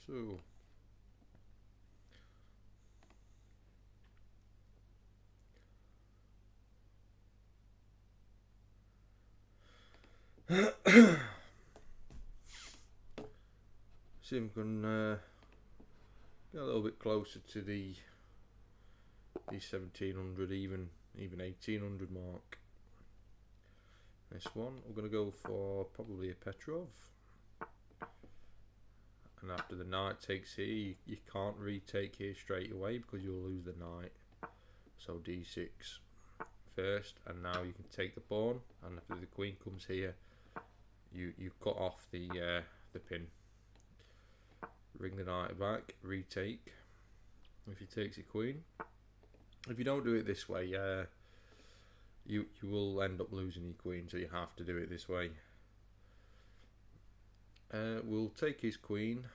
So see if we can get a little bit closer to the 1700, even 1800 mark. This one we're going to go for probably a Petrov, and after the knight takes here, you can't retake here straight away because you'll lose the knight. So d6 first, and now you can take the pawn, and after the queen comes here, you cut off the pin. Ring the knight back, retake. If he takes your queen, if you don't do it this way, you will end up losing your queen, so you have to do it this way. We'll take his queen,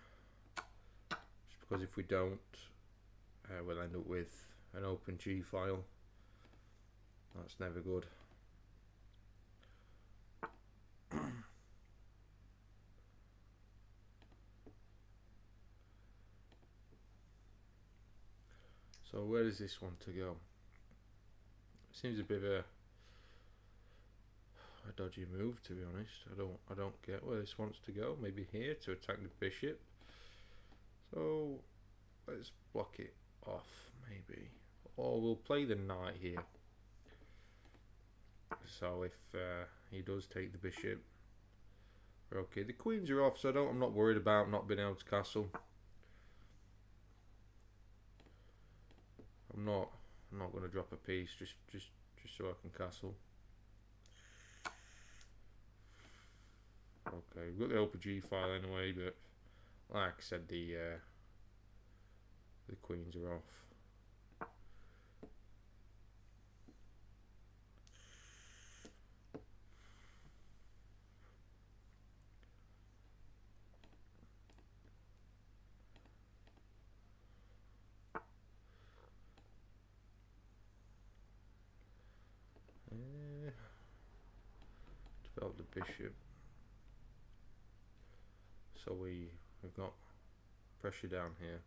just because if we don't, we'll end up with an open G file. That's never good. So where does this want to go? Seems a bit of a dodgy move, to be honest. I don't get where this wants to go. Maybe here to attack the bishop. So let's block it off, maybe, or we'll play the knight here. So if he does take the bishop, we're okay. The queens are off, so I'm not worried about not being able to castle. I'm not going to drop a piece just so I can castle. Okay, we've got the open G file anyway, but like I said, the queens are off. Develop the bishop. So we've got pressure down here.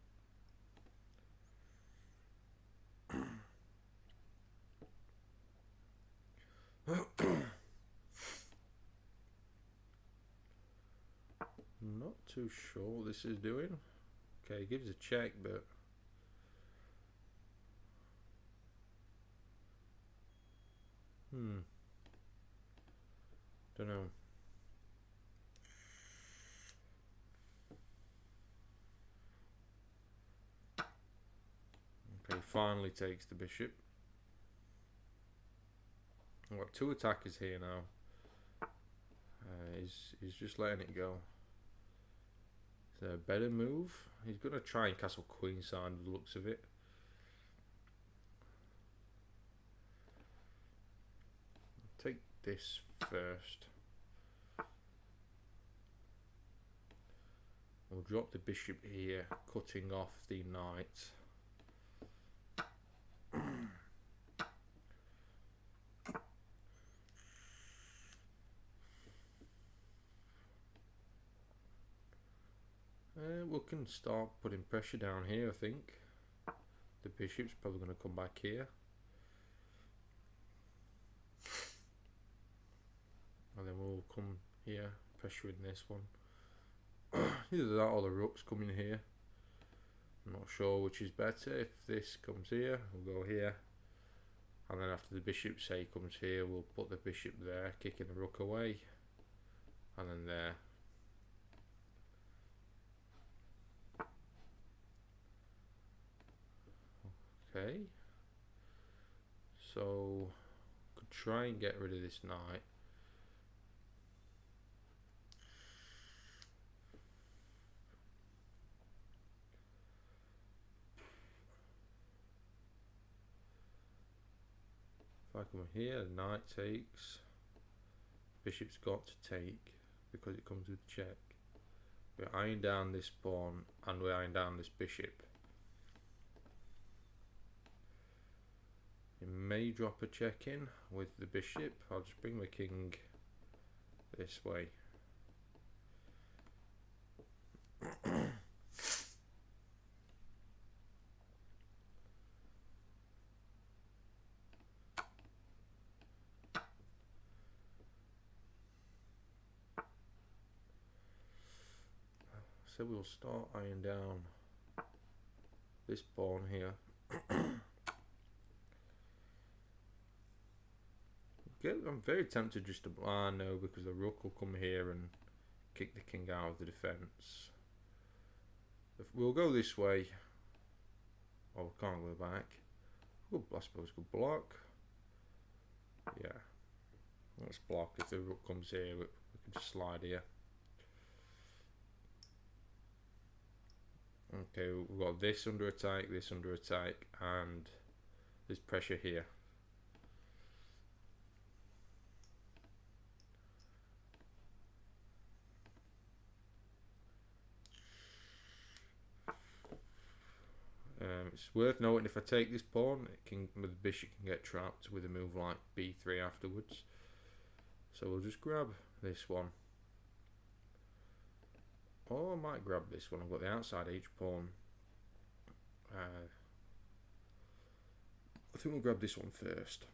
Not too sure what this is doing. Okay, it gives a check, but don't know. Okay, finally takes the bishop. I've got two attackers here now. He's just letting it go. Is there a better move? He's going to try and castle queenside with the looks of it. Take this first. We'll drop the bishop here, cutting off the knight. We can start putting pressure down here, I think. The bishop's probably going to come back here. And then we'll come here, pressuring this one. Either that or the rook's coming here. I'm not sure which is better. If this comes here, we'll go here. And then after the bishop, say, comes here, we'll put the bishop there, kicking the rook away. And then there. Okay. So, could try and get rid of this knight. If I come here, the knight takes. Bishop's got to take because it comes with check. We're eyeing down this pawn and we're eyeing down this bishop. He may drop a check in with the bishop. I'll just bring the king this way. So we'll start eyeing down this pawn here. I'm very tempted just to no, because the rook will come here and kick the king out of the defence. We'll go this way. Oh, we can't go back. I suppose we could block. Yeah, let's block. If the rook comes here, we can just slide here. Okay, we've got this under attack, and there's pressure here. It's worth noting, if I take this pawn, the bishop can get trapped with a move like b3 afterwards. So we'll just grab this one. Or I might grab this one. I've got the outside h pawn. I think we'll grab this one first.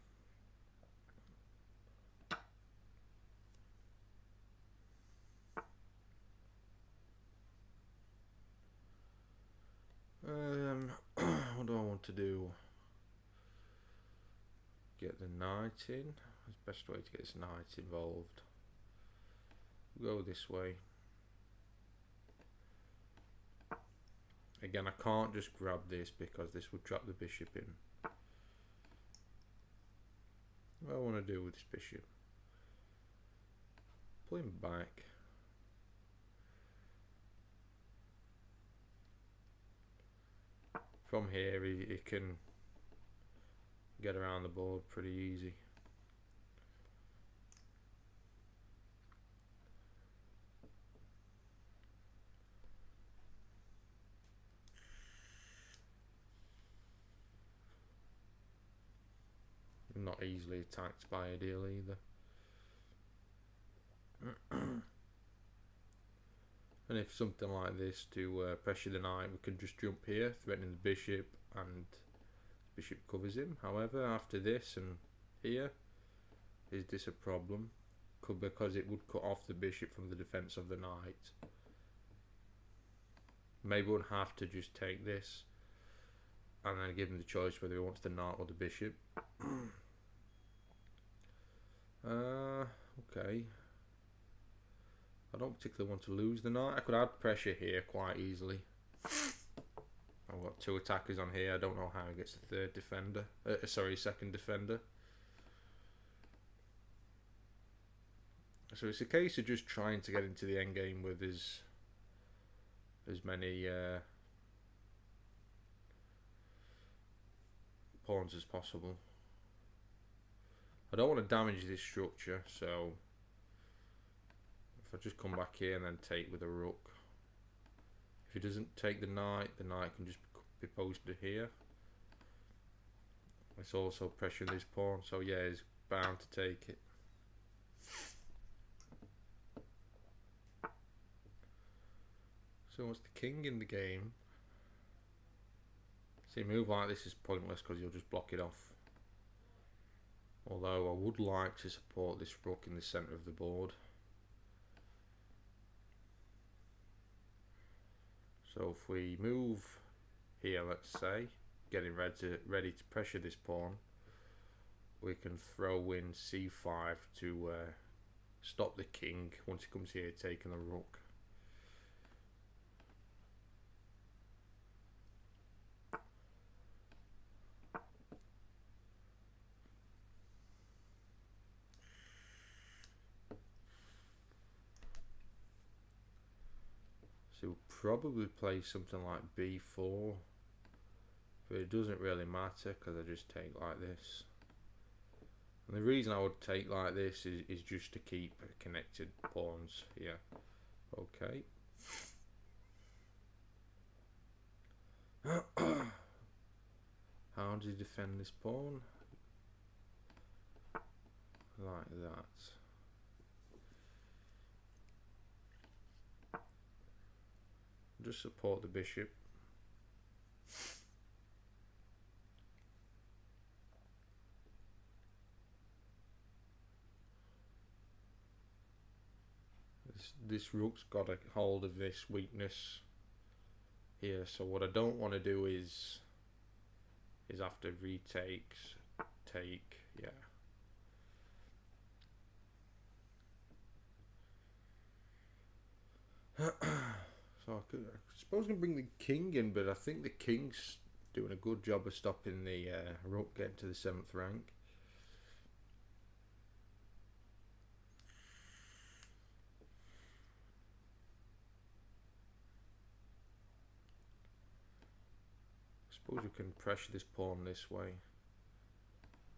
What do I want to do? Get the knight in. That's the best way to get this knight involved. Go this way. Again, I can't just grab this because this would trap the bishop in. What do I want to do with this bishop? Pull him back. From here, he can get around the board pretty easy. Not easily attacked by a deal either. And if something like this to pressure the knight, we can just jump here, threatening the bishop, and the bishop covers him. However, after this and here, is this a problem? Because it would cut off the bishop from the defense of the knight. Maybe we'll have to just take this and then give him the choice whether he wants the knight or the bishop. Okay. I don't particularly want to lose the knight. I could add pressure here quite easily. I've got two attackers on here. I don't know how he gets the third defender. Second defender. So it's a case of just trying to get into the endgame with as many pawns as possible. I don't want to damage this structure, so if I just come back here and then take with a rook. If he doesn't take the knight can just be posted here. It's also pressuring this pawn, so yeah, he's bound to take it. So what's the king in the game? See, a move like this is pointless because you'll just block it off. Although I would like to support this rook in the centre of the board. So if we move here, let's say, getting ready to pressure this pawn, we can throw in c5 to stop the king once he comes here taking the rook. So we'll probably play something like b4, but it doesn't really matter because I just take like this. And the reason I would take like this is just to keep connected pawns here. Okay. How do you defend this pawn? Like that. Just support the bishop. this rook's got a hold of this weakness here. So what I don't want to do is after retakes, take, yeah. So I suppose I can bring the king in, but I think the king's doing a good job of stopping the rook getting to the 7th rank. Suppose we can pressure this pawn this way.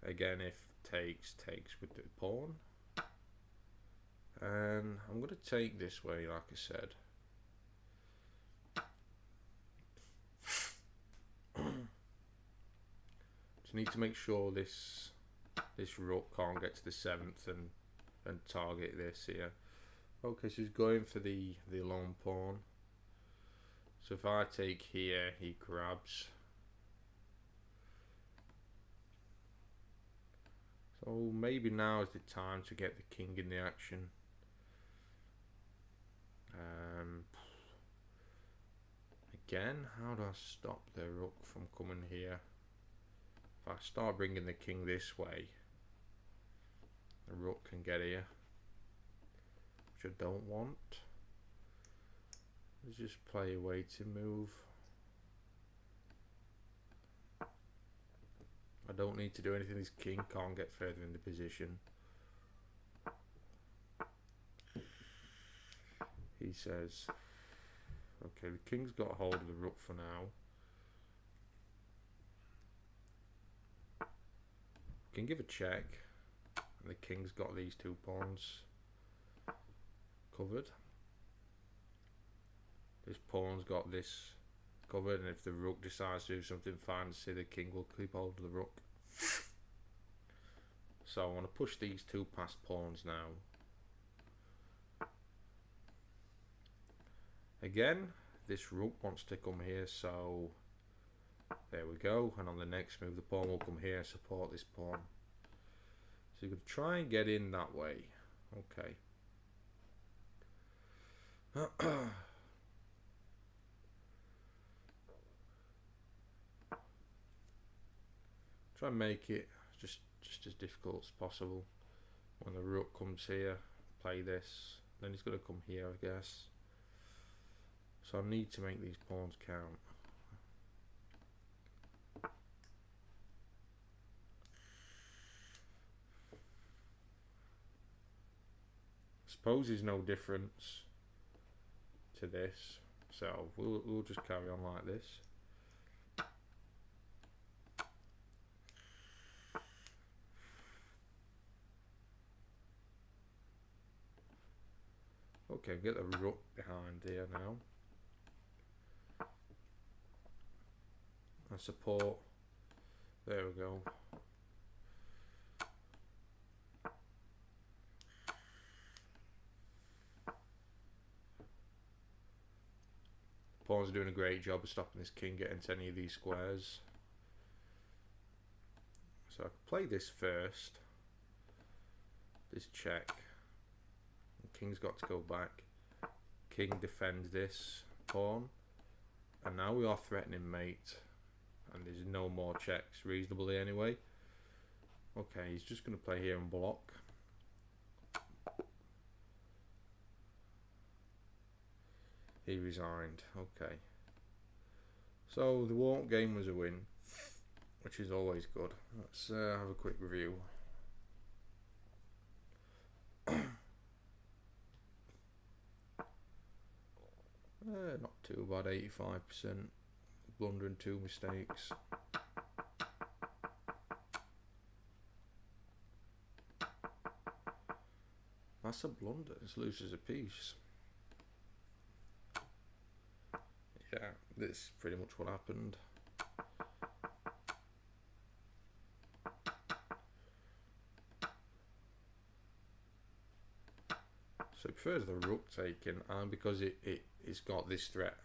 Again, if takes with the pawn. And I'm going to take this way, like I said. Just need to make sure this rook can't get to the 7th and target this here. Okay, so he's going for the lone pawn. So if I take here, he grabs. So maybe now is the time to get the king in the action. Again, how do I stop the rook from coming here? If I start bringing the king this way, the rook can get here, which I don't want. Let's just play a waiting move. I don't need to do anything. This king can't get further in the position. He says, okay, the king's got a hold of the rook for now. Can give a check, and the king's got these 2 pawns covered. This pawn's got this covered, and if the rook decides to do something fancy, the king will keep hold of the rook. So I want to push these 2 past pawns now. Again, this rook wants to come here, so there we go. And on the next move, the pawn will come here and support this pawn. So you're going to try and get in that way. Okay. Try and make it just as difficult as possible. When the rook comes here, play this. Then he's going to come here, I guess. So I need to make these pawns count. Suppose there's no difference to this, so we'll just carry on like this. Okay, get the rook behind here now. And support. There we go. Pawn's doing a great job of stopping this king getting to any of these squares. So I can play this first. This check. The king's got to go back. King defends this pawn. And now we are threatening mate. And there's no more checks reasonably anyway. Okay, he's just going to play here and block. He resigned. Okay. So the Wharton game was a win, which is always good. Let's have a quick review. Not too bad, 85%. Blunder and 2 mistakes. That's a blunder. This loses a piece. Yeah, this is pretty much what happened. So it prefers the rook taken, and because it's got this threat,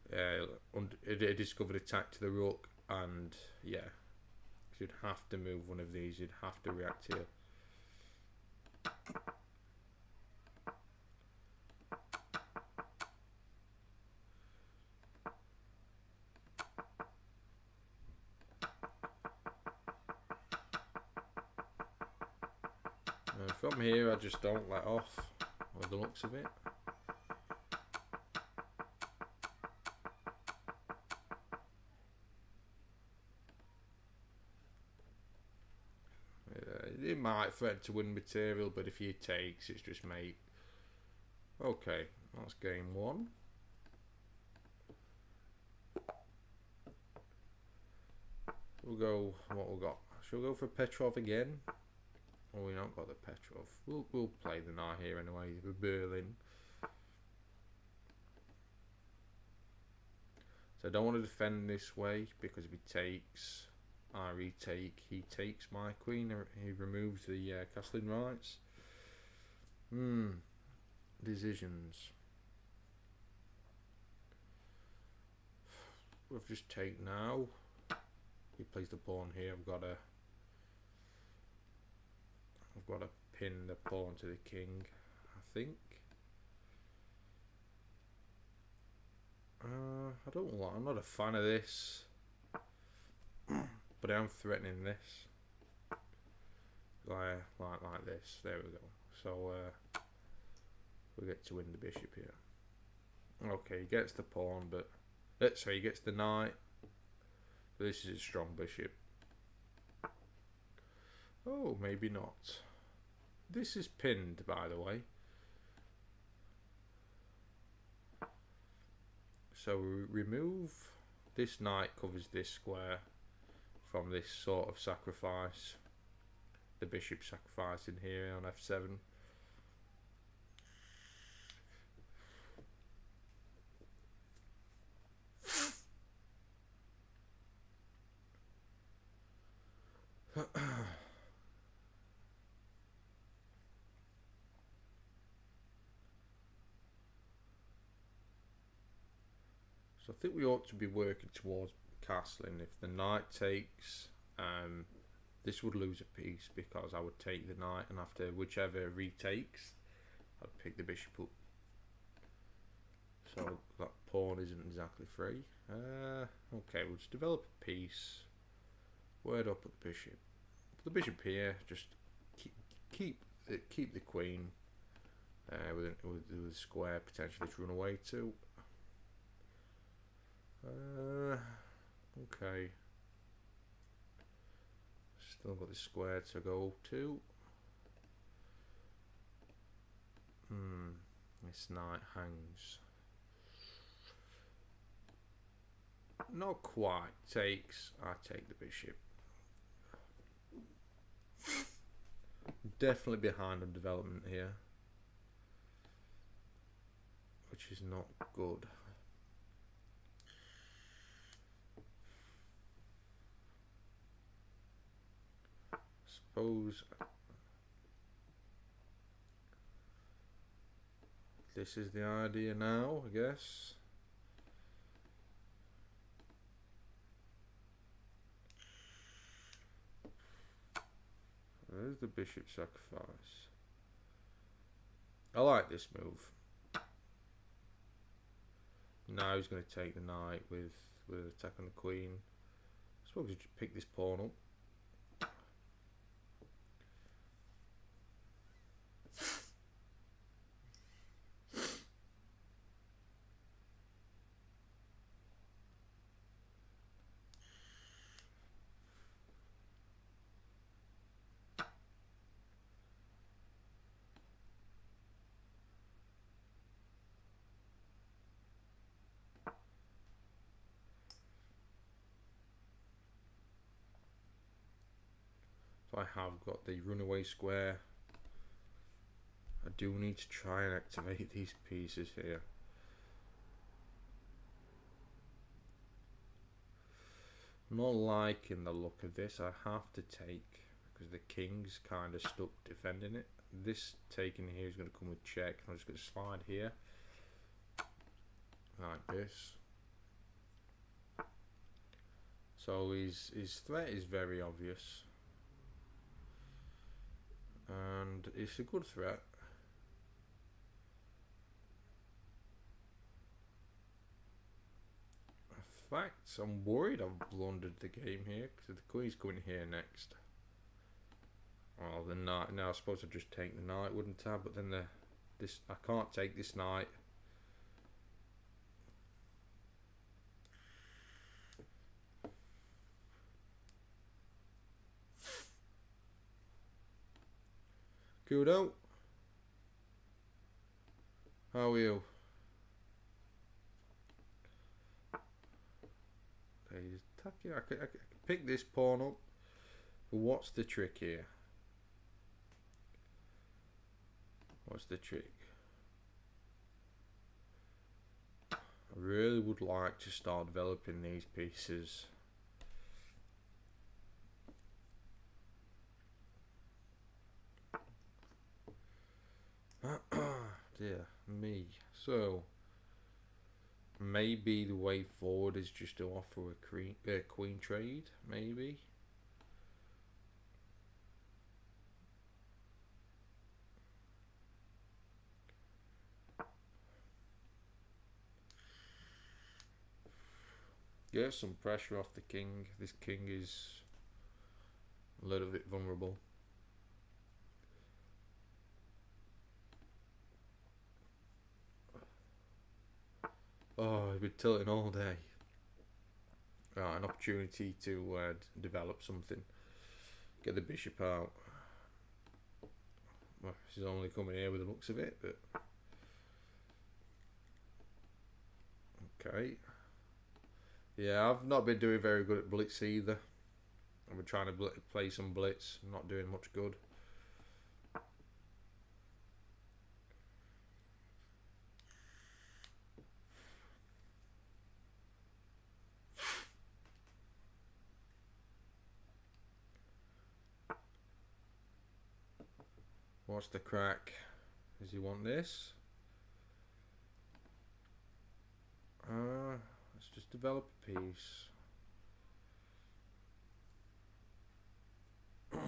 it discovered attack to the rook, and yeah, you'd have to move one of these. You'd have to react here. From here, I just don't let off with the looks of it. It might threaten to win material, but if he takes, it's just mate. Okay, that's game one. We'll go. What we got? Shall we go for Petrov again? Oh, we not got the Petrov. We'll play the knight here anyway. With Berlin. So I don't want to defend this way because if he takes, I retake. He takes my queen. He removes the castling rights. Decisions. We'll just take now. He plays the pawn here. I've got to pin the pawn to the king, I think. I don't like. I'm not a fan of this, but I am threatening this. Like this. There we go. So we get to win the bishop here. Okay, he gets the pawn, but sorry, he gets the knight. This is a strong bishop. Oh, maybe not. This is pinned, by the way. So we remove this knight, covers this square from this sort of sacrifice. The bishop sacrifice in here on f7. So I think we ought to be working towards castling. If the knight takes, this would lose a piece because I would take the knight, and after whichever retakes, I'd pick the bishop up. So that pawn isn't exactly free. Okay, we'll just develop a piece. Where do I put the bishop? Put the bishop here. Just keep the queen with the square potentially to run away to. Okay. Still got the square to go to. This knight hangs. Not quite. Takes. I take the bishop. Definitely behind on development here, which is not good. Suppose this is the idea now, I guess. There's the bishop sacrifice. I like this move. Now he's going to take the knight with attack on the queen. I suppose we just pick this pawn up. So I have got the runaway square. I do need to try and activate these pieces here. I'm not liking the look of this. I have to take because the king's kind of stuck defending it. This taking here is going to come with check. I'm just going to slide here like this. So his threat is very obvious, and it's a good threat. In fact, I'm worried I've blundered the game here because the queen's coming here next. Oh, the knight. Now I suppose I'd just take the knight, wouldn't I? But then this I can't take this knight. Kudo, how are you? Okay, he's attacking. I can pick this pawn up. But what's the trick here? What's the trick? I really would like to start developing these pieces. Dear me. So maybe the way forward is just to offer a queen trade, maybe. Get some pressure off the king. This king is a little bit vulnerable. Oh, I've been tilting all day. An opportunity to develop something. Get the bishop out. Well, she's only coming here with the looks of it, but okay. Yeah, I've not been doing very good at blitz either. I've been trying to play some blitz, not doing much good. What's the crack? Does he want this? Let's just develop a piece. So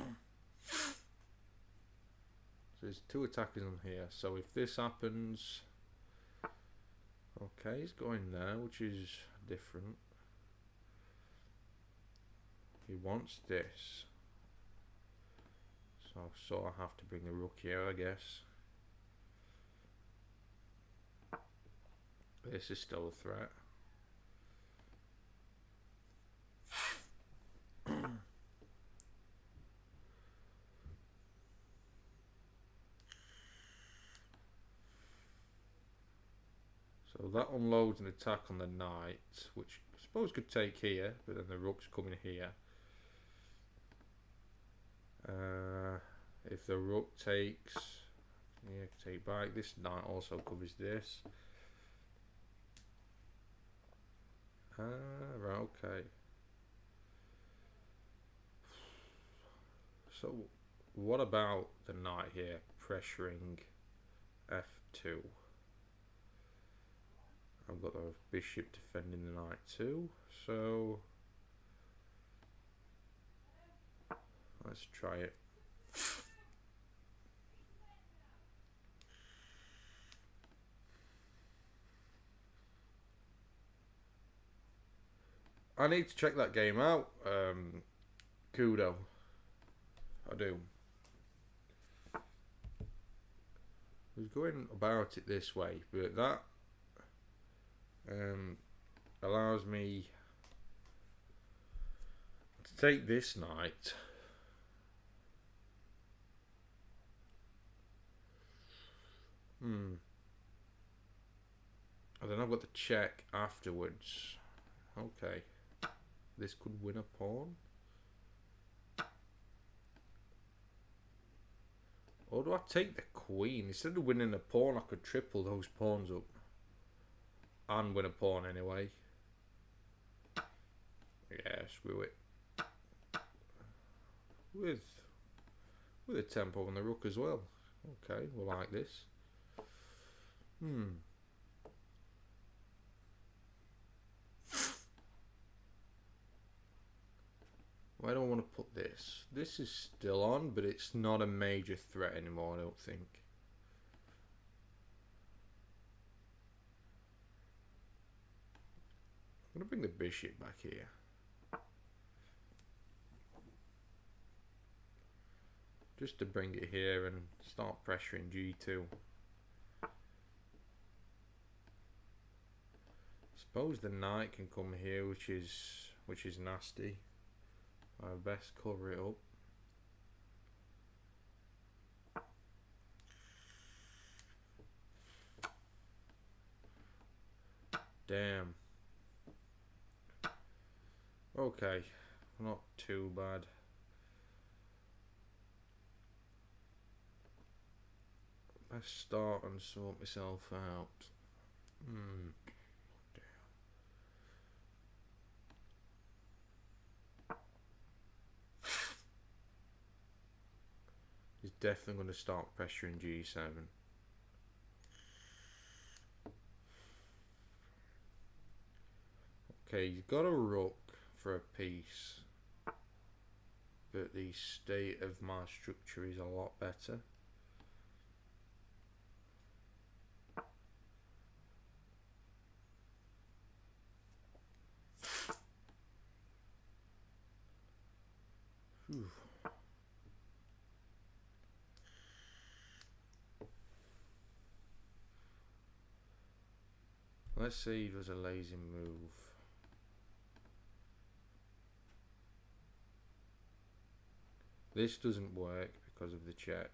there's two attackers on here. So if this happens, okay, he's going there, which is different. He wants this. So I have to bring the rook here, I guess. This is still a threat. So that unloads an attack on the knight, which I suppose could take here, but then the rook's coming here. If the rook takes, yeah, take back. This knight also covers this. Right, okay. So, what about the knight here pressuring f2? I've got the bishop defending the knight too, so let's try it. I need to check that game out, Kudo. I do. I was going about it this way, but that allows me to take this knight. And then I've got the check afterwards. Okay. This could win a pawn. Or do I take the queen? Instead of winning a pawn, I could triple those pawns up. And win a pawn anyway. Yeah, screw it. With a tempo on the rook as well. Okay, we'll like this. Where do I want to put this? This is still on, but it's not a major threat anymore, I don't think. I'm going to bring the bishop back here. just to bring it here and start pressuring G2. Suppose the knight can come here, which is nasty. I best cover it up. Damn. Okay, not too bad. Best start and sort myself out. He's definitely going to start pressuring G7. Okay, he's got a rook for a piece, but the state of my structure is a lot better. Whew. Let's see if there's a lazy move. This doesn't work because of the check.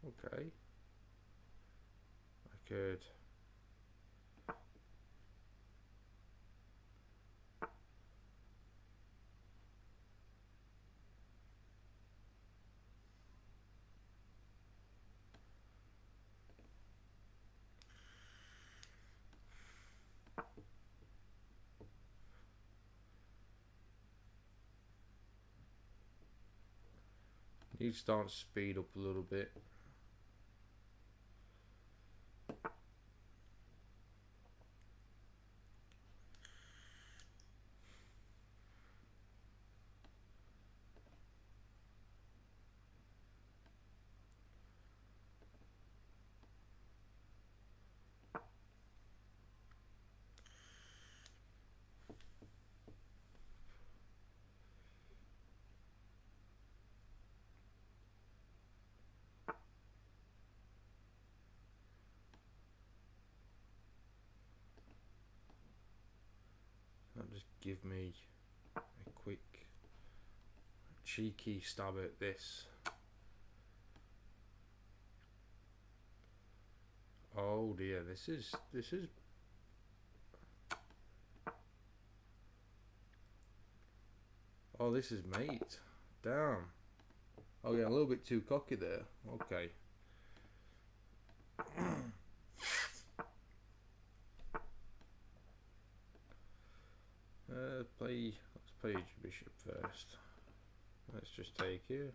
Okay. I could. Need to start to speed up a little bit. That'll just give me a quick cheeky stab at this. Oh dear, this is oh, this is mate. Damn. Oh yeah, a little bit too cocky there. Okay. Let's play bishop first. Let's just take here.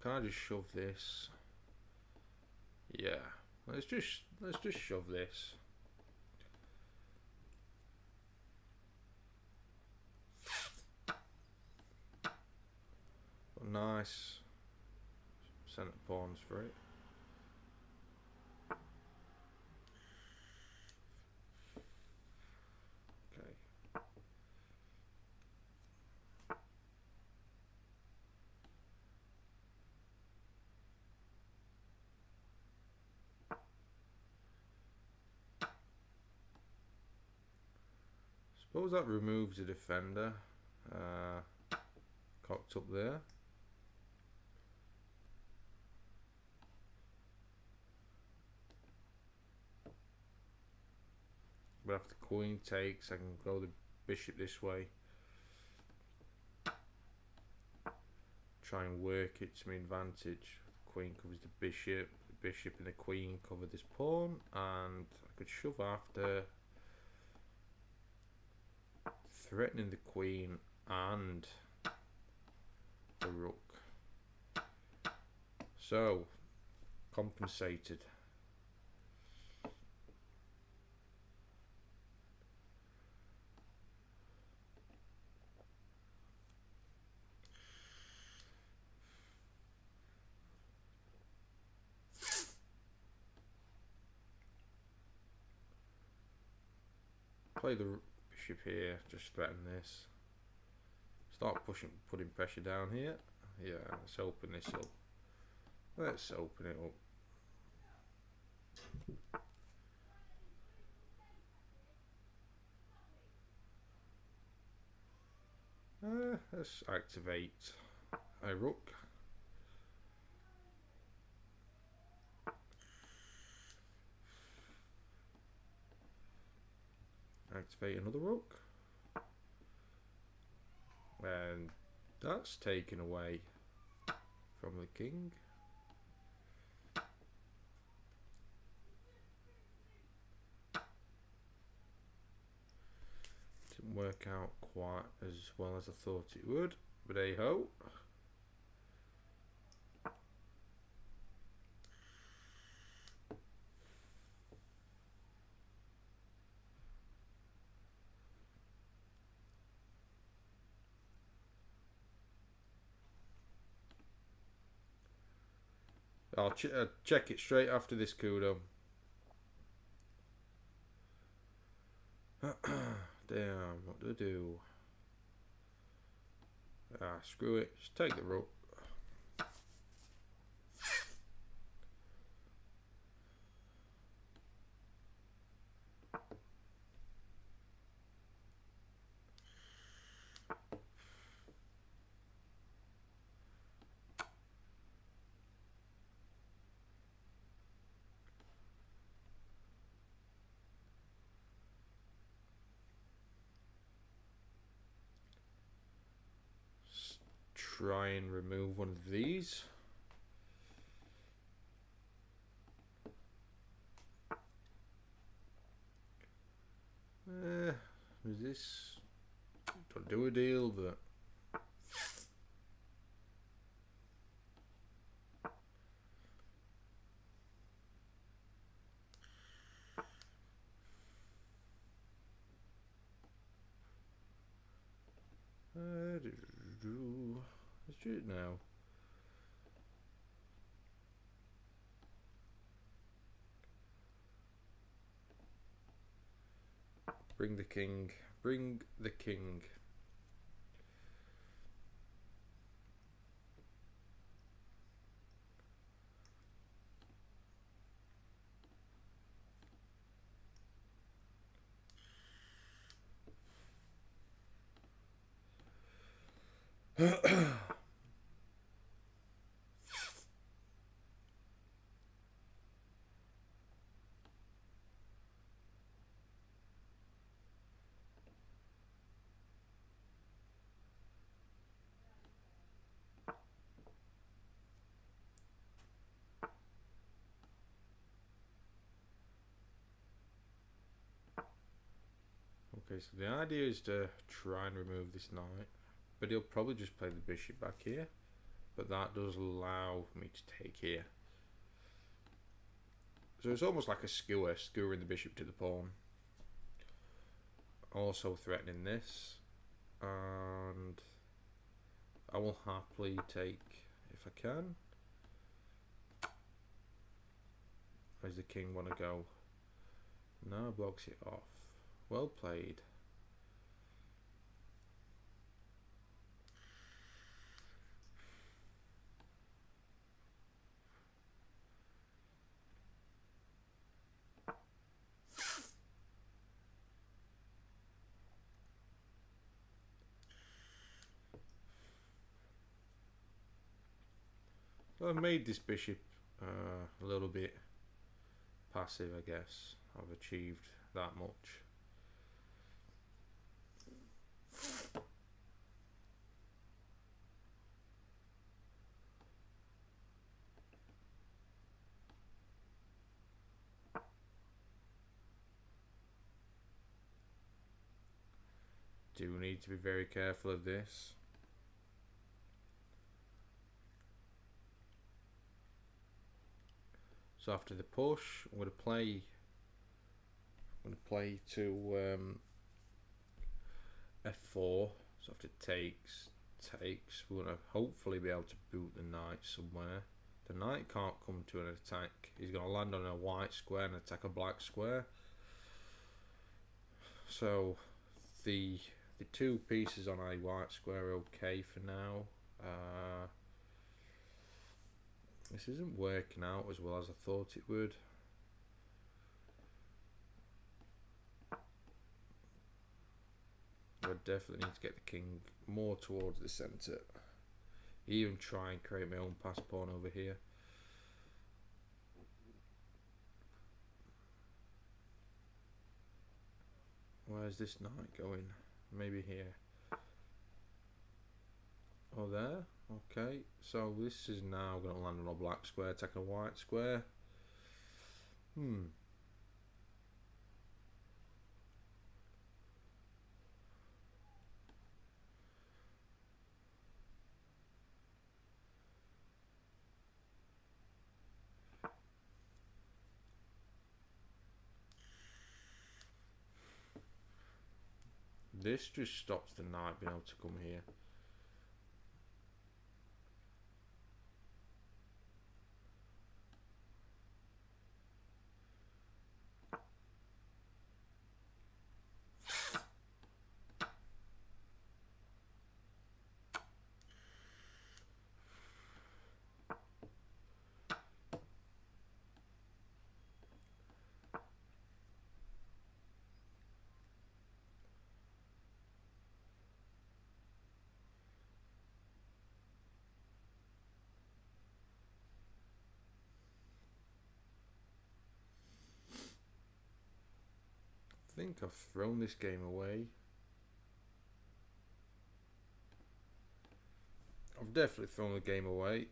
Can I just shove this? Yeah. Let's just shove this. Nice. Centre pawns for it. Okay. Suppose that removes the defender. Cocked up there. But if the queen takes, I can go the bishop this way. Try and work it to my advantage. The queen covers the bishop and the queen cover this pawn, and I could shove after, threatening the queen and the rook. So, compensated. Play the bishop here, just threaten this. Start putting pressure down here. Yeah, let's open this up. Let's open it up. Let's activate a rook. Activate another rook. And that's taken away from the king. Didn't work out quite as well as I thought it would, but hey ho. I'll check it straight after this Kudo. Damn, what do I do? Screw it. Just take the rook. Try and remove one of these. Is this? Don't do a deal, but let's do it now. Bring the king. Bring the king. Okay, so the idea is to try and remove this knight, but he'll probably just play the bishop back here, but that does allow me to take here. So it's almost like a skewering the bishop to the pawn. Also threatening this, and I will happily take if I can. Where's the king want to go? No, blocks it off. Well played. So I've made this bishop a little bit passive, I guess. I've achieved that much. Do need to be very careful of this. So after the push, I'm going to play to f4. So after takes, we're going to hopefully be able to boot the knight somewhere. The knight can't come to an attack. He's going to land on a white square and attack a black square. So the two pieces on a white square are okay for now. This isn't working out as well as I thought it would. I definitely need to get the king more towards the centre. Even try and create my own pass pawn over here. Where's this knight going? Maybe here. Oh, there. Okay. So this is now going to land on a black square, attacking a white square. This just stops the knight being able to come here. I think I've thrown this game away. I've definitely thrown the game away.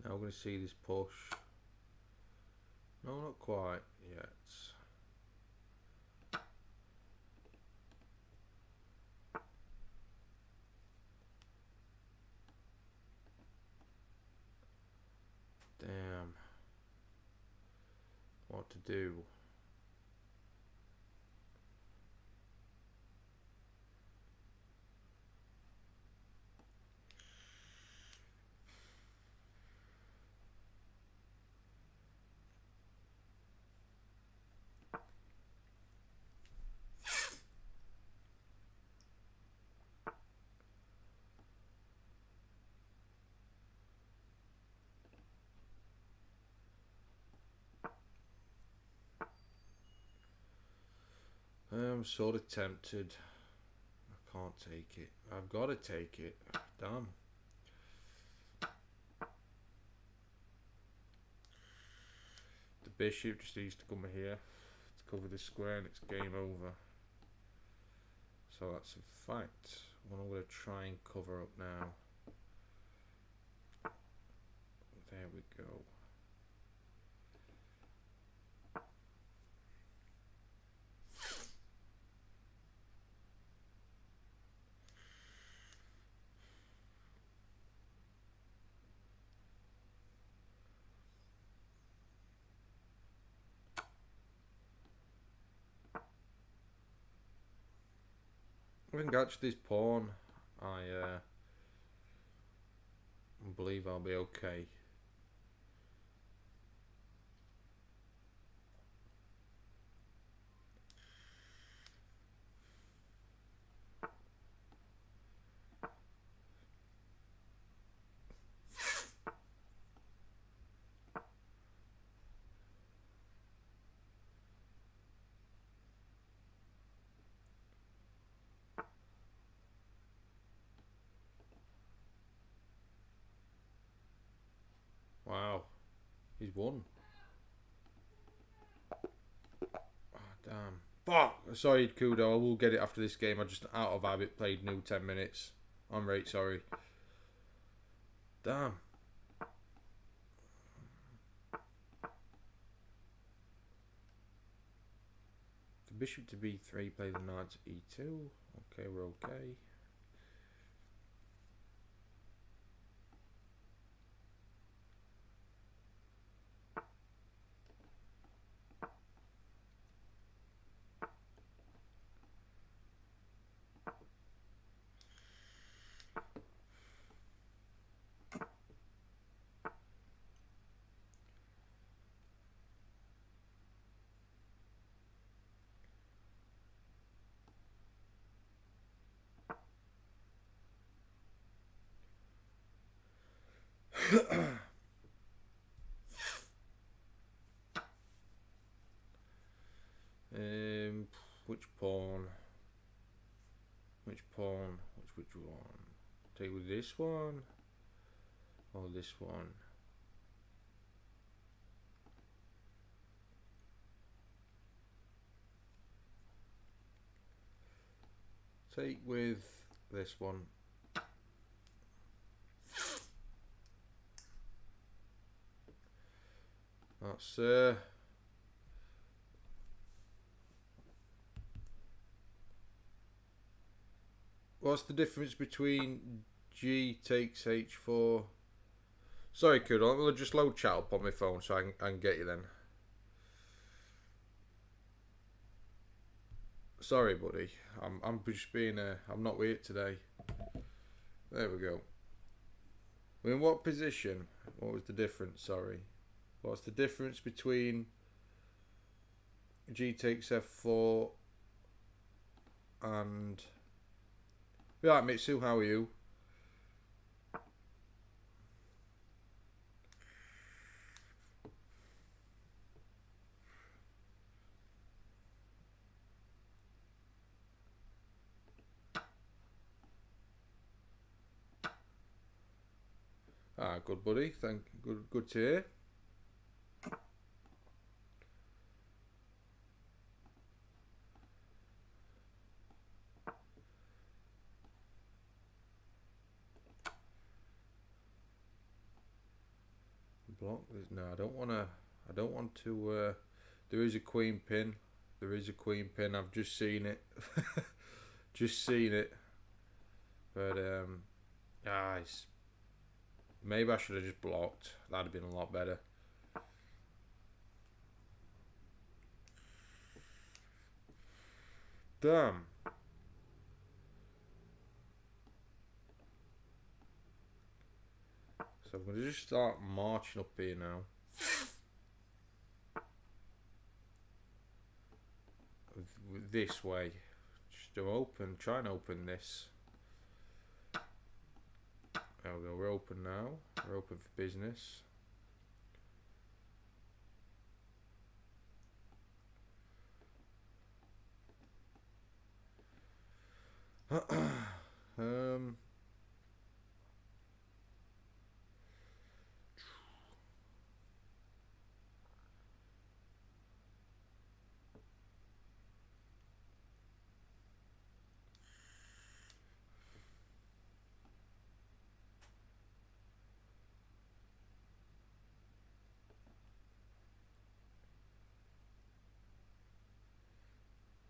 Now we're going to see this push. No, not quite yet. Damn. What to do? I'm sort of tempted. I can't take it. I've got to take it. Damn. The bishop just needs to come here to cover this square and it's game over. So that's a fact. What I'm going to try and cover up now. There we go. If I can catch this pawn, I believe I'll be okay. He's won. Oh, damn. Fuck! Sorry, Kudo. I will get it after this game. I just, out of habit, played new 10 minutes. I'm right sorry. Damn. The bishop to b3, play the knight to e2. Okay, we're okay. Which pawn? Which pawn? Which one? Take with this one or this one? Take with this one. That's what's the difference between G takes H4? Sorry, Kudo, I'm gonna just load chat up on my phone so I can get you then. Sorry, buddy. I'm just being I'm not weird today. There we go. In what position? What was the difference? Sorry. What's the difference between G takes F4 and... Right, Mitsu, how are you? Ah, good, buddy. Good to hear. Block this. No, I don't want to. I don't want to. There is a queen pin. There is a queen pin. I've just seen it. Just seen it. But maybe I should have just blocked. That'd have been a lot better. Damn. So I'm going to just start marching up here now. This way. Just to try and open this. There we go, we're open now. We're open for business.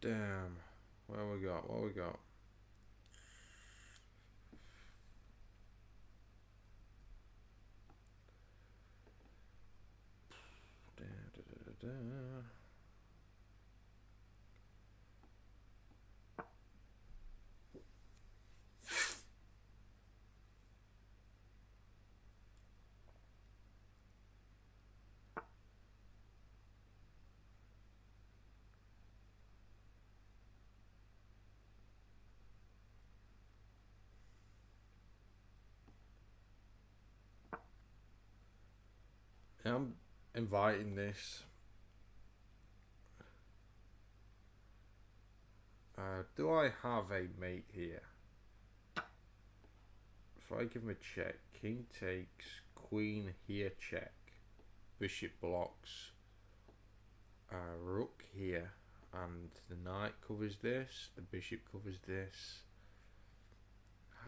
Damn. What we got? What we got? I'm inviting this. Do I have a mate here? If I give him a check, king takes, queen here, check. bishop blocks rook here, and the knight covers this, the bishop covers this.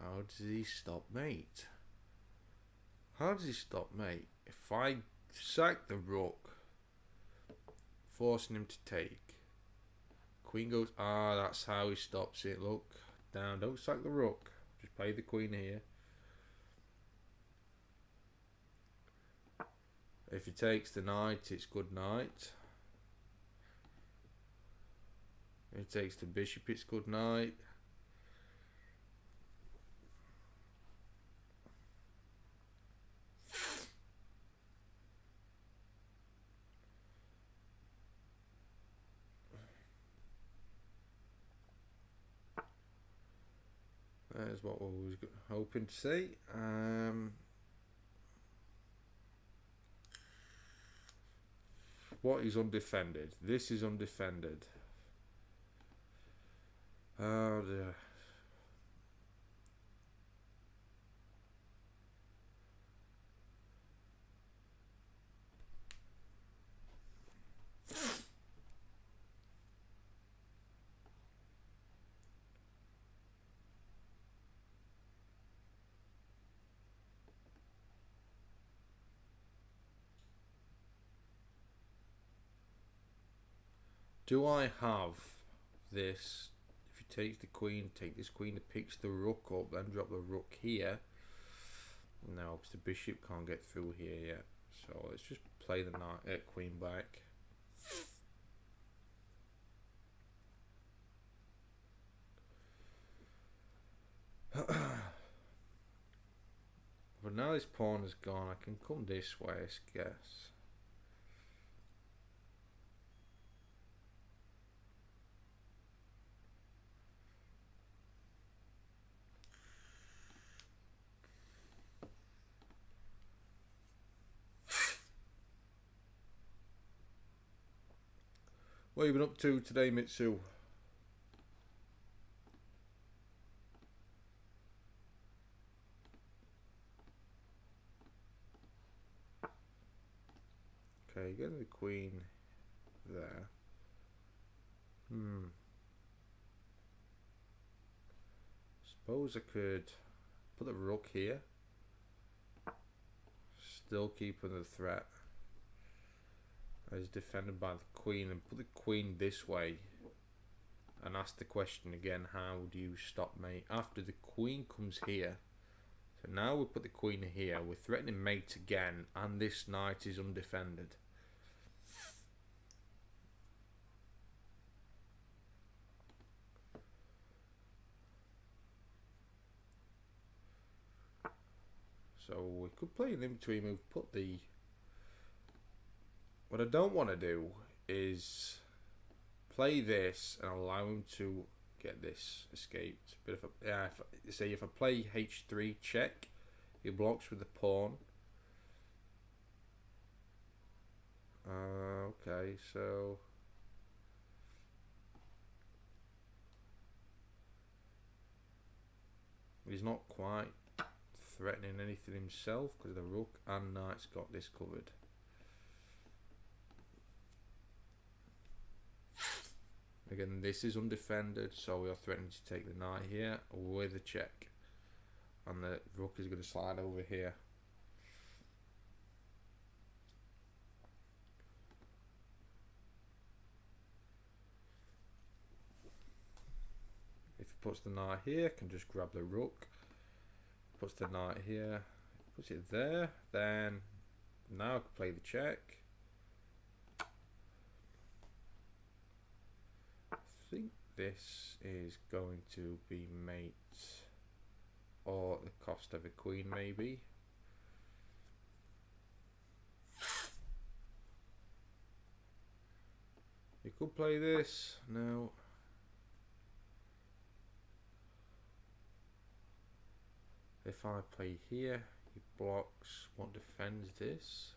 How does he stop mate? How does he stop mate? If I sack the rook, forcing him to take, queen goes, that's how he stops it. Look, down, don't sack the rook, just play the queen here. If he takes the knight, it's good knight. If he takes the bishop, it's good knight. There's what we was hoping to see. What is undefended? This is undefended. Oh dear. Do I have this? If you take the queen, take this queen that picks the rook up, then drop the rook here. No, because the bishop can't get through here yet. So let's just play the knight, queen back. But now this pawn is gone, I can come this way, I guess. What have you been up to today, Mitsu? Okay, getting the queen there. Suppose I could put the rook here. Still keeping the threat. As defended by the queen, and put the queen this way. And ask the question again, how do you stop mate? After the queen comes here. So now we put the queen here. We're threatening mate again, and this knight is undefended. So we could play an in-between move, put the... What I don't want to do is play this and allow him to get this escaped. But if I play h3 check, he blocks with the pawn. Okay, so... He's not quite threatening anything himself because the rook and knight's got this covered. Again, this is undefended, so we are threatening to take the knight here with a check. And the rook is going to slide over here. If he puts the knight here, can just grab the rook. Puts the knight here, puts it there, then now I can play the check. I think this is going to be mate or the cost of a queen maybe. You could play this, no. If I play here, he blocks what defends this.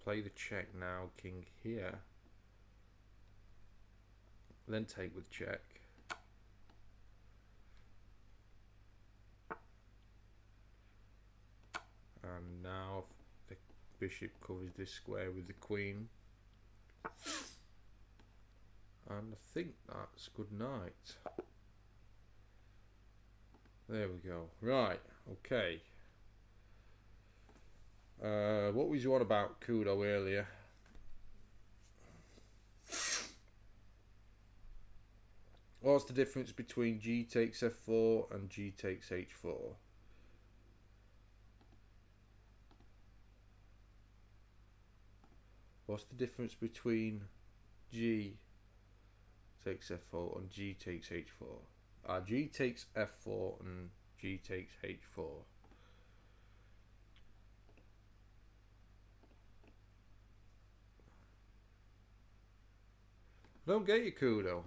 Play the check now, king here. Then take with check. And now the bishop covers this square with the queen. And I think that's good night. There we go. Right, okay. What was you on about Kudo earlier? What's the difference between G takes F4 and G takes H4? What's the difference between G takes F4 and G takes H4? G takes F4 and G takes H4. Don't get you, Kudo.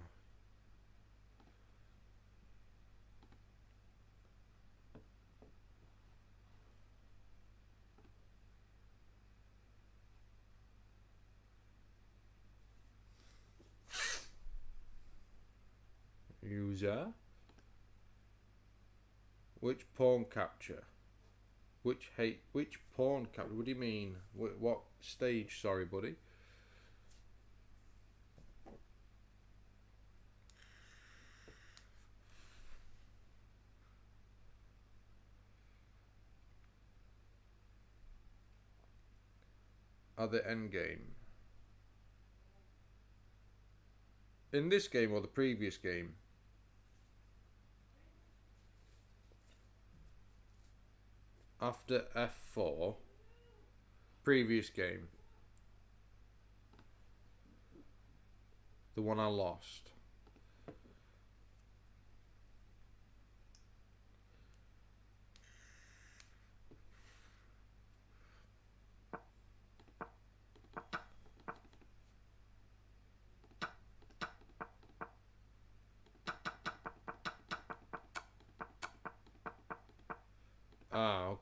User. Which pawn capture? Which pawn capture? What do you mean? What stage? Sorry, buddy. Other endgame. In this game or the previous game? After F4, previous game, the one I lost.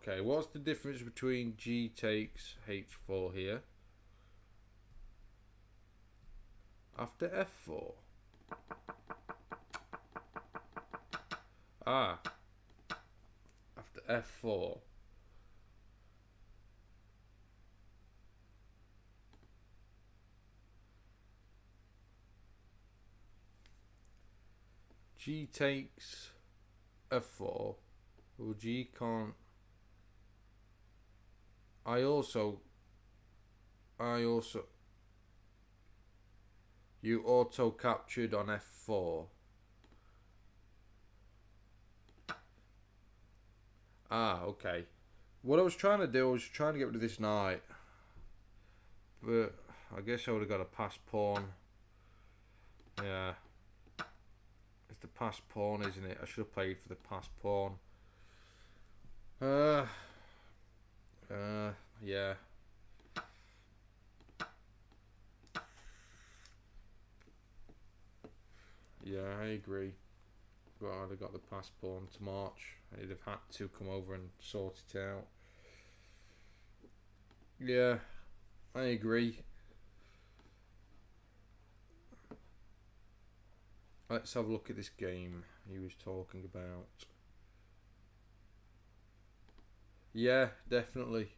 Okay. What's the difference between G takes H4 here? After F4. After F4. G takes F4. Well, G can't. I also. You auto captured on F4. Okay. What I was trying to do, I was trying to get rid of this knight. But I guess I would have got a pass pawn. Yeah. It's the pass pawn, isn't it? I should have played for the pass pawn. Yeah. Yeah, I agree. But I'd have got the pass pawn to march. I'd have had to come over and sort it out. Yeah, I agree. Let's have a look at this game he was talking about. Yeah, definitely.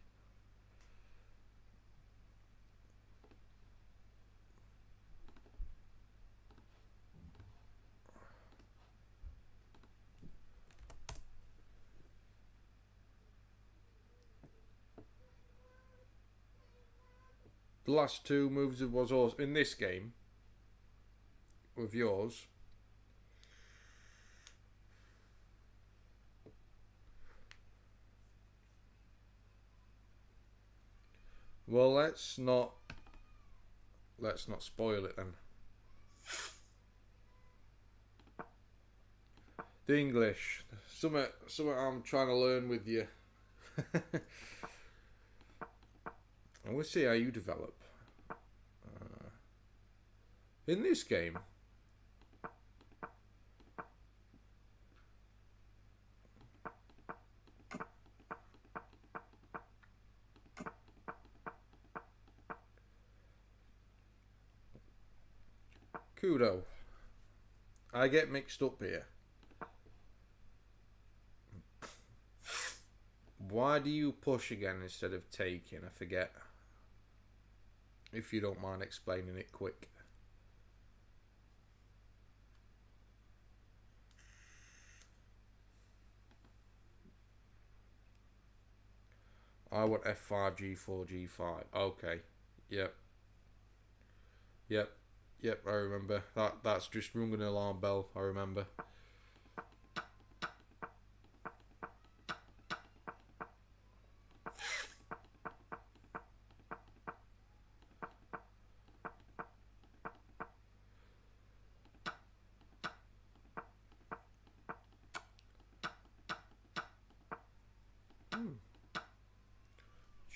The last two moves was also in this game with yours. Well, let's not spoil it then. The English, something I'm trying to learn with you. And we'll see how you develop. In this game, Kudo, I get mixed up here. Why do you push again instead of taking? I forget. If you don't mind explaining it quick. I want F5, G4, G5. Okay. Yep. Yep. Yep, I remember. That's just rung an alarm bell, I remember.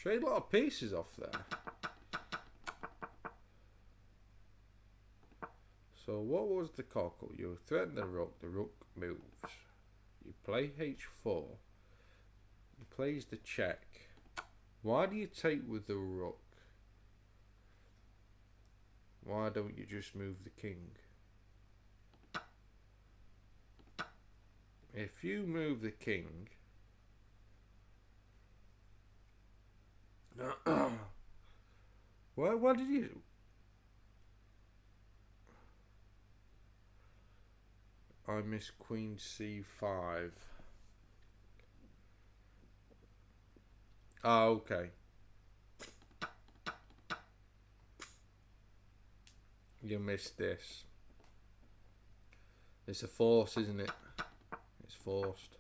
Trade a lot of pieces off there. So what was the cockle? You threaten the rook moves. You play H4. He plays the check. Why do you take with the rook? Why don't you just move the king? If you move the king... Why did you... I miss Queen C5. Oh, okay. You missed this. It's a force, isn't it? It's forced.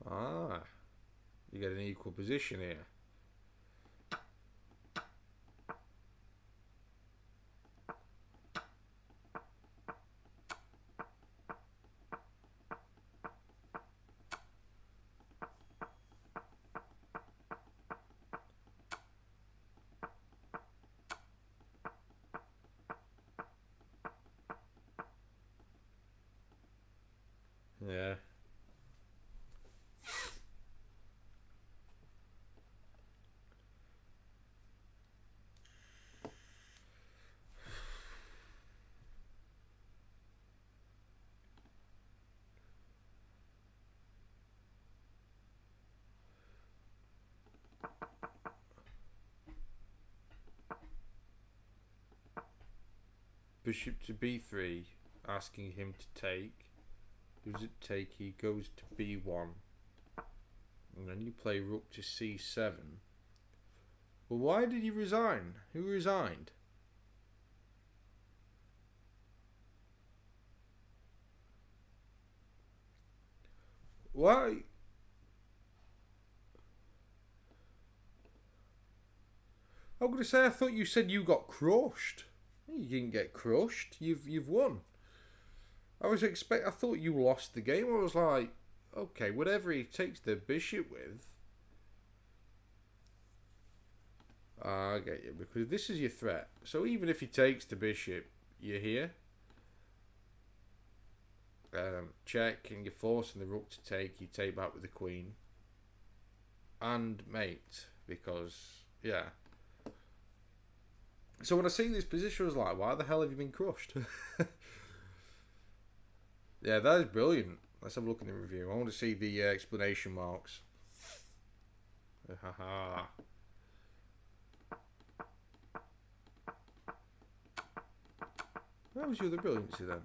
Ah. You get an equal position here. Yeah. Bishop to b3, asking him to take. Does it take? He goes to b1. And then you play rook to c7. Well, why did he resign? Who resigned? Why? I'm going to say, I thought you said you got crushed. You didn't get crushed. You've won. I thought you lost the game. I was like, okay, whatever he takes the bishop with. I get you, because this is your threat. So even if he takes the bishop, you're here. Check, and you're forcing the rook to take. You take back with the queen. And mate, because, yeah. So when I see this position, I was like, why the hell have you been crushed? Yeah, that is brilliant. Let's have a look in the review. I want to see the explanation marks. Haha. Where was your other brilliancy then?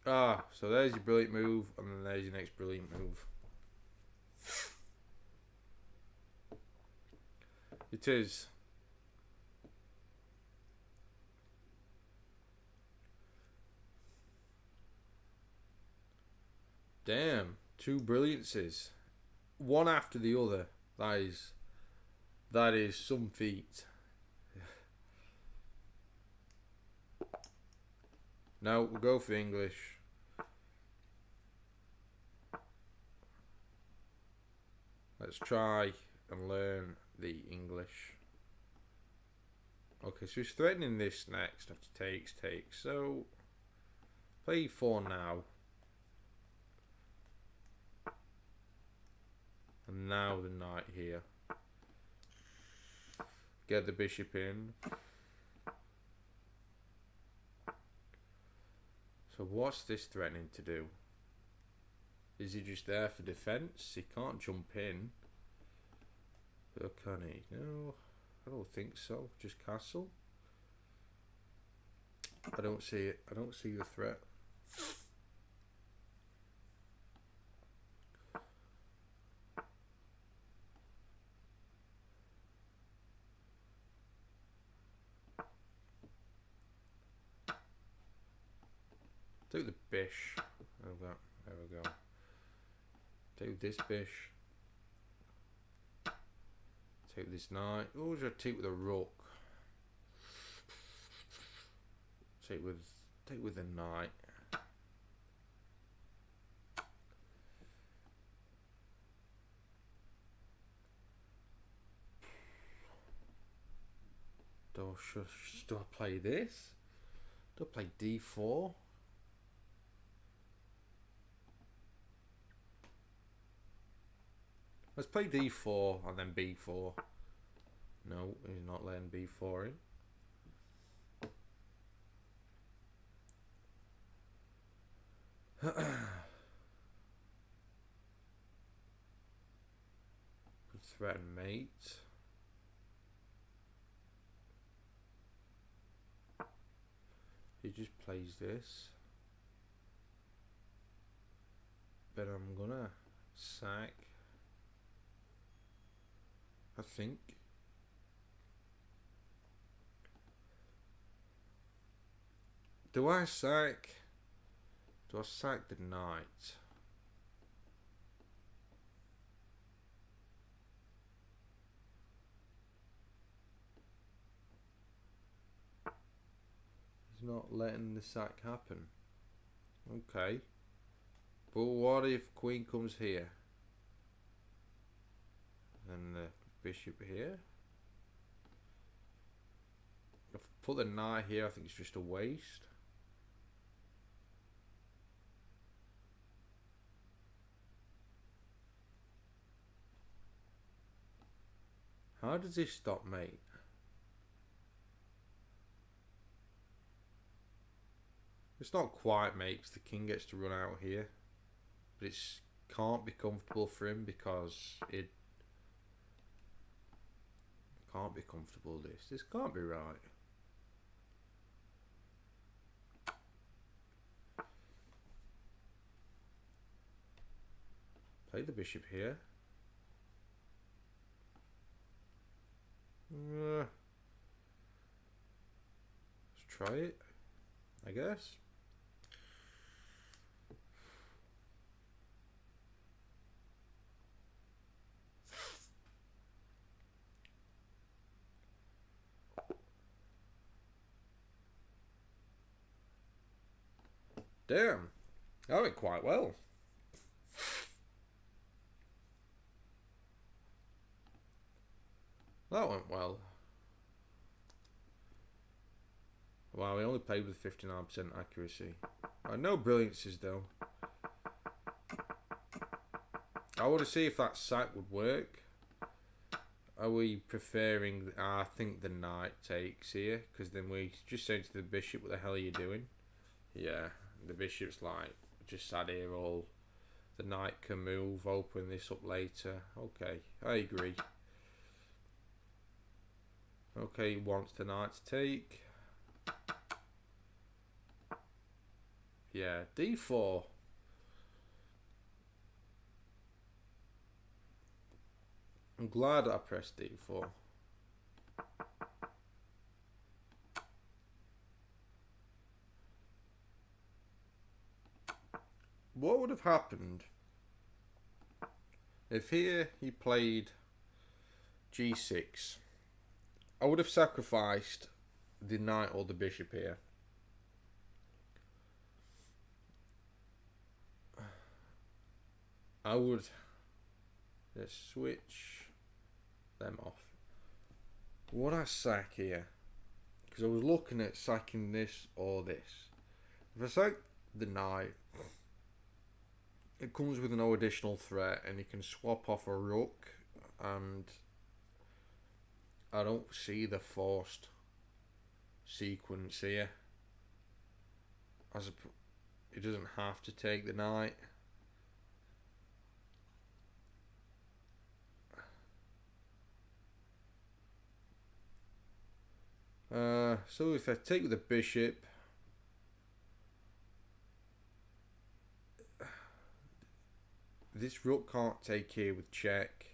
Ah, so there's your brilliant move, and then there's your next brilliant move. It is. Damn, two brilliances. One after the other. That is some feat. Now we'll go for English. Let's try and learn the English. Okay, so he's threatening this next after takes. So, play e4 now. And now the knight here. Get the bishop in. So what's this threatening to do? Is he just there for defense? He can't jump in. Or can he? No, I don't think so. Just castle. I don't see it. I don't see the threat. Take the bish. There we go. Take this bish. Take this knight. Oh, should I take with a rook? Take with the knight. Do I play this? Do I play d4? Let's play d4 and then b4. No, he's not letting b4 in. Could threaten mate. He just plays this. But I'm gonna sack. I think. Do I sack? Do I sack the knight? He's not letting the sack happen. Okay. But what if queen comes here? And the bishop here? If I put the knight here, I think it's just a waste. How does this stop mate? It's not quite mate because the king gets to run out here. But it can't be comfortable for him because it can't be comfortable. This can't be right. Play the bishop here. Let's try it, I guess. Damn, that went quite well. That went well. Wow, we only played with 59% accuracy. No brilliances though. I want to see if that sack would work. Are we preferring? I think the knight takes here, because then we just say to the bishop, "What the hell are you doing?" Yeah, the bishop's like just sat here all. The knight can move, open this up later. Okay, I agree. Okay, he wants the knight to take. Yeah, d4. I'm glad I pressed d4. What would have happened if here he played g6? I would have sacrificed the knight or the bishop here. I would Let's switch them off. What I sack here? Because I was looking at sacking this or this. If I sack the knight, it comes with no additional threat, and you can swap off a rook, and I don't see the forced sequence here. It doesn't have to take the knight. So if I take with the bishop, this rook can't take here with check,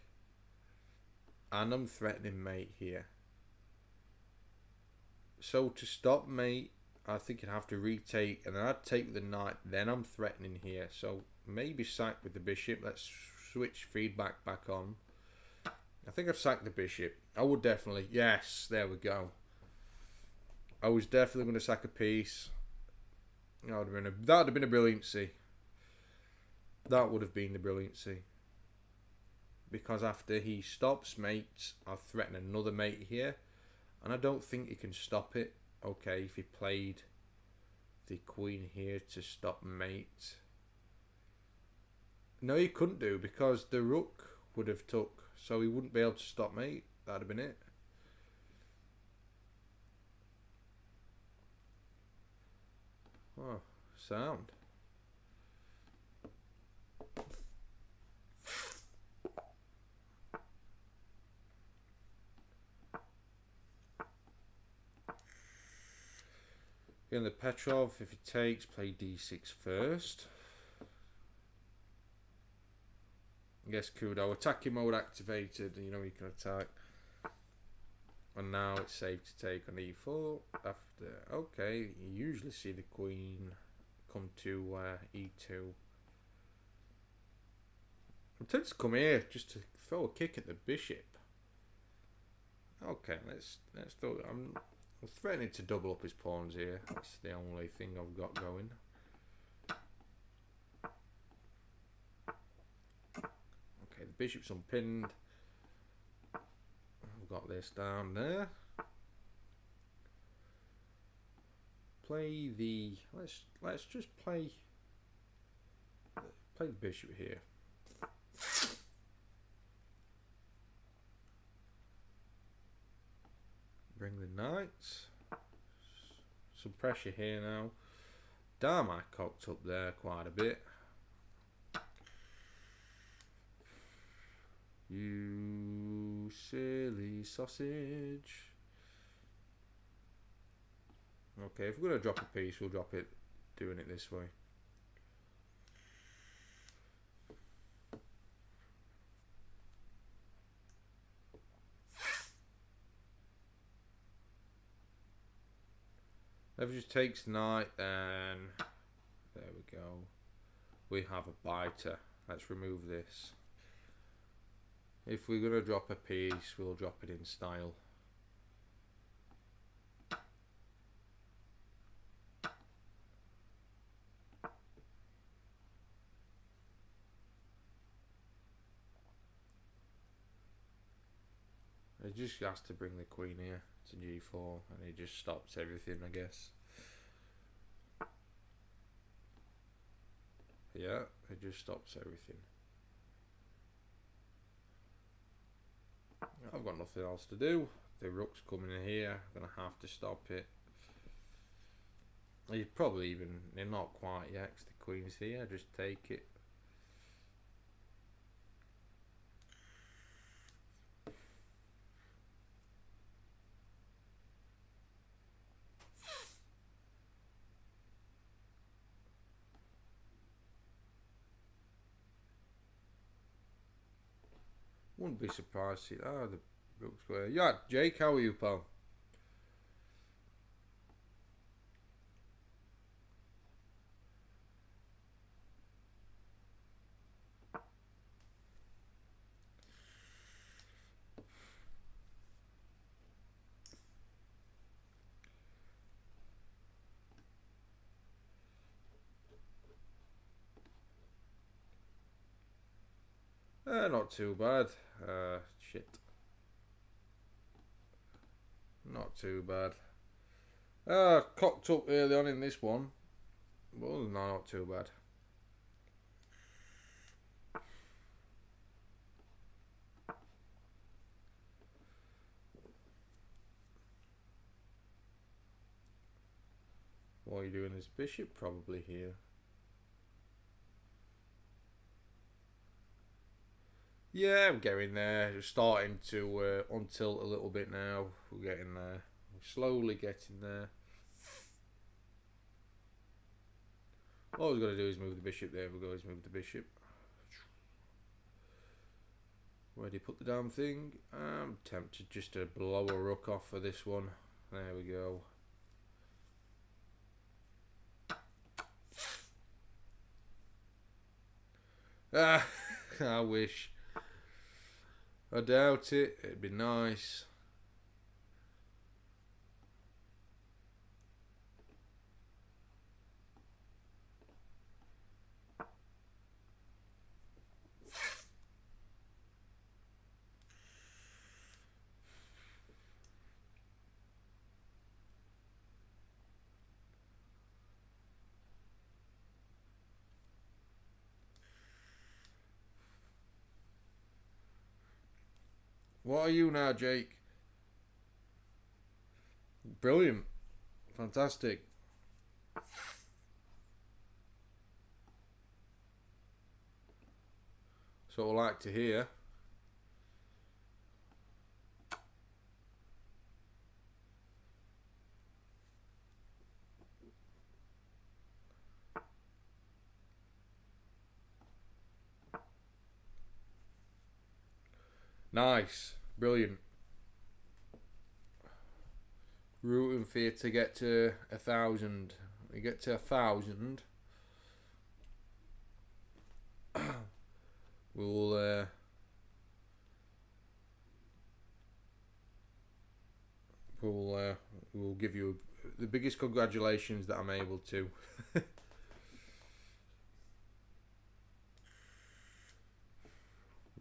and I'm threatening mate here. So to stop mate, I think I'd have to retake, and then I'd take with the knight, then I'm threatening here. So maybe sack with the bishop. Let's switch feedback back on. I think I'd sack the bishop. I would definitely. Yes, there we go. I was definitely going to sack a piece. That would have been a brilliancy. That would have been the brilliancy. Because after he stops mates, I'll threaten another mate here. And I don't think he can stop it. Okay, if he played the queen here to stop mate. No, he couldn't do, because the rook would have took. So he wouldn't be able to stop mate. That'd have been it. Oh, sound. In the Petrov, if he takes, play d6 first. Yes, Kudo. Attacking mode activated. You know you can attack. And now it's safe to take on e4. After, okay, you usually see the queen come to e2. I'm tempted to come here just to throw a kick at the bishop. Okay, let's throw. I'm threatening to double up his pawns here. That's the only thing I've got going. Okay, the bishop's unpinned. I've got this down there. Play the. Let's just play the bishop here. Bring the knights. Some pressure here now. Damn, I cocked up there quite a bit. You silly sausage. Okay, if we're going to drop a piece, we'll drop it doing it this way. If it just takes knight, then there we go. We have a biter. Let's remove this. If we're going to drop a piece, we'll drop it in style. It just has to bring the queen here to g4, and it just stops everything, I guess. Yeah, it just stops everything. I've got nothing else to do. The rook's coming in here. I'm going to have to stop it. You'd probably even... They're not quite yet, because the queen's here. Just take it. Wouldn't be surprised to see... Oh, the rook's square. Yeah, Jake, how are you, pal? Not too bad. Shit. Not too bad. Cocked up early on in this one. Well, no, not too bad. What are you doing as bishop? Probably here. Yeah, I'm getting there. Just starting to untilt a little bit now. We're getting there. We're slowly getting there. All we've got to do is move the bishop. There we go. Is move the bishop. Where do you put the damn thing? I'm tempted just to blow a rook off for this one. There we go. Ah, I wish. I doubt it. It'd be nice. What are you now, Jake? Brilliant. Fantastic. So I like to hear. Nice. Brilliant. Rooting for you to get to 1,000. We get to 1,000. We'll we'll give you the biggest congratulations that I'm able to. The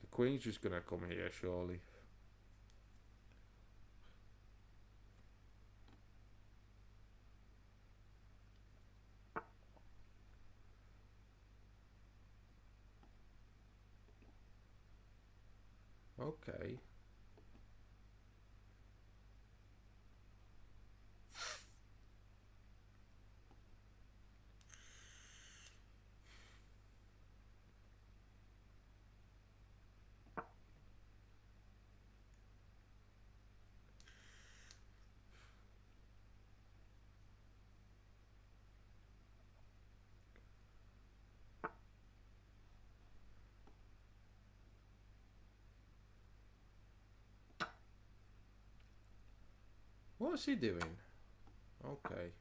queen's just gonna come here, surely. Okay. What's he doing? Okay.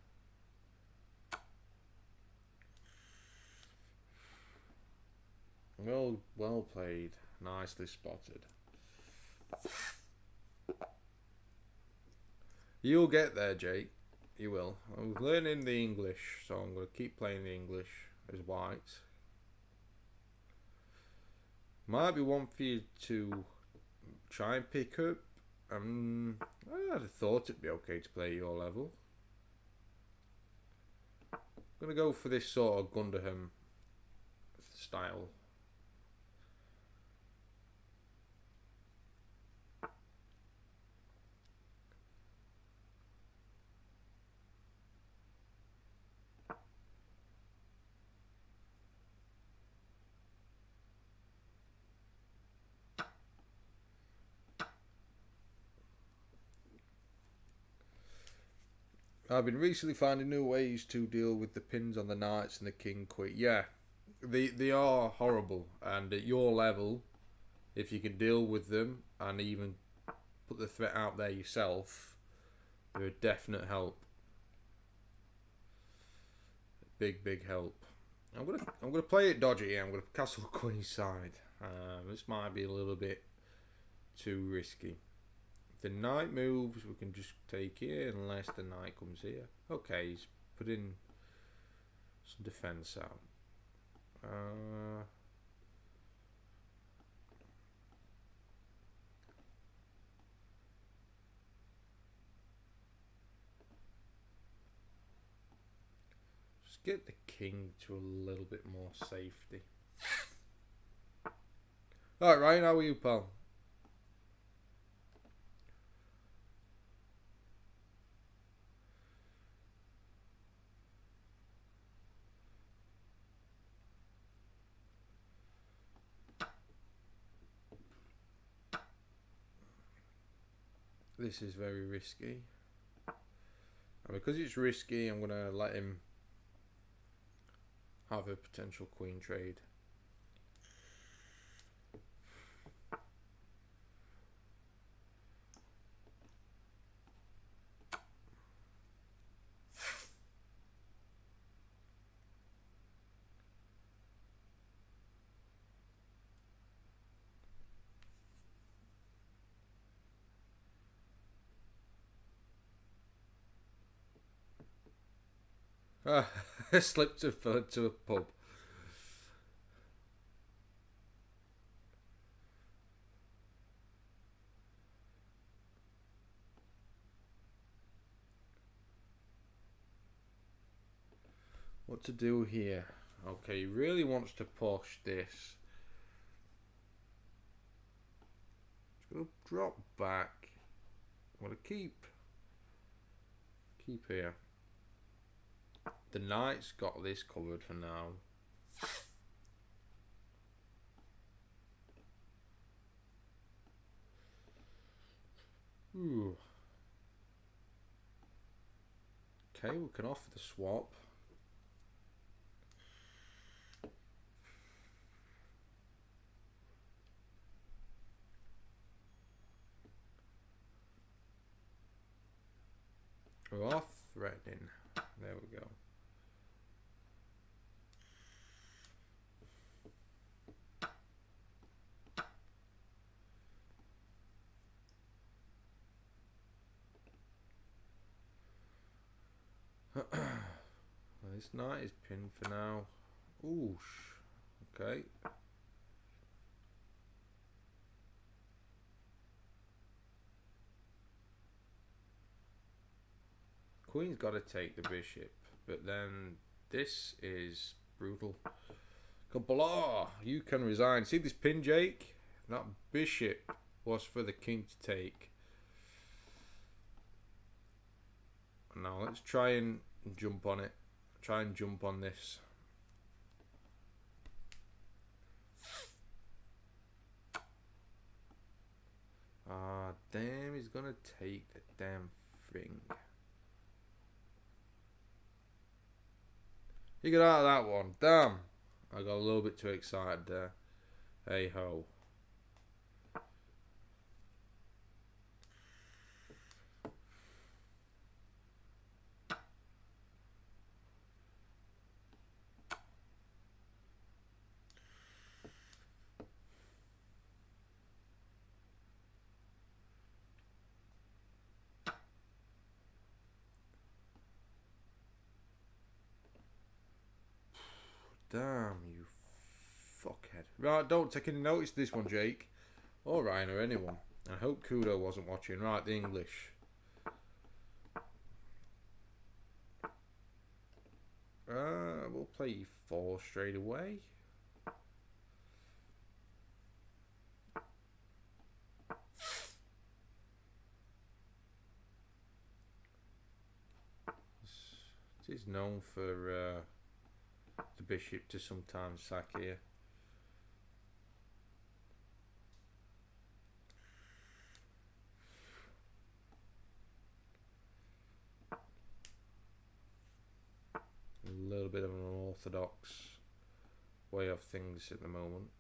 Well played. Nicely spotted. You'll get there, Jake. You will. I'm learning the English, so I'm going to keep playing the English as white. Might be one for you to try and pick up. I'd have thought it'd be okay to play your level. I'm going to go for this sort of Gunderham style. I've been recently finding new ways to deal with the pins on the knights and the king queen. Yeah, they are horrible, and at your level, if you can deal with them and even put the threat out there yourself, they're a definite help. Big help. I'm gonna play it dodgy here. I'm gonna castle queen side. This might be a little bit too risky. If the knight moves, we can just take here unless the knight comes here. Okay, he's putting some defense out. get the king to a little bit more safety. Alright, Ryan, how are you, pal? This is very risky. And because it's risky, I'm going to let him have a potential queen trade. Slipped to a pub. What to do here? Okay, he really wants to push this. He's going to drop back. I'm going to keep here. The knight's got this covered for now. Ooh. Okay, we can offer the swap. We're off threatening. There we go. This knight is pinned for now. Ooh, okay. Queen's got to take the bishop, but then this is brutal. Kablah! You can resign. See this pin, Jake? That bishop was for the king to take. Now let's try and jump on it. Try and jump on this. Ah, damn, he's gonna take the damn thing. You get out of that one. Damn. I got a little bit too excited there. Hey ho. Damn, you fuckhead. Right, don't take any notice of this one, Jake. Or Ryan or anyone. I hope Kudo wasn't watching. Right, the English. We'll play E4 straight away. It is known for the bishop to sometimes sack here. A little bit of an unorthodox way of things at the moment.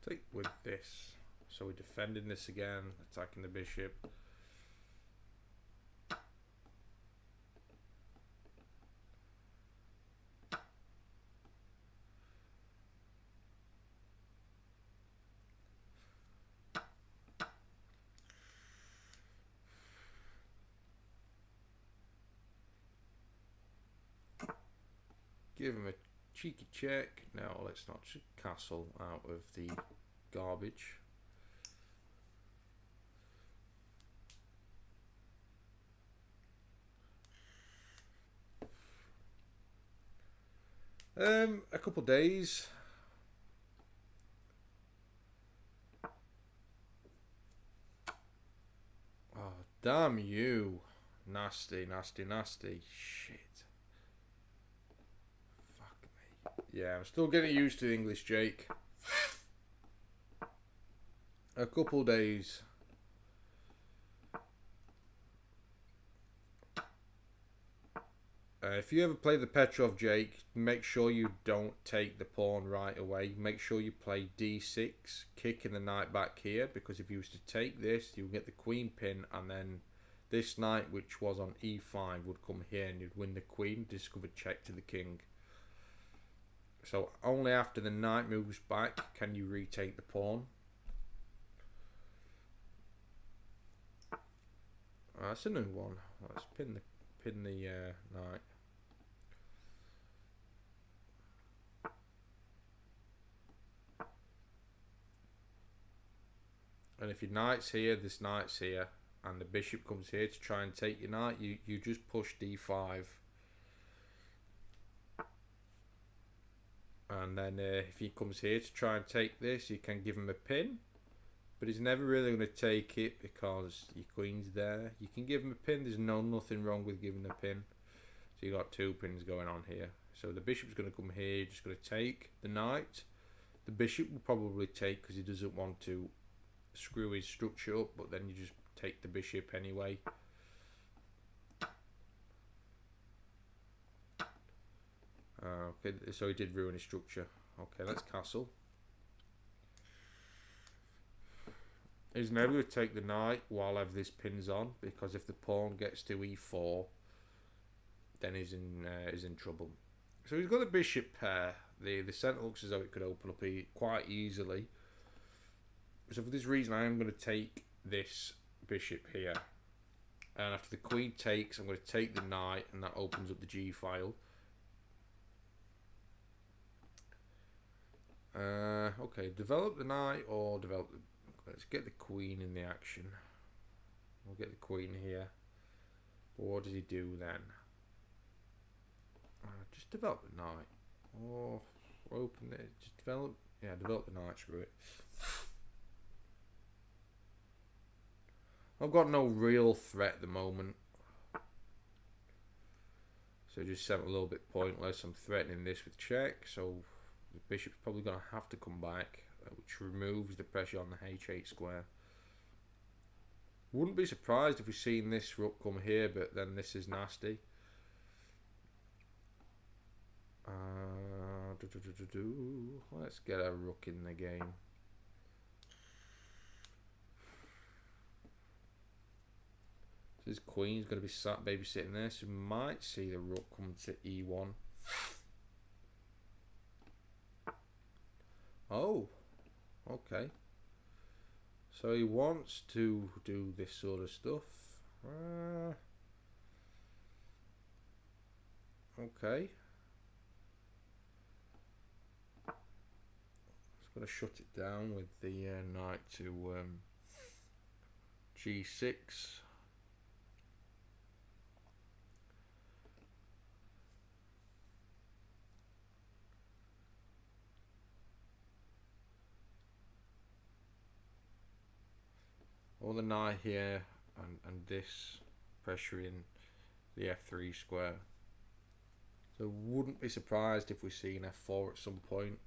Take with this. So we're defending this again, attacking the bishop. Give him a cheeky check. No, let's not. Just castle out of the garbage. A couple days. Oh, damn you. Nasty, nasty, nasty. Shit. Fuck me. Yeah, I'm still getting used to English, Jake. A couple days. If you ever play the Petrov, Jake, make sure you don't take the pawn right away. Make sure you play d6, kicking the knight back here, because if you was to take this, you'll get the queen pin, and then this knight, which was on e5, would come here, and you'd win the queen, discover check to the king. So only after the knight moves back can you retake the pawn. That's a new one. Let's pin the knight. And if your knight's here, this knight's here, and the bishop comes here to try and take your knight, you just push d5. And then if he comes here to try and take this, you can give him a pin. But he's never really going to take it because your queen's there. You can give him a pin. There's nothing wrong with giving a pin. So you got two pins going on here. So the bishop's going to come here. You're just going to take the knight. The bishop will probably take because he doesn't want to screw his structure up. But then you just take the bishop anyway. Okay, so he did ruin his structure. Okay, let's castle. He's never going to take the knight while I have this pins on, because if the pawn gets to e4, then he's in trouble. So he's got a bishop pair. The centre looks as though it could open up quite easily. So for this reason, I am going to take this bishop here. And after the queen takes, I'm going to take the knight, and that opens up the g file. Okay, develop the knight or develop the... Let's get the queen in the action. We'll get the queen here. But what does he do then? Just develop the knight. Or open it. Just develop... Yeah, develop the knight, screw it. I've got no real threat at the moment. So it just seemed a little bit pointless. I'm threatening this with check. So the bishop's probably going to have to come back, which removes the pressure on the h8 square. Wouldn't be surprised if we've seen this rook come here, but then this is nasty. Let's get a rook in the game. So this queen's going to be sat babysitting there, so we might see the rook come to e1. Oh, okay. So he wants to do this sort of stuff. Okay. Just got to shut it down with the knight to g6. Or the knight here, and this pressuring the f3 square. So wouldn't be surprised if we see an f4 at some point.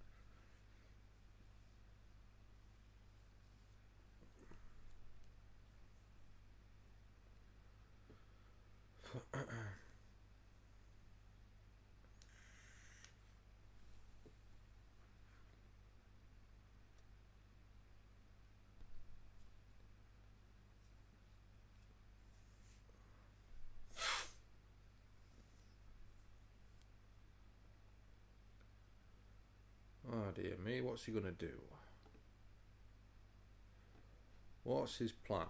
Oh dear me, what's he gonna do? What's his plan?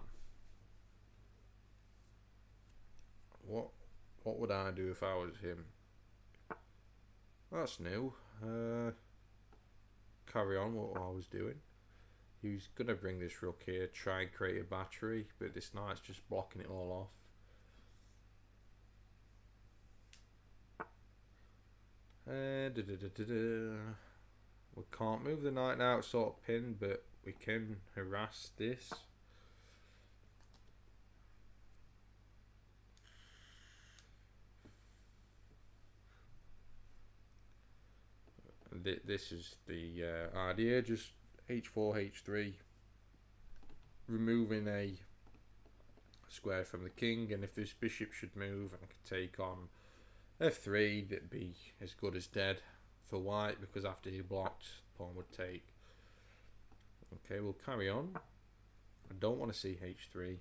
What would I do if I was him? That's new. Carry on what I was doing. He's going to bring this rook here, try and create a battery, but this knight's just blocking it all off. We can't move the knight now, it's sort of pinned, but we can harass this. This is the idea, just h4, h3, removing a square from the king, and if this bishop should move and could take on f3, that'd be as good as dead for white, because after he blocked, pawn would take. Okay, we'll carry on. I don't want to see h3.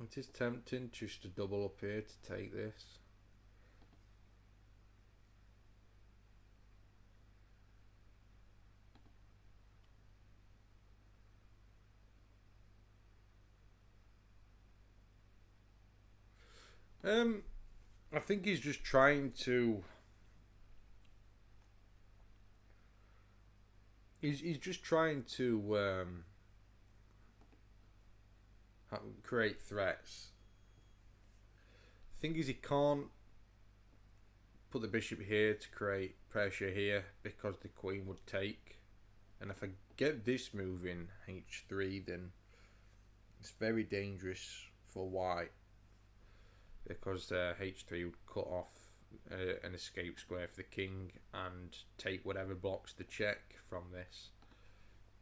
It is tempting just to double up here to take this. I think he's just trying to. He's just trying to create threats. The thing is, he can't put the bishop here to create pressure here because the queen would take. And if I get this moving h3, then it's very dangerous for white, because h3 would cut off an escape square for the king and take whatever blocks the check from this.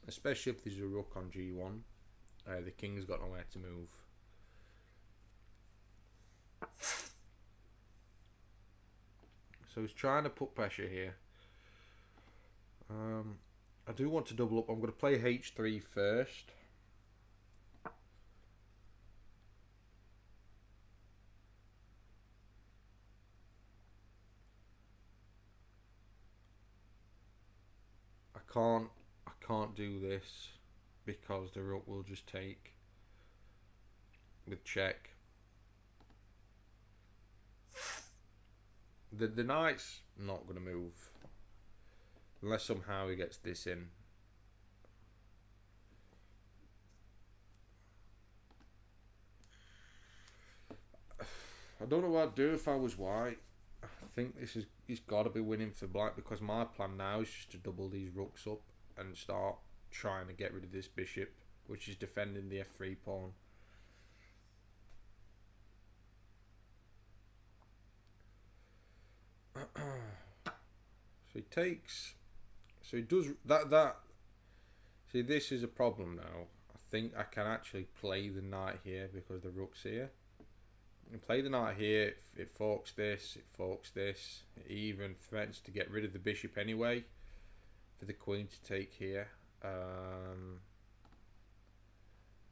Especially if there's a rook on g1, the king's got nowhere to move. So he's trying to put pressure here. I do want to double up. I'm going to play h3 first. I can't do this because the rook will just take with check. The knight's not going to move unless somehow he gets this in. I don't know what I'd do if I was white. I think he's got to be winning for black, because my plan now is just to double these rooks up and start trying to get rid of this bishop, which is defending the f3 pawn. So he takes. So he does that. See, this is a problem now. I think I can actually play the knight here because the rook's here. I can play the knight here. It forks this. It forks this. It even threatens to get rid of the bishop anyway, for the queen to take here.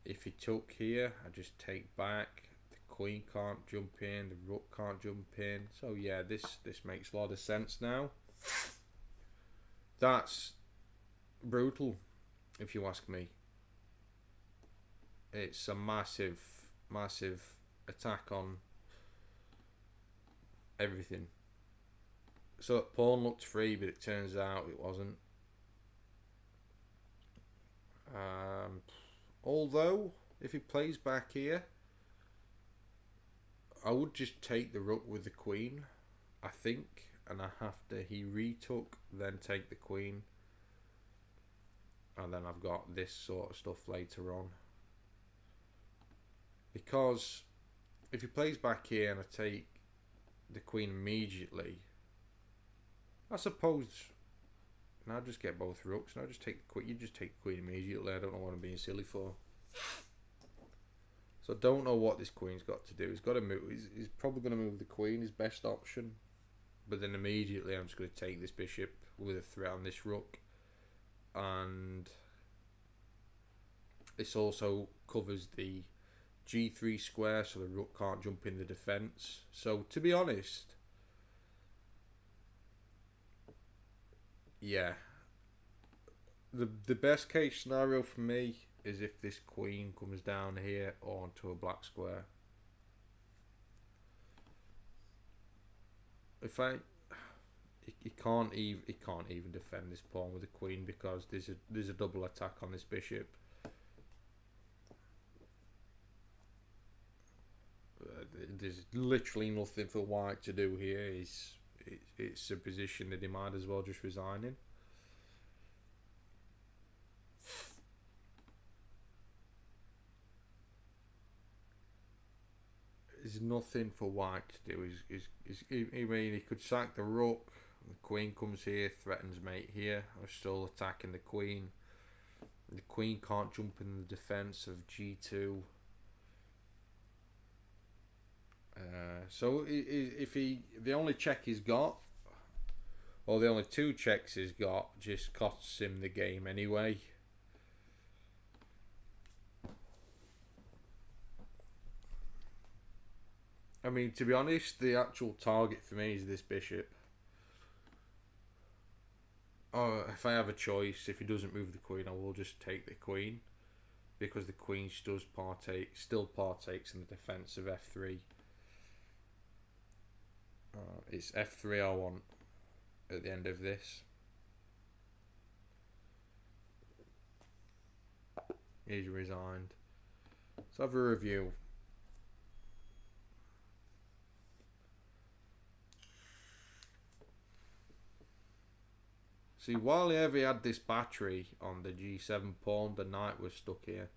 If he took here, I just take back. The queen can't jump in. The rook can't jump in. So yeah, this makes a lot of sense now. That's brutal, if you ask me. It's a massive attack on everything. So pawn looked free, but it turns out it wasn't. Although, if he plays back here, I would just take the rook with the queen, I think, and I have to, he retook, then take the queen, and then I've got this sort of stuff later on. Because if he plays back here and I take the queen immediately, I suppose now just get both rooks. Now just take the queen. You just take the queen immediately. I don't know what I'm being silly for. So I don't know what this queen's got to do. He's got to move. He's probably going to move the queen. His best option. But then immediately I'm just going to take this bishop with a threat on this rook. And this also covers the g3 square, so the rook can't jump in the defence. So to be honest, yeah, The best case scenario for me is if this queen comes down here onto a black square. If I, he can't even defend this pawn with a queen because there's a double attack on this bishop. There's literally nothing for white to do here. It's a position that he might as well just resign in. There's nothing for white to do. I mean, he could sack the rook. The queen comes here, threatens mate here. I'm still attacking the queen. The queen can't jump in the defense of g2. So if the only check he's got, or the only two checks he's got, just costs him the game anyway. I mean, to be honest, the actual target for me is this bishop. Oh, if I have a choice, if he doesn't move the queen, I will just take the queen, because the queen still partakes in the defense of f3. It's f3 I want at the end of this. He's resigned. Let's have a review. See, while he had this battery on the g7 pawn, the knight was stuck here.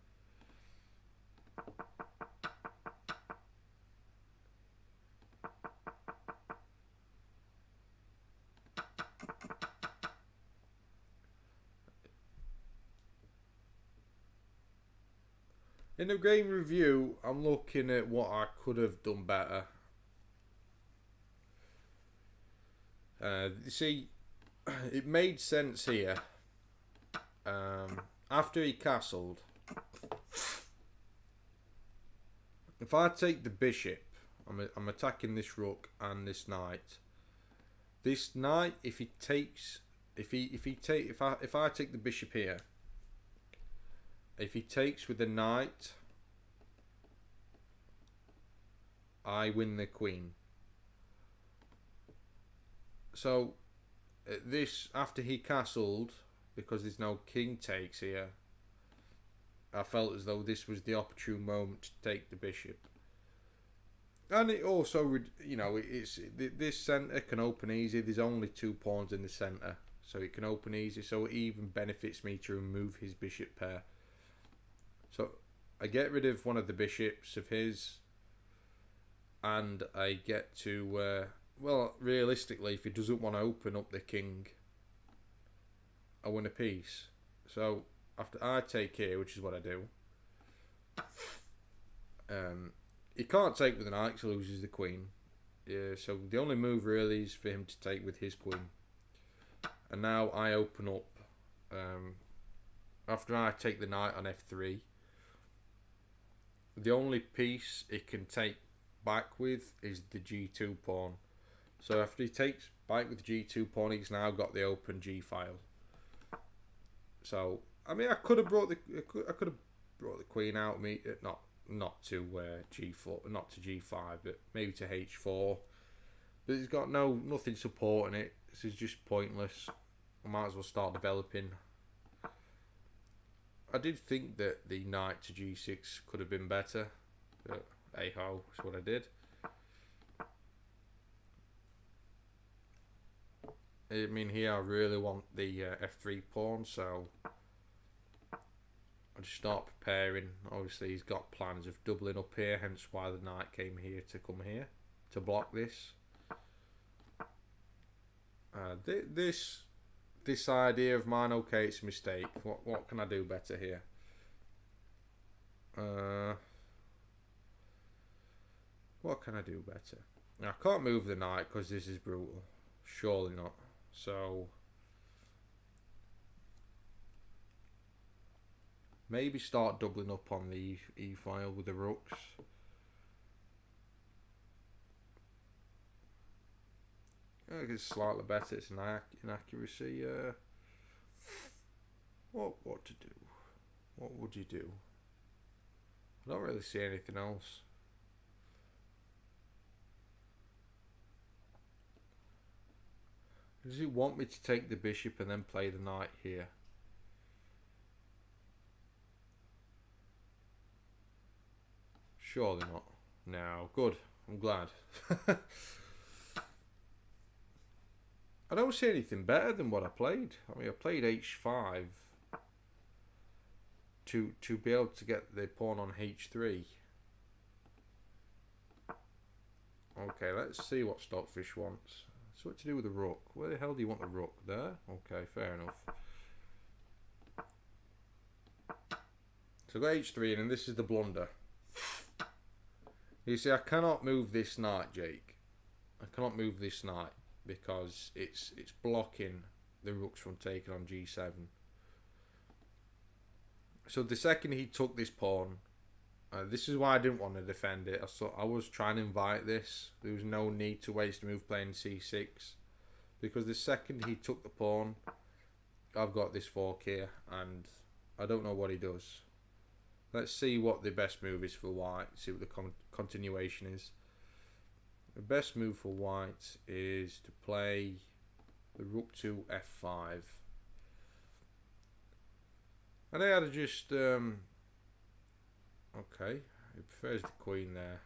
In the game review, I'm looking at what I could have done better. See, it made sense here. After he castled, if I take the bishop, I'm attacking this rook and this knight. This knight, if I take the bishop here, if he takes with the knight, I win the queen. So this, after he castled, because there's no king takes here, I felt as though this was the opportune moment to take the bishop. And it also, you know, this centre can open easy. There's only 2 pawns in the centre, so it can open easy. So it even benefits me to remove his bishop pair. So I get rid of one of the bishops of his, and I get to, well, realistically, if he doesn't want to open up the king, I win a piece. So after I take here, which is what I do, he can't take with the knight, so he loses the queen. Yeah, so the only move really is for him to take with his queen. And now I open up, after I take the knight on f3, the only piece it can take back with is the g2 pawn. So after he takes back with the g2 pawn, he's now got the open g file. So I mean, I could have brought the queen out. Not to g4, not to g5, but maybe to h4. But it's got nothing supporting it. This is just pointless. I might as well start developing. I did think that the knight to g6 could have been better, but hey ho, that's what I did. I mean, here I really want the f3 pawn, so I just start preparing. Obviously, he's got plans of doubling up here, hence why the knight came here to come here to block this. This idea of mine, okay, it's a mistake. What can I do better here? What can I do better? Now, I can't move the knight because this is brutal. Surely not. So maybe start doubling up on the e file with the rooks. I think it's slightly better. It's an inaccuracy. What to do? What would you do? I don't really see anything else. Does he want me to take the bishop and then play the knight here? Surely not. No, good. I'm glad. I don't see anything better than what I played. I mean, I played h5 to be able to get the pawn on h3. Okay, let's see what Stockfish wants. So what to do with the rook? Where the hell do you want the rook? There? Okay, fair enough. So I've got h3 and this is the blunder. You see, I cannot move this knight, Jake. I cannot move this knight because it's blocking the rooks from taking on g7. So the second he took this pawn, this is why I didn't want to defend it. I was trying to invite this. There was no need to waste a move playing c6 because the second he took the pawn, I've got this fork here and I don't know what he does. Let's see what the best move is for white. See what the continuation is. The best move for white is to play the rook to f5. And I had to just okay, he prefers the queen there.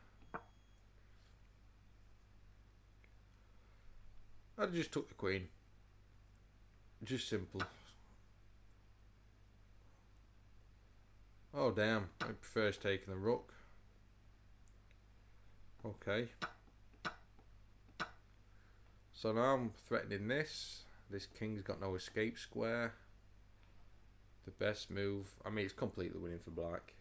I just took the queen. Just simple. Oh damn, he prefers taking the rook. Okay. So now I'm threatening this. This king's got no escape square. The best move, I mean, it's completely winning for black.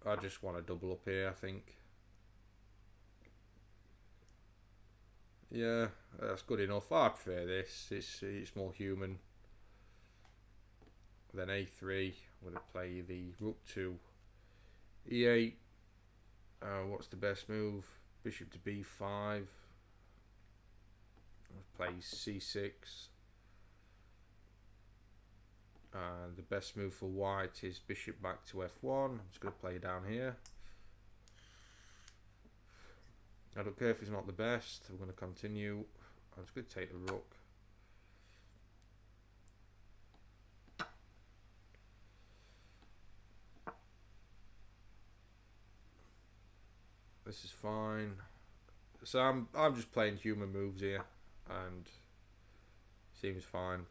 I just want to double up here, I think. Yeah, that's good enough. I prefer this. It's more human. Then a3. I'm going to play the rook to e8. What's the best move? Bishop to b5. Play c6. And the best move for white is bishop back to f1. I'm just going to play down here. I don't care if it's not the best. We're going to continue. I'm just going to take the rook. This is fine. So I'm just playing human moves here, and seems fine.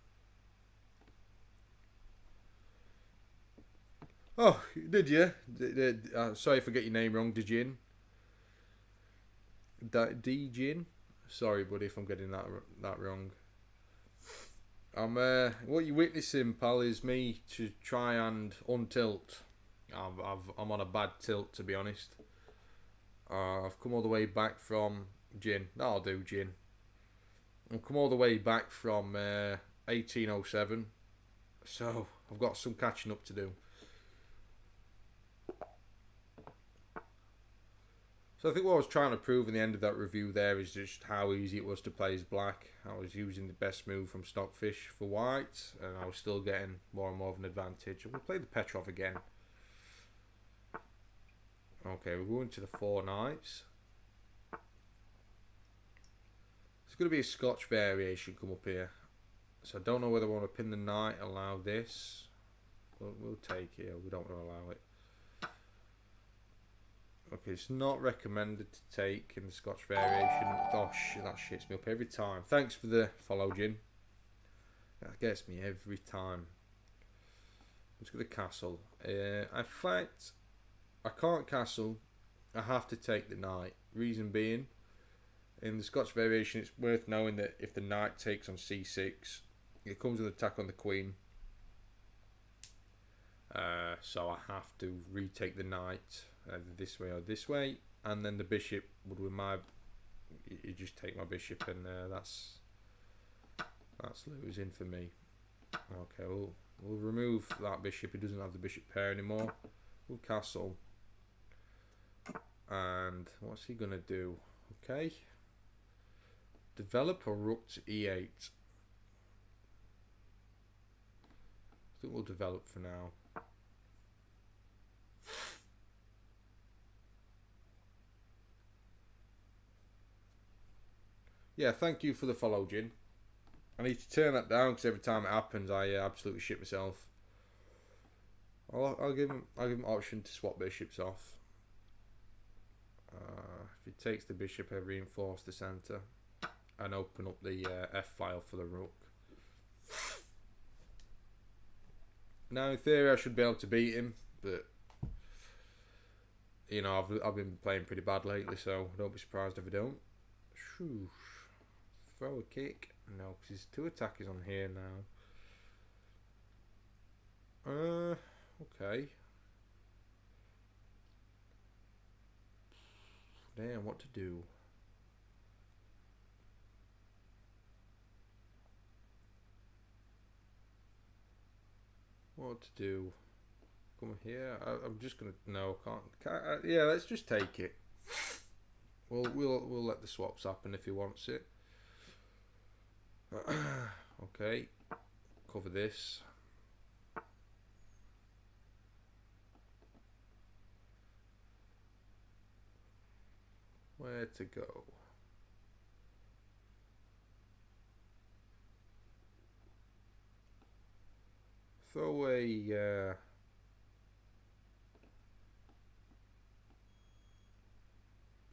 Oh, did you? Sorry if I get your name wrong. Dijin. Dijin. Sorry, buddy, if I'm getting that wrong. What you're witnessing, pal, is me to try and untilt. I'm on a bad tilt, to be honest. I've come all the way back from Jin. That'll do, Jin. I've come all the way back from 1807. So I've got some catching up to do. So I think what I was trying to prove in the end of that review there is just how easy it was to play as black. I was using the best move from Stockfish for white, and I was still getting more and more of an advantage. I'm going to play the Petrov again. Okay, we're going to the 4 knights. There's going to be a Scotch variation come up here. So I don't know whether I want to pin the knight, allow this. But we'll take it, we don't want to allow it. Okay, it's not recommended to take in the Scotch variation. Oh shit, that shits me up every time. Thanks for the follow, Jin. That gets me every time. Let's go to castle. In fact, I can't castle. I have to take the knight. Reason being, in the Scotch variation, it's worth knowing that if the knight takes on c6, it comes with an attack on the queen. So I have to retake the knight either this way or this way, and then the bishop would with my. You just take my bishop, and that's losing for me. Okay, we'll remove that bishop. He doesn't have the bishop pair anymore. We'll castle. And what's he gonna do? Okay. Develop a rook to e8. think we'll develop for now. Yeah, thank you for the follow, Jin. I need to turn that down because every time it happens, I absolutely shit myself. I'll give him option to swap bishops off. If he takes the bishop, I reinforce the centre and open up the F file for the rook. Now, in theory, I should be able to beat him, but you know, I've been playing pretty bad lately, so don't be surprised if I don't. Shoo. Throw a kick. No, because there's 2 attackers on here now. Okay. Damn, what to do? What to do? Come here. I'm just gonna. No, can't. Yeah, let's just take it. We'll let the swaps happen if he wants it. Okay. Cover this. Where to go? Throw away.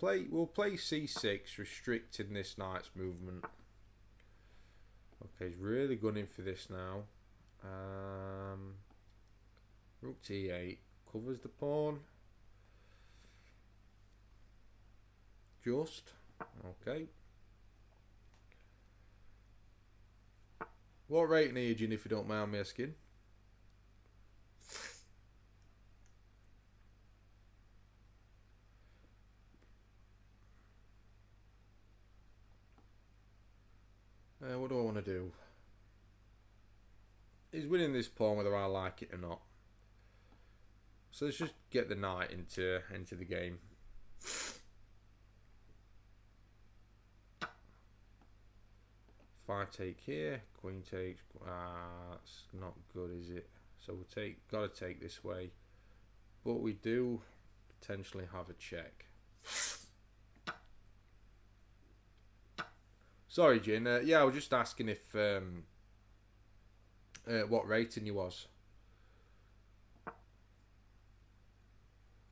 We'll play c6, restricting this knight's movement. Okay, he's really gunning for this now. Rook t8 covers the pawn. Just okay. What rating are you, Jin, if you don't mind me asking? What do I want to do? He's winning this pawn whether I like it or not. So let's just get the knight into the game. If I take here, queen takes. That's not good, is it? So we'll gotta take this way, but we do potentially have a check. Sorry, Jin. Yeah, I was just asking if what rating you was.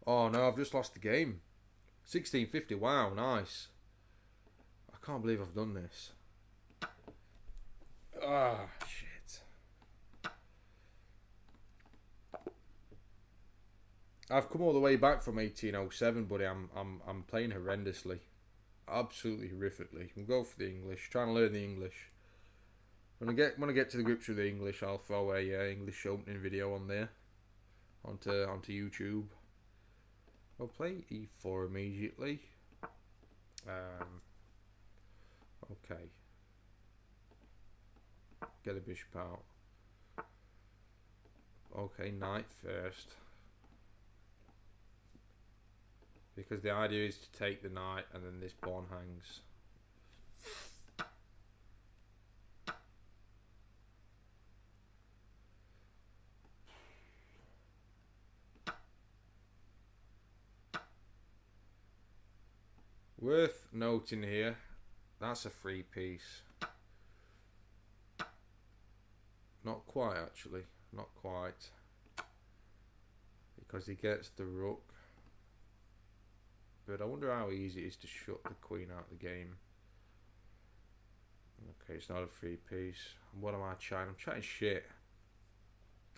Oh no, I've just lost the game. 1650. Wow, nice. I can't believe I've done this. Ah, shit. I've come all the way back from 1807, buddy. I'm playing horrendously. Absolutely horrifically. We'll go for the English. Trying to learn the English. When I get to the grips with the English, I'll throw a English opening video on there, onto YouTube. We'll play e4 immediately. Okay. Get a bishop out. Okay, knight first. Because the idea is to take the knight and then this pawn hangs. Worth noting here, that's a free piece. Not quite, actually. Not quite. Because he gets the rook. But I wonder how easy it is to shut the queen out of the game. Okay, it's not a free piece. What am I chatting? I'm chatting shit.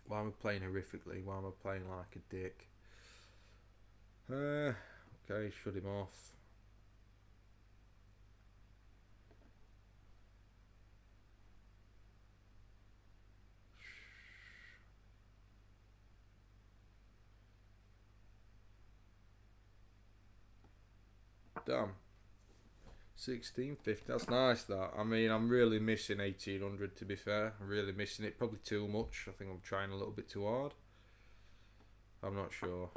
Why am I playing horrifically? Why am I playing like a dick? Okay, shut him off. Damn. 1650, that's nice that. I mean, I'm really missing 1800 to be fair. I'm really missing it, probably too much. I think I'm trying a little bit too hard. I'm not sure.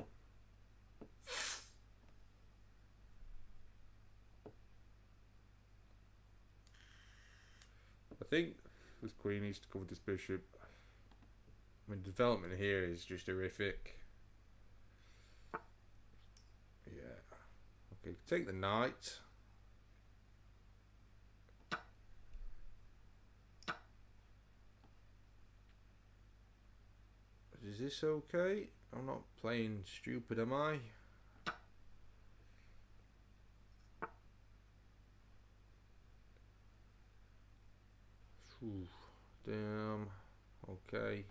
I think this queen needs to cover this bishop. I mean, development here is just horrific. Yeah. Okay, take the knight. Is this okay? I'm not playing stupid, am I? Ooh, damn. Okay.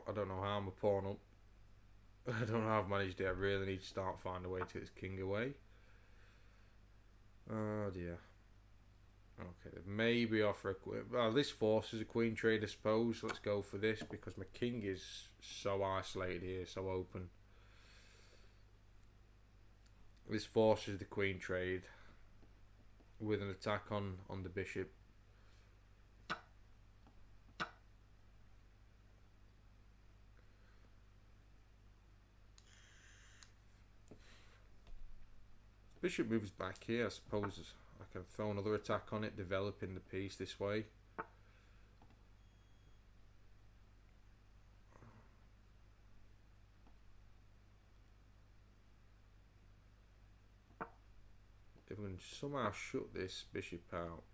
I don't know how I'm a pawn up. I don't know how I've managed it. I really need to start finding a way to get this king away. Oh dear. Okay, maybe offer a queen. Well, this forces a queen trade, I suppose. Let's go for this because my king is so isolated here, so open. This forces the queen trade with an attack on the bishop. Bishop moves back here. I suppose I can throw another attack on it, developing the piece this way. If we can somehow shut this bishop out.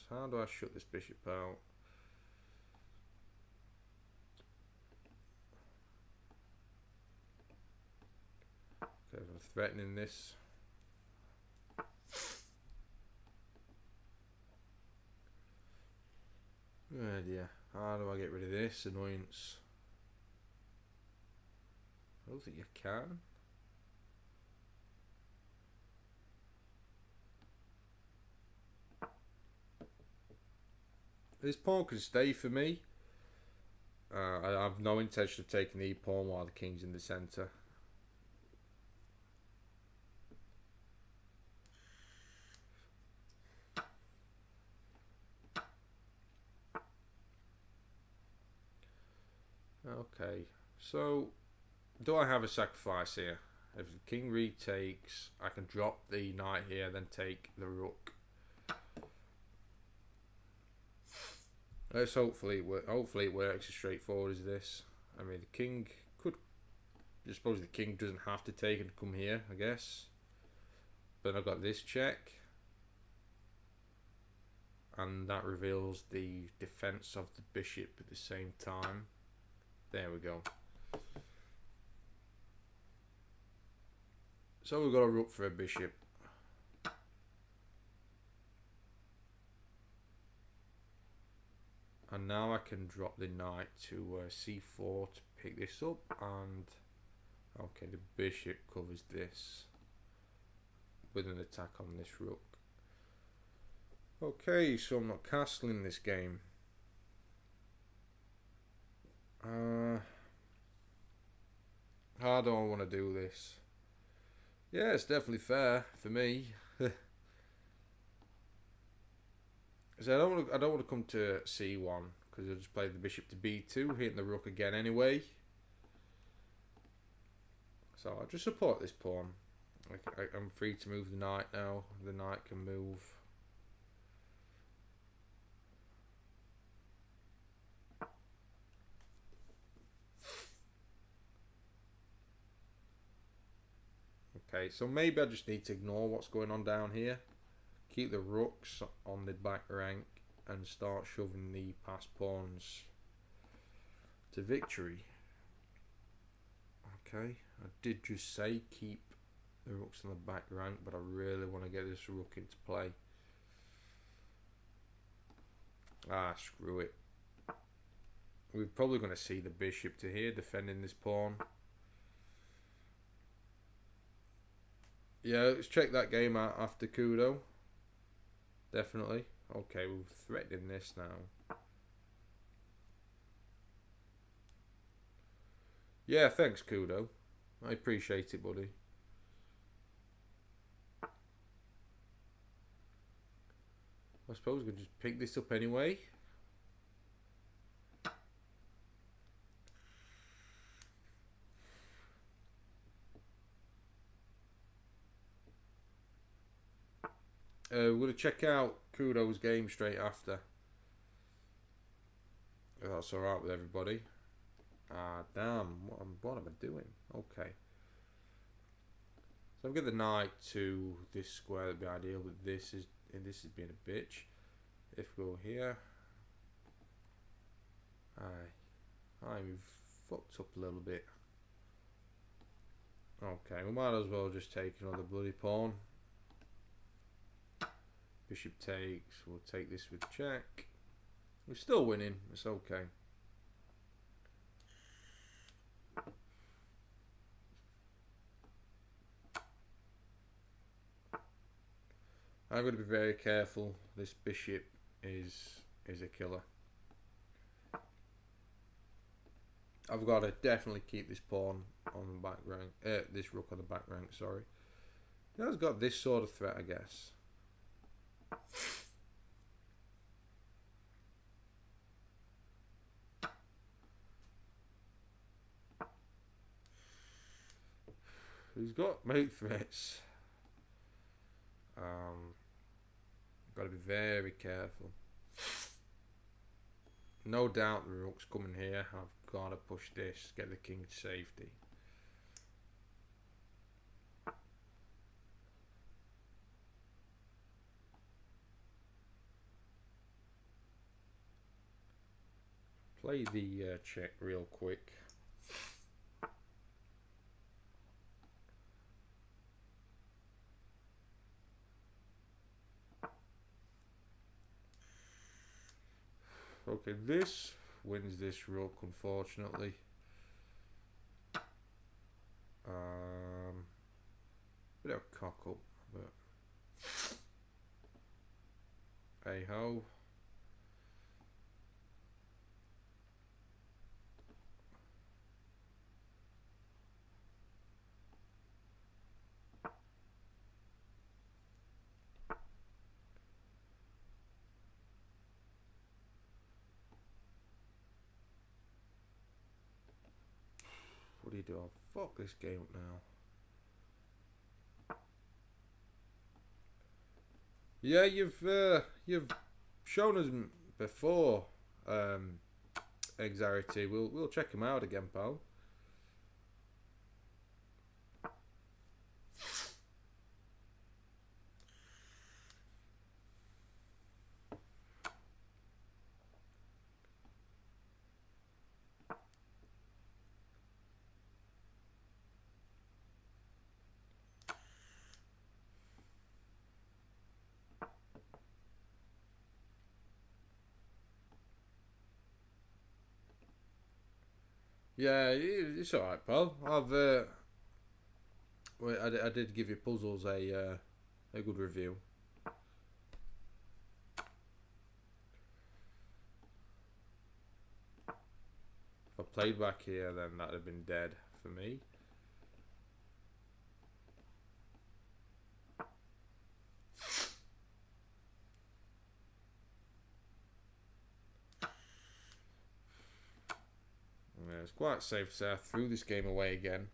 How do I shut this bishop out? Okay, I'm threatening this. Oh dear. How do I get rid of this annoyance? I don't think you can. This pawn can stay for me. I have no intention of taking the pawn while the king's in the centre. Okay, so do I have a sacrifice here? If the king retakes, I can drop the knight here, then take the rook. Let's hopefully it works as straightforward as this. I mean, the king could. I suppose the king doesn't have to take and come here, I guess. But I've got this check, and that reveals the defense of the bishop at the same time. There we go. So we've got a rook for a bishop. And now I can drop the knight to c4 to pick this up, and okay, the bishop covers this with an attack on this rook. Okay, so I'm not castling this game. How do I want to do this? Yeah, it's definitely fair for me. So I don't want to come to c1 because I just played the bishop to b2, hitting the rook again anyway. So I'll just support this pawn. I'm free to move the knight now. The knight can move. Okay, so maybe I just need to ignore what's going on down here. Keep the rooks on the back rank and start shoving the passed pawns to victory. Okay, I did just say keep the rooks on the back rank, but I really want to get this rook into play. Ah, screw it. We're probably going to see the bishop to here defending this pawn. Yeah, let's check that game out after Kudo. Definitely. Okay, we're threatening this now. Yeah, thanks, Kudo. I appreciate it, buddy. I suppose we can just pick this up anyway. We're going to check out Kudo's game straight after. If that's alright with everybody. Ah, damn. What am I doing? Okay. So I've got the knight to this square. That'd be ideal, but this is being a bitch. If we go here. Aye, we've fucked up a little bit. Okay, we might as well just take another bloody pawn. Bishop takes. We'll take this with check. We're still winning. It's okay. I'm going to be very careful. This bishop is a killer. I've got to definitely keep this pawn on the back rank. This rook on the back rank. Sorry. It has got this sort of threat, I guess. He's got mate threats. Got to be very careful. No doubt the rook's coming here. I've got to push this, get the king to safety. Play the check real quick. Okay, this wins this rook, unfortunately. Bit of a cock up, but hey ho. What do you do? I'll fuck this game up now. Yeah, you've shown us before, Exarity. We'll check him out again, pal. Yeah, it's alright, pal. I did give your puzzles a good review. If I played back here, then that'd have been dead for me. Yeah, it's quite safe to say I threw this game away again.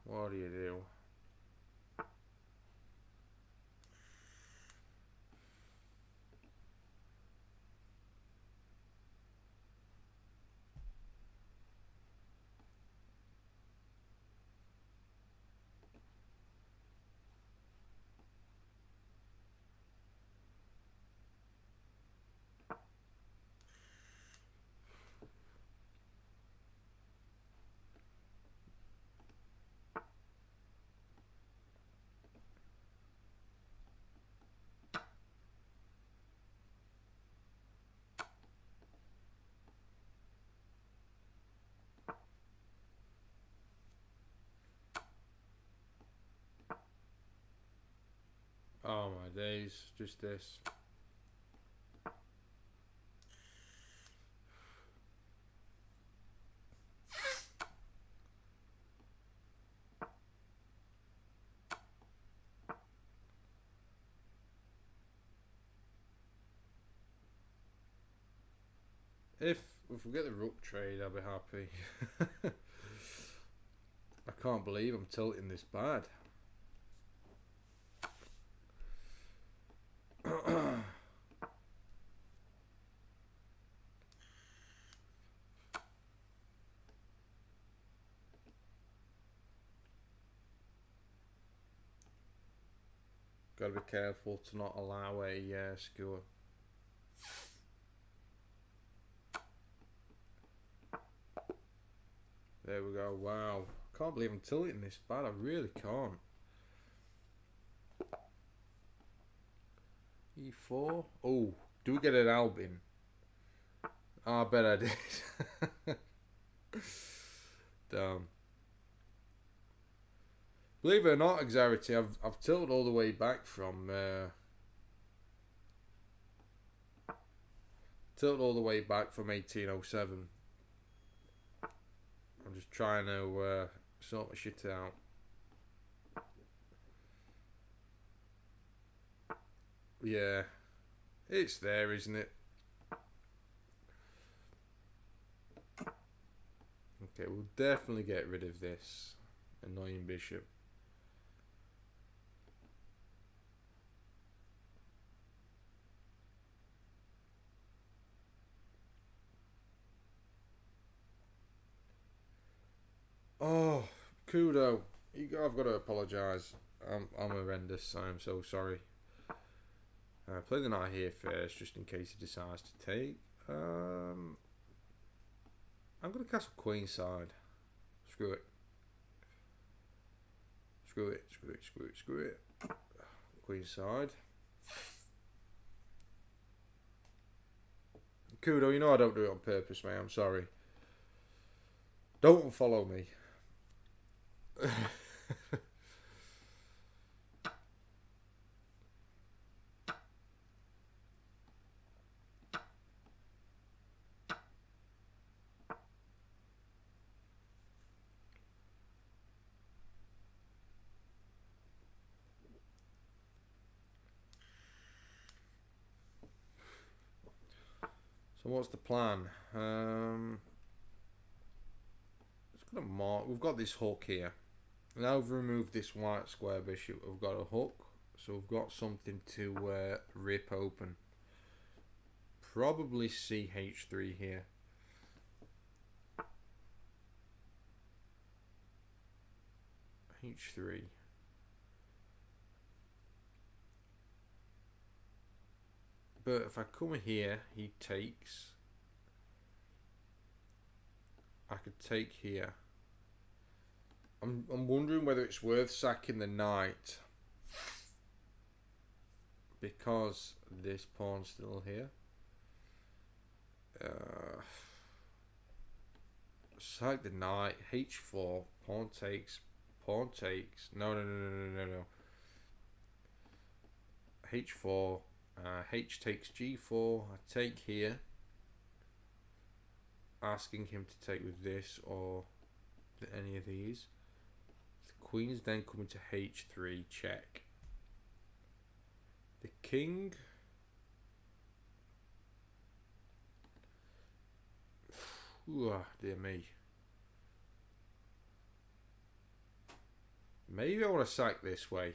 What do you do? Oh my days, just this. If we get the rook trade, I'll be happy. I can't believe I'm tilting this bad. Gotta be careful to not allow a skewer. There we go. Wow. Can't believe I'm tilting this bad. I really can't. E4. Oh, do we get an Albin? Oh, I bet I did. Damn. Believe it or not, Xarity, I've tilted all the way back from 1807. I'm just trying to sort my shit out. Yeah, it's there, isn't it? Okay, we'll definitely get rid of this annoying bishop. Oh, Kudo, I've got to apologise. I'm horrendous. I'm so sorry. Play the knight here first, just in case he decides to take. I'm going to castle queenside. Screw it. Screw it. Screw it. Screw it. Screw it. Queenside. Kudo, you know I don't do it on purpose, mate. I'm sorry. Don't follow me. So what's the plan? It's got a mark. We've got this hook here. Now we've removed this white square bishop. We've got a hook, so we've got something to rip open. Probably CH3 here. H3. But if I come here, he takes. I could take here. I'm wondering whether it's worth sacking the knight because this pawn's still here. Sack the knight. H4. Pawn takes. Pawn takes. No. H4. H takes G4. I take here. Asking him to take with this or any of these. The queen's then coming to H3. Check. The king. Ooh, dear me. Maybe I want to sack this way.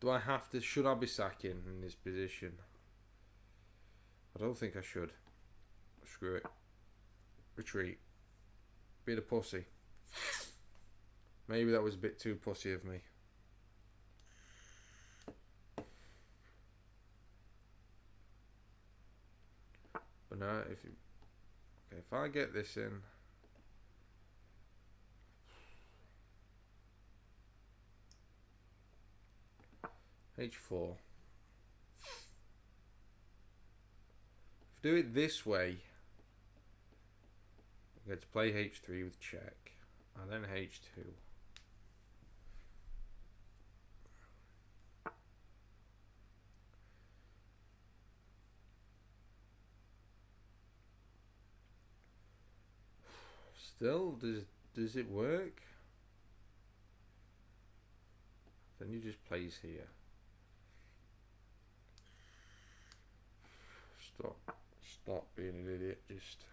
Do I have to? Should I be sacking in this position? I don't think I should. Screw it. Retreat. Be the pussy. Maybe that was a bit too pussy of me. But now, if I get this in. H4. If I do it this way, I get to play h3 with check, and then h2. Still, does it work? Then you just plays here. Stop being an idiot. Just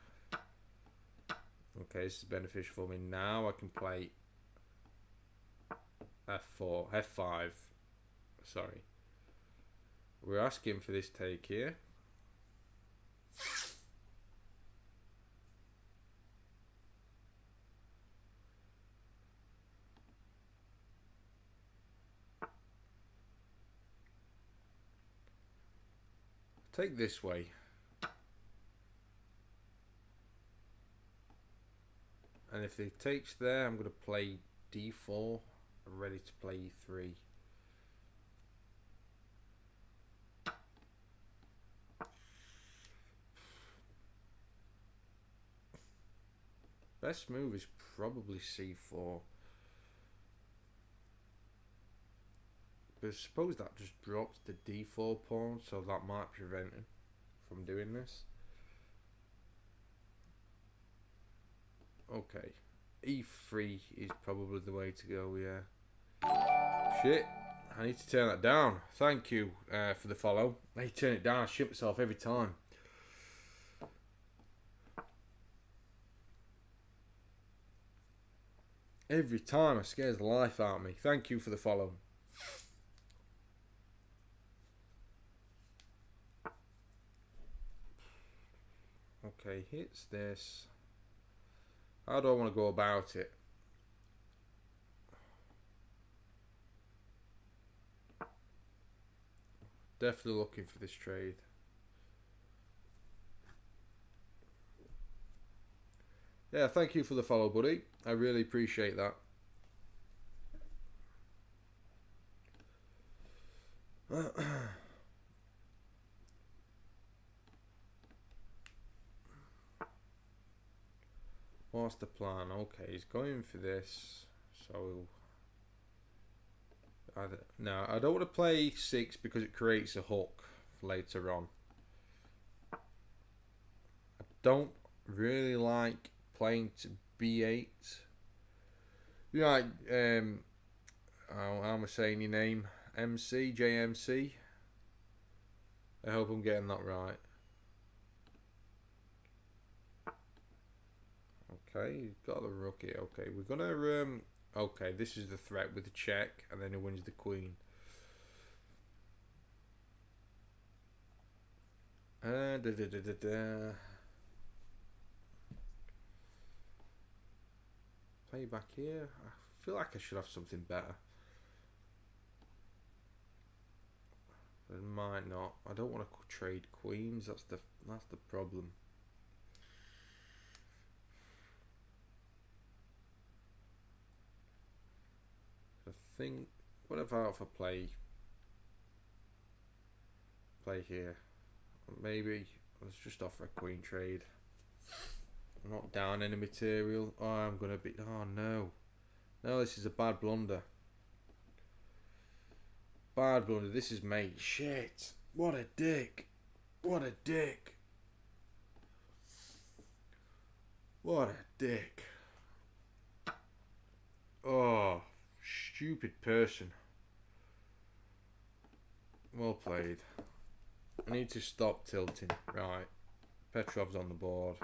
okay. This is beneficial for me now. I can play f4, f5. Sorry, we're asking for this take here. Take this way. And if it takes there, I'm going to play d4. I'm ready to play e3. Best move is probably c4. But I suppose that just drops the d4 pawn, so that might prevent him from doing this. Okay, e3 is probably the way to go, yeah. Shit, I need to turn that down. Thank you for the follow. I need to turn it down, I shit myself every time. Every time it scares the life out of me. Thank you for the follow. Okay, hits this. How do I want to go about it? Definitely looking for this trade. Yeah, thank you for the follow, buddy. I really appreciate that. What's the plan? Okay, he's going for this. So now I don't want to play 6 because it creates a hook later on. I don't really like playing to b8. You know, how am I saying your name? MC, JMC. I hope I'm getting that right. Okay, got the rook here. Okay, we're gonna okay, this is the threat with the check, and then he wins the queen. Play back here. I feel like I should have something better. But I might not. I don't want to trade queens. That's the problem. I think. What about if I play here? Maybe let's just offer a queen trade. I'm not down any material. Oh, I'm gonna be. Oh no, no! This is a bad blunder. Bad blunder. This is mate. Shit! What a dick! What a dick! What a dick! Oh, stupid person. Well played. I need to stop tilting. Right. Petrov's on the board.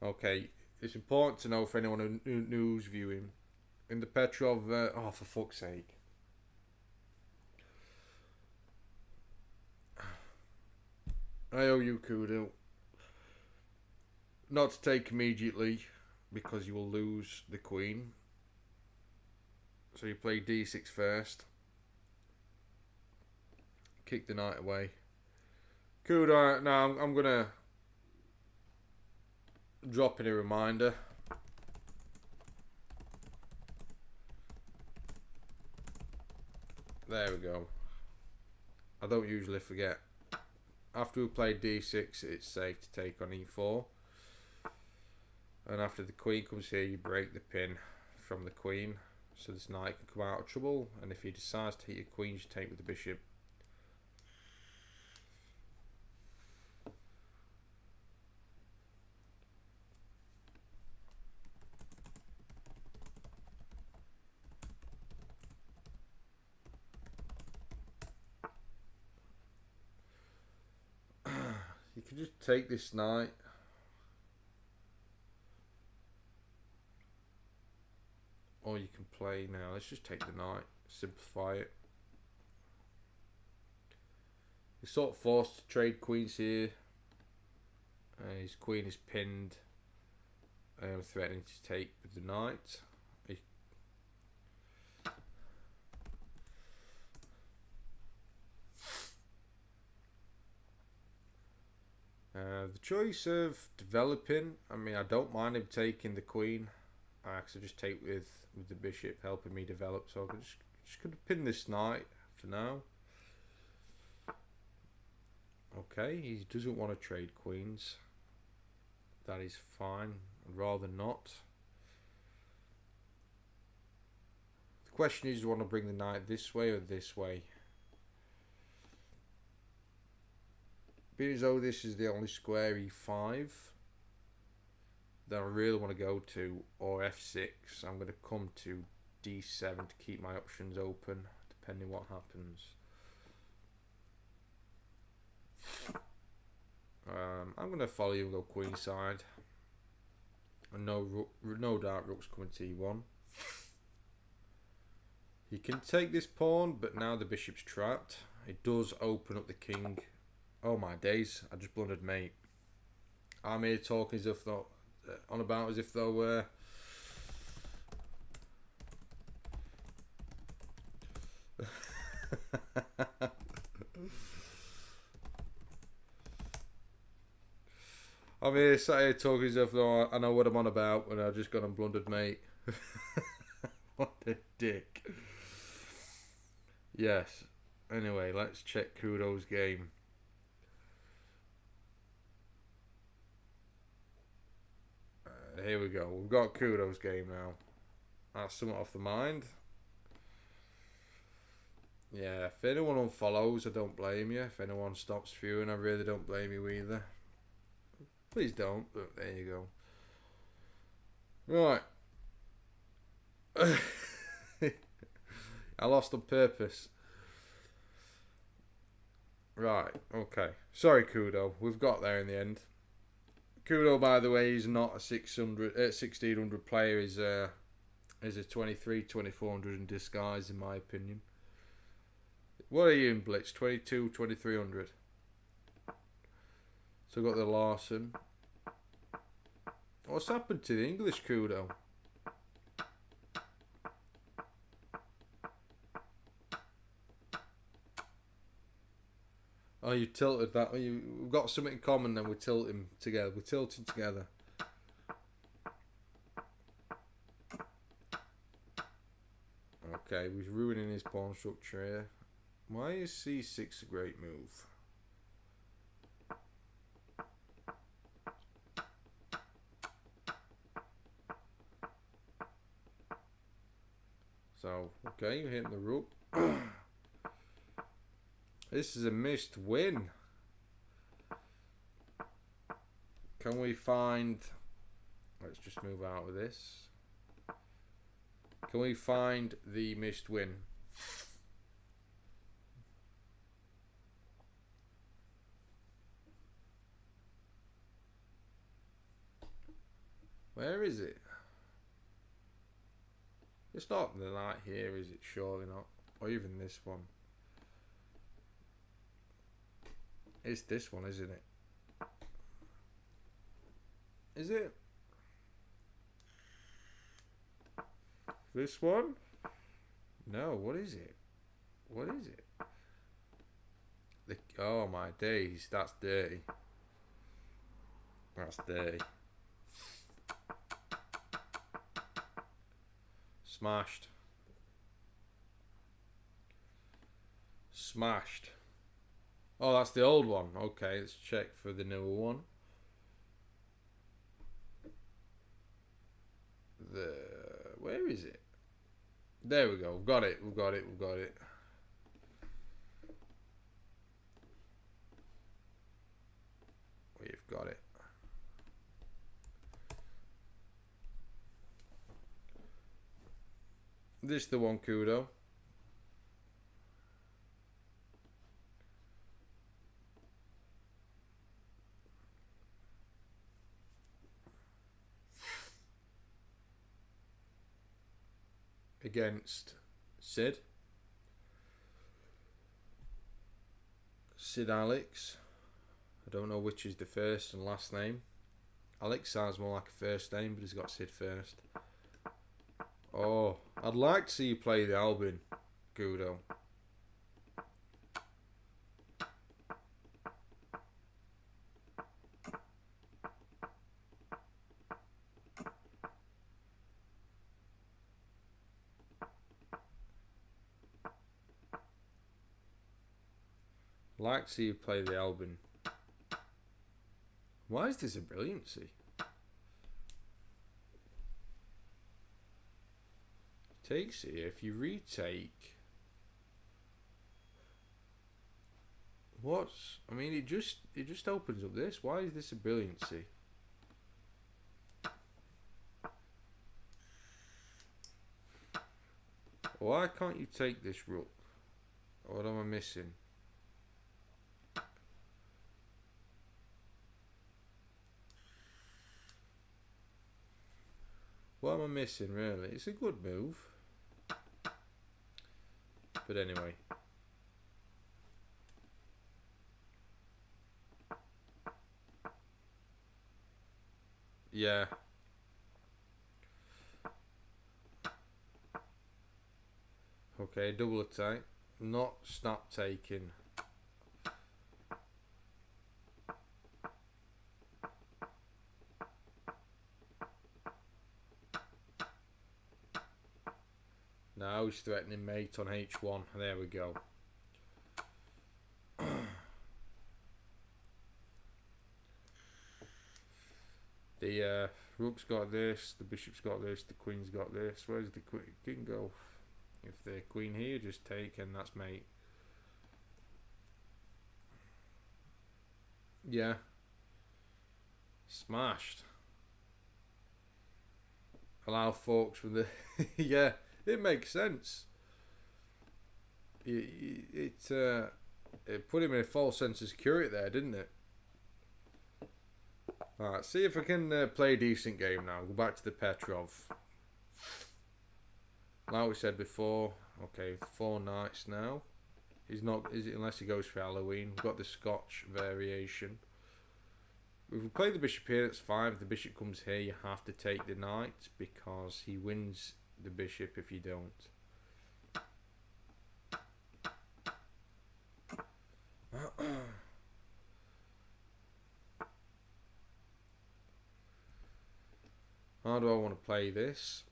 Okay. It's important to know for anyone who's viewing. In the Petrov... oh, for fuck's sake. I owe you kudo. Not to take immediately, because you will lose the queen. So you play d6 first. Kick the knight away. Kudo, now I'm gonna drop in a reminder. There we go. I don't usually forget. After we play d6, it's safe to take on e4. And after the queen comes here, you break the pin from the queen, so this knight can come out of trouble. And if he decides to hit your queen, you take with the bishop. You can just take this knight. Or you can play now. Let's just take the knight. Simplify it. He's sort of forced to trade queens here. His queen is pinned. Threatening to take with the knight. The choice of developing, I mean, I don't mind him taking the queen. I actually just take with the bishop, helping me develop. So I'm just going to pin this knight for now. Okay, he doesn't want to trade queens. That is fine. I'd rather not. The question is, do you want to bring the knight this way or this way? Being as though this is the only square e5 that I really want to go to, or f6, I'm going to come to d7 to keep my options open, depending what happens. I'm going to follow you and go queenside. And no doubt rook's coming to e1. He can take this pawn, but now the bishop's trapped. It does open up the king. Oh my days, I just blundered, mate. I'm here talking as if though, on about as if though I'm here sat here talking as if though I know what I'm on about when I just got and blundered, mate. What a dick. Yes. Anyway, let's check Kudo's game. Here we go. We've got Kudo's game now. That's something off the mind. Yeah, if anyone unfollows, I don't blame you. If anyone stops viewing, I really don't blame you either. Please don't, but there you go. Right. I lost on purpose. Right, okay. Sorry, Kudo. We've got there in the end. Kudo, by the way, is not a 1600 player. Is a 23, 2400 in disguise, in my opinion. What are you in Blitz? 22, 2300. So we've got the Larson. What's happened to the English Kudo? Oh, you tilted that. We've got something in common then. We're tilting together. We're tilting together. Okay, we're ruining his pawn structure here. Why is c6 a great move? So, okay, you're hitting the rook. This is a missed win. Can we find... Let's just move out of this. Can we find the missed win? Where is it? It's not the light here, is it? Surely not. Or even this one. It's this one, isn't it? Is it? This one? No, what is it? What is it? Oh my days, that's dirty. That's dirty. Smashed. Smashed. Oh, that's the old one. Okay, let's check for the newer one. is it? There we go. We've got it. We've got it. We've got it. We've got it. This is the one, Kudo. Against Sid. Sid Alex. I don't know which is the first and last name. Alex sounds more like a first name, but he's got Sid first. Oh, I'd like to see you play the Albin, Kudo. Like to see you play the Albin. Why is this a brilliancy? Takes here. If you retake, what's? I mean, it just opens up this. Why is this a brilliancy? Why can't you take this rook? What am I missing? What am I missing, really? It's a good move. But anyway. Yeah. Okay, double attack. Not snap taking. Now he's threatening mate on H1. There we go. The rook's got this, the bishop's got this, the queen's got this. Where's the king go? If the queen here, just take, and that's mate. Yeah. Smashed. Allow forks from the... yeah. It makes sense. It put him in a false sense of security there, didn't it? Alright, see if I can play a decent game now. Go back to the Petrov. Like we said before, okay, 4 knights now. He's not, is it, unless he goes for Halloween. We've got the Scotch variation. If we play the bishop here, that's fine. If the bishop comes here, you have to take the knight because he wins the bishop if you don't. How do I want to play this?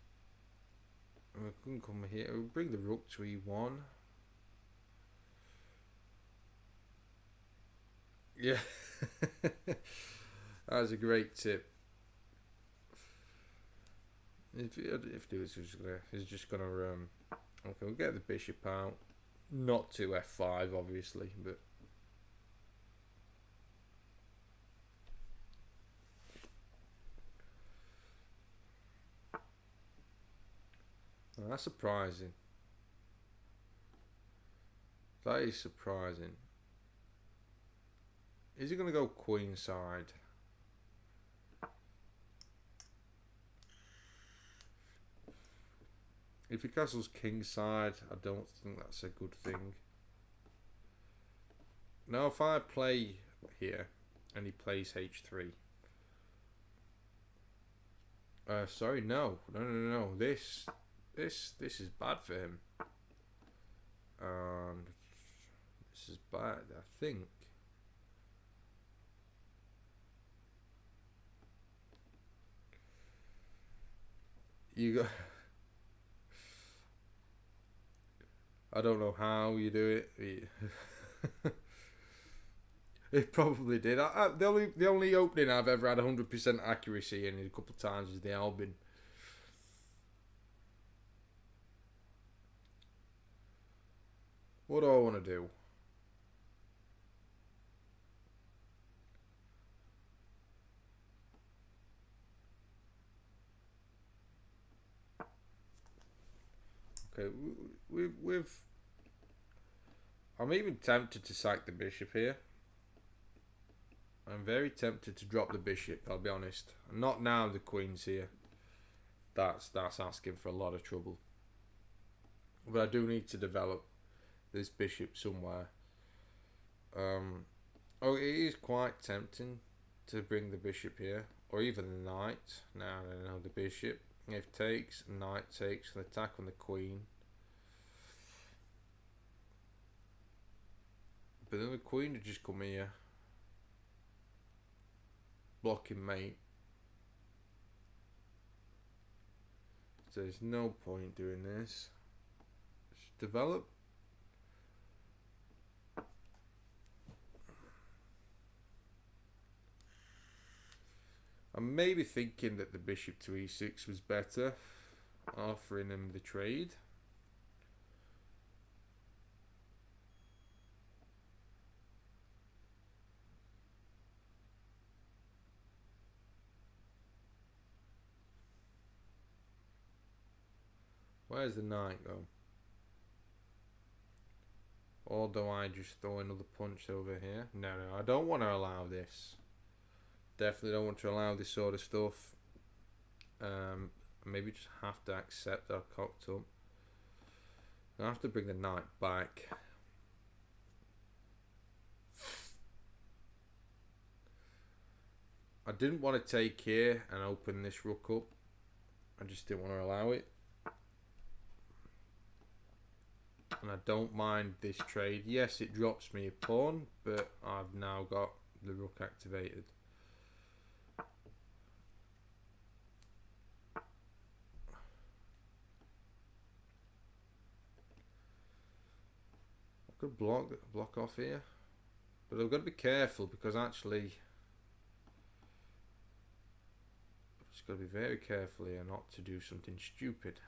We can come here. We'll bring the rook to E1. Yeah. That was a great tip. If dude's just gonna okay, we'll get the bishop out, not to F5 obviously, but oh, that's surprising. That is surprising. Is he gonna go queen side? If he castles king side, I don't think that's a good thing. Now if I play here and he plays h3. Sorry, no. This is bad for him. This is bad, I think. You got... I don't know how you do it. It probably did. The only opening I've ever had 100% accuracy in a couple of times is the Albin. What do I want to do? Okay, we've. I'm even tempted to sack the bishop here. I'm very tempted to drop the bishop, I'll be honest. Not now the queen's here. That's asking for a lot of trouble. But I do need to develop this bishop somewhere. Oh, it is quite tempting to bring the bishop here. Or even the knight. No, the bishop. If takes, knight takes, an attack on the queen. But then the queen would just come here. Blocking mate. So there's no point doing this. Just develop. I'm maybe thinking that the bishop to e6 was better, offering him the trade. Where's the knight go? Or do I just throw another punch over here? No, I don't want to allow this. Definitely don't want to allow this sort of stuff. Maybe just have to accept that I've cocked up. I have to bring the knight back. I didn't want to take here and open this rook up. I just didn't want to allow it. And I don't mind this trade. Yes, it drops me a pawn, but I've now got the rook activated. I could block off here, but I've got to be careful because actually I've just got to be very careful here not to do something stupid.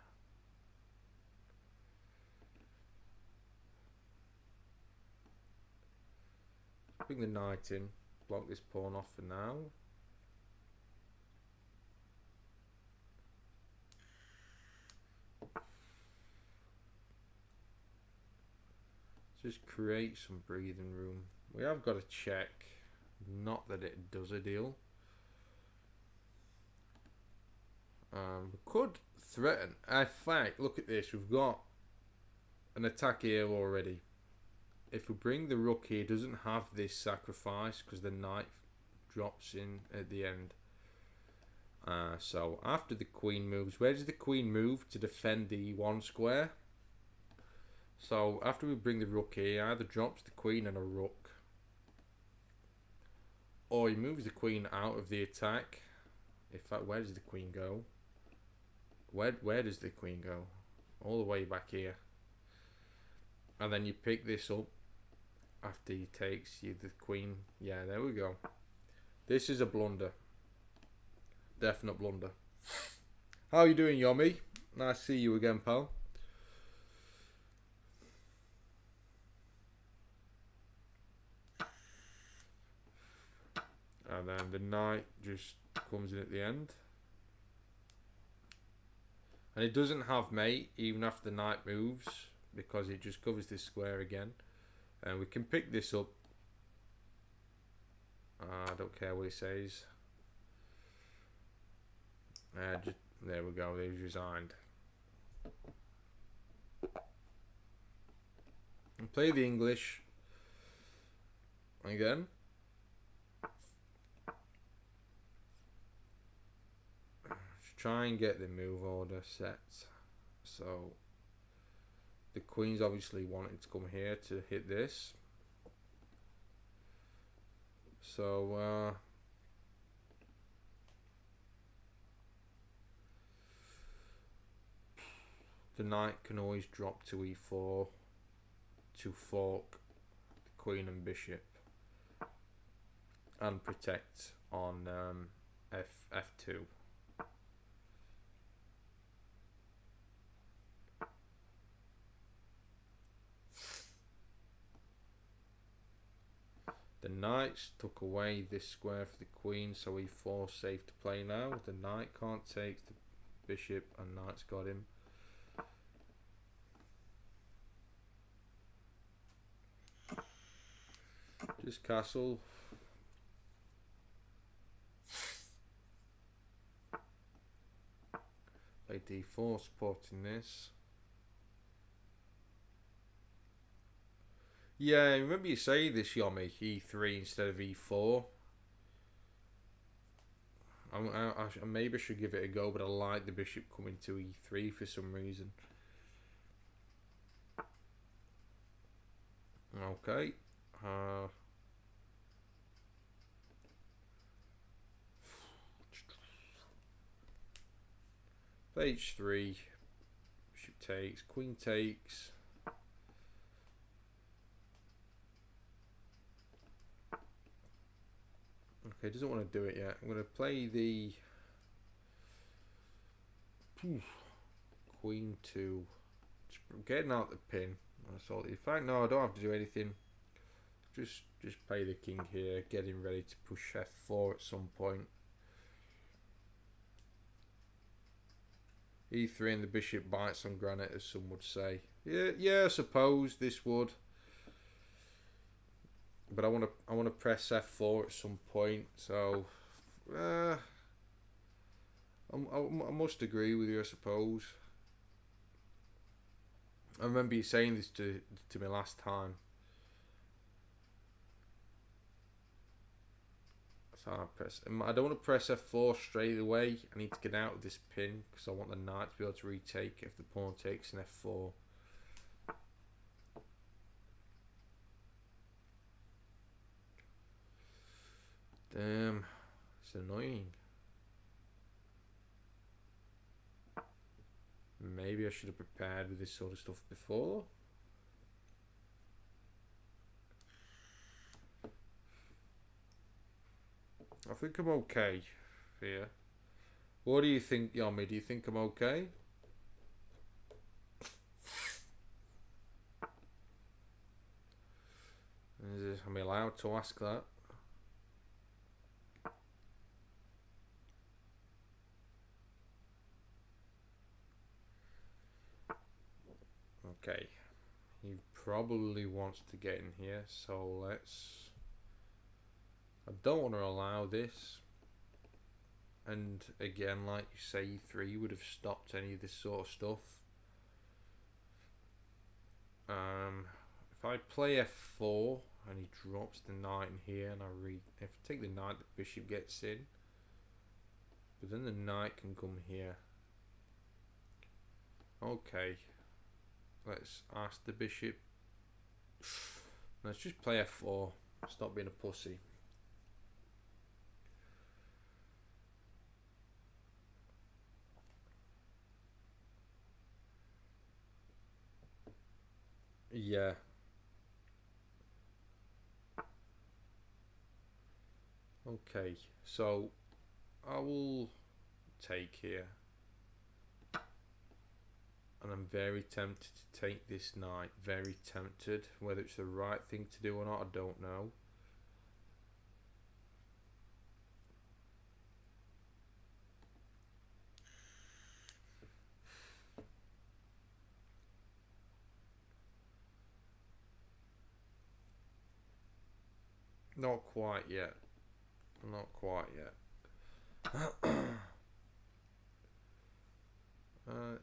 Bring the knight in, block this pawn off for now. Just create some breathing room. We have got to check, not that it does a deal. We could threaten. In fact, look at this. We've got an attack here already. If we bring the rook here, it doesn't have this sacrifice because the knight drops in at the end. So after the queen moves, where does the queen move to defend the e1 square? So after we bring the rook here, either drops the queen and a rook, or he moves the queen out of the attack. In fact, where does the queen go? Where does the queen go? All the way back here. And then you pick this up after he takes you the queen. Yeah, there we go. This is a blunder. Definite blunder. How are you doing, Yomi? Nice to see you again, pal. And then the knight just comes in at the end. And it doesn't have mate even after the knight moves because it just covers this square again. And we can pick this up. I don't care what it says. There we go, they've resigned. And play the English. Again. Try and get the move order set. So the queen's obviously wanting to come here to hit this. So the knight can always drop to e4 to fork the queen and bishop and protect on f2. The knights took away this square for the queen, so e4 safe to play now. The knight can't take the bishop, and knight's got him. Just castle. Play d4, supporting this. Yeah, I remember you saying this, Yomi, e3 instead of e4. I maybe should give it a go, but I like the bishop coming to e3 for some reason. Okay. Play h3. Bishop takes. Queen takes. Okay, doesn't want to do it yet. I'm going to play the Queen 2. Just getting out the pin. That's all. In fact, no, I don't have to do anything. Just play the king here, getting ready to push f4 at some point. e3 and the bishop bites on granite, as some would say. Yeah, I suppose this would. But I want to press f4 at some point. So I must agree with you, I suppose. I remember you saying this to me last time. So I don't want to press f4 straight away. I need to get out of this pin because I want the knight to be able to retake if the pawn takes an f4. Damn, it's annoying. Maybe I should have prepared with this sort of stuff before. I think I'm okay here. What do you think, Yomi? Do you think I'm okay? Am I allowed to ask that? Okay. He probably wants to get in here, so let's... I don't want to allow this. And again, like you say, e3 would have stopped any of this sort of stuff. If I play f4 and he drops the knight in here, and if I take the knight, the bishop gets in. But then the knight can come here. Okay. Let's ask the bishop. Let's just play f4. Stop being a pussy. Yeah. Okay, so I will take here. And I'm very tempted to take this knight. Very tempted. Whether it's the right thing to do or not, I don't know. Not quite yet. Not quite yet.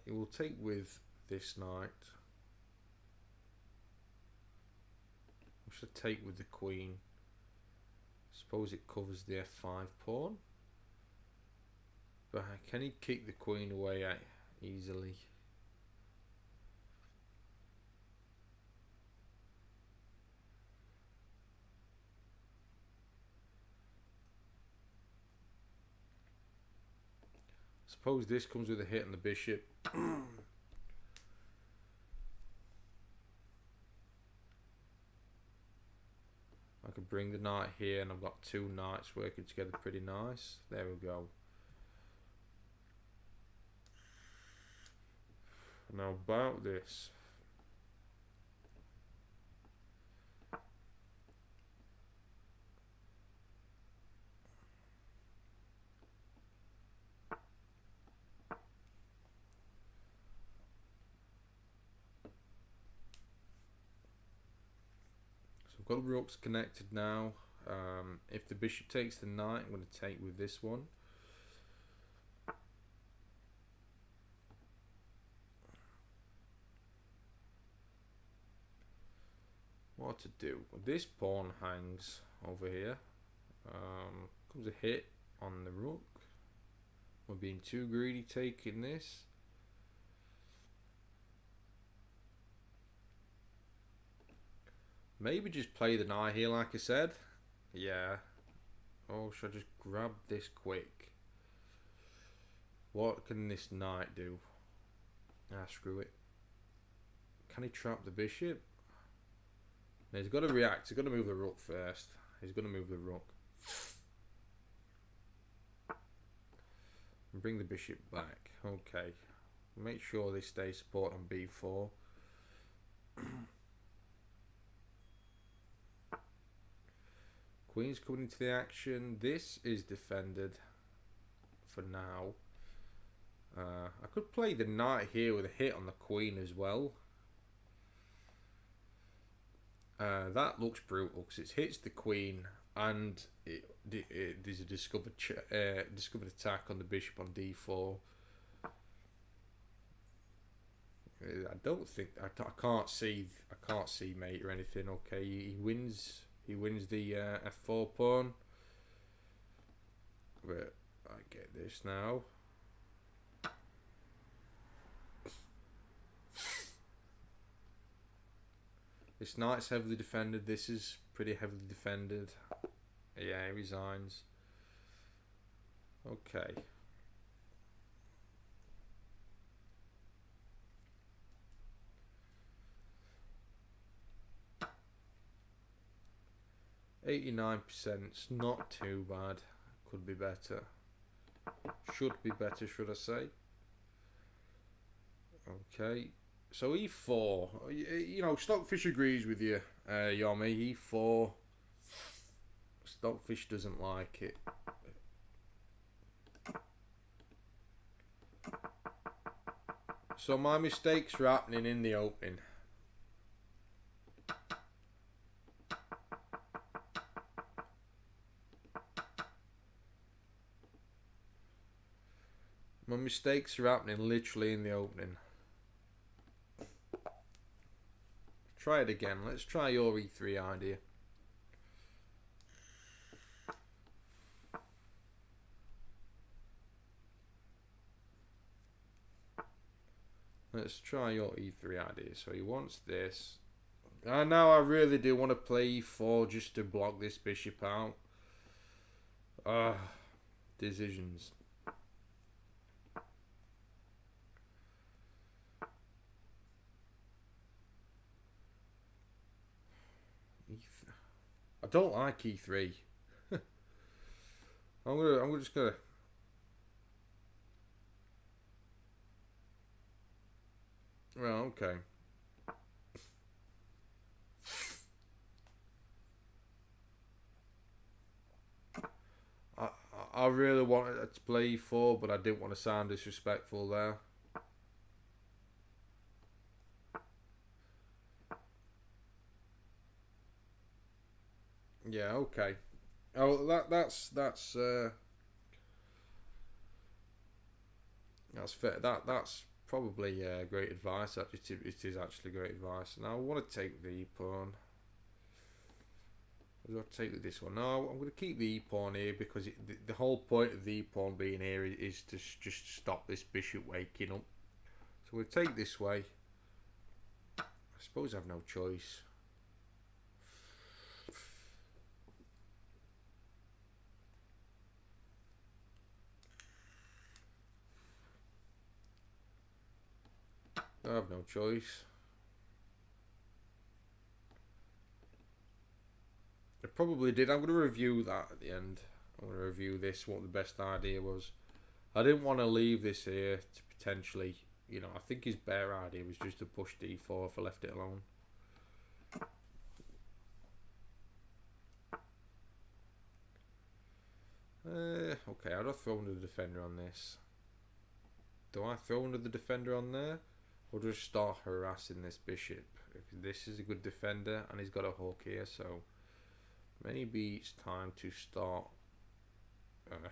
It will take with this knight. I should take with the queen. Suppose it covers the f5 pawn. But can he kick the queen away easily? Suppose this comes with a hit on the bishop. I could bring the knight here, and I've got two knights working together pretty nice. There we go. Now about this. got the rooks connected now. If the bishop takes the knight, I'm going to take with this one. What to do? This pawn hangs over here. Comes a hit on the rook. We're being too greedy taking this. Maybe just play the knight here like I said. Yeah. Oh, should I just grab this quick? What can this knight do? Ah, screw it. Can he trap the bishop? Now he's got to react. He's got to move the rook first. He's going to move the rook. And bring the bishop back. Okay. Make sure they stay support on b4. Queen's coming into the action. This is defended for now. I could play the knight here with a hit on the queen as well. That looks brutal because it hits the queen and there's a discovered attack on the bishop on d4. I don't think I can't see mate or anything. Okay, he wins the f4 pawn. But I get this now. This knight's heavily defended. This is pretty heavily defended. Yeah, he resigns. Okay. %. Not too bad. Could be better. Should be better, should I say? Okay. So e4, you know, Stockfish agrees with you, Yomi. E4, Stockfish doesn't like it. So my mistakes are happening in the opening. My mistakes are happening literally in the opening. Try it again. Let's try your e3 idea. Let's try your e3 idea. So he wants this. Now I really do want to play e4 just to block this bishop out. Decisions. I don't like e3. I'm just gonna. Well, okay. I really wanted to play e4, but I didn't want to sound disrespectful there. Yeah, okay. Oh, that's fair. That's probably great advice. It is actually great advice. Now I want to take the e-pawn. Or do I take with this one? No, I'm going to keep the e-pawn here because the whole point of the e-pawn being here is to just stop this bishop waking up. So we'll take this way. I suppose I have no choice. I have no choice. I probably did. I'm going to review that at the end. I'm going to review this, what the best idea was. I didn't want to leave this here to potentially, you know, I think his better idea was just to push d4 if I left it alone. Okay, how do I throw under the defender on this? Do I throw under the defender on there? We'll just start harassing this bishop. This is a good defender and he's got a hook here, so maybe it's time to start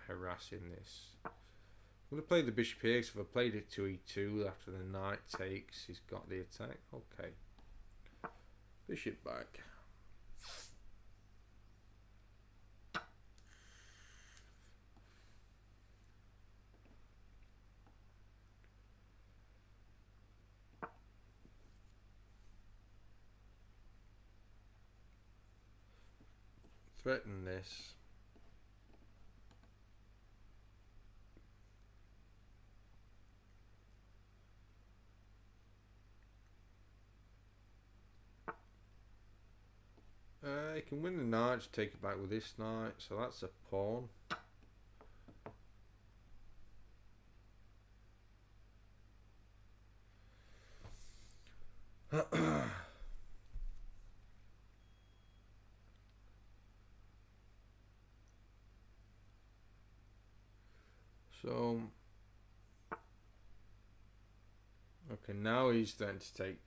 harassing this. I'm going to play the bishop here, because if I played it to e2 after the knight takes, he's got the attack. Okay. Bishop back. Threaten this. You can win the knight, just take it back with this knight, so that's a pawn. So, okay, now he's then to take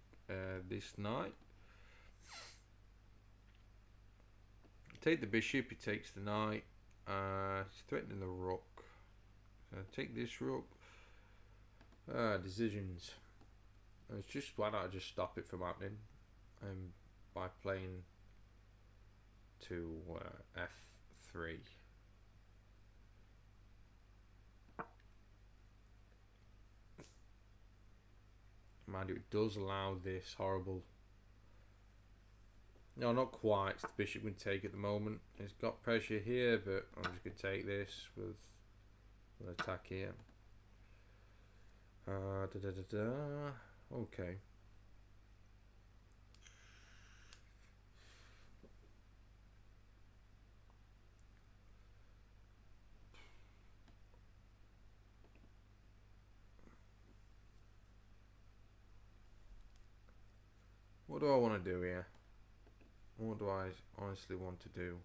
this knight. Take the bishop, he takes the knight. He's threatening the rook. Take this rook. Decisions. It's just, why not just stop it from happening? By playing to f3. Mind you, it does allow this horrible. No, not quite. The bishop can take at the moment. It's got pressure here, but I'm just going to take this with an attack here. Okay. What do I want to do here? What do I honestly want to do?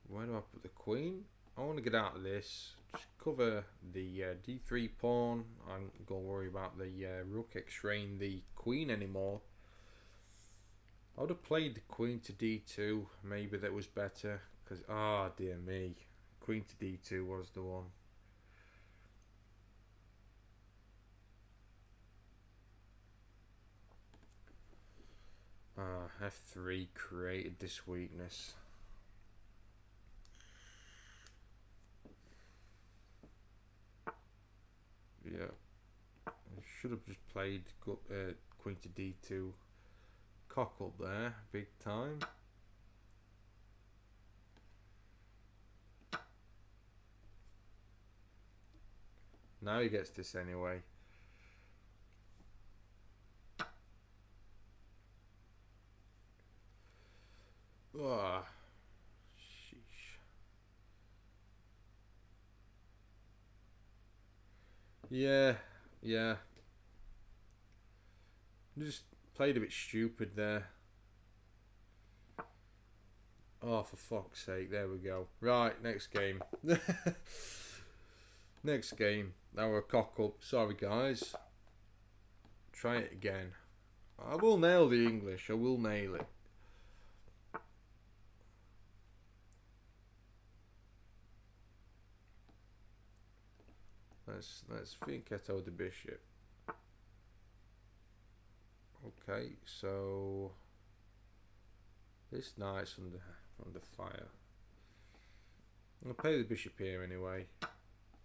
Where do I put the queen? I want to get out of this. Just cover the d3 pawn. I'm not going to worry about the rook x-raying the queen anymore. I would have played the queen to d2. Maybe that was better. Because, dear me. Queen to d2 was the one. F3 created this weakness. Yeah, I should have just played queen to d2. Cock up there, big time. Now he gets this anyway. Ah, sheesh. Yeah. Just played a bit stupid there. Oh, for fuck's sake, there we go. Right, next game. Next game. Now we're a cock up. Sorry, guys. Try it again. I will nail the English. I will nail it. Let's fianchetto the bishop. Okay, so this knight's under fire. I'm gonna play the bishop here anyway,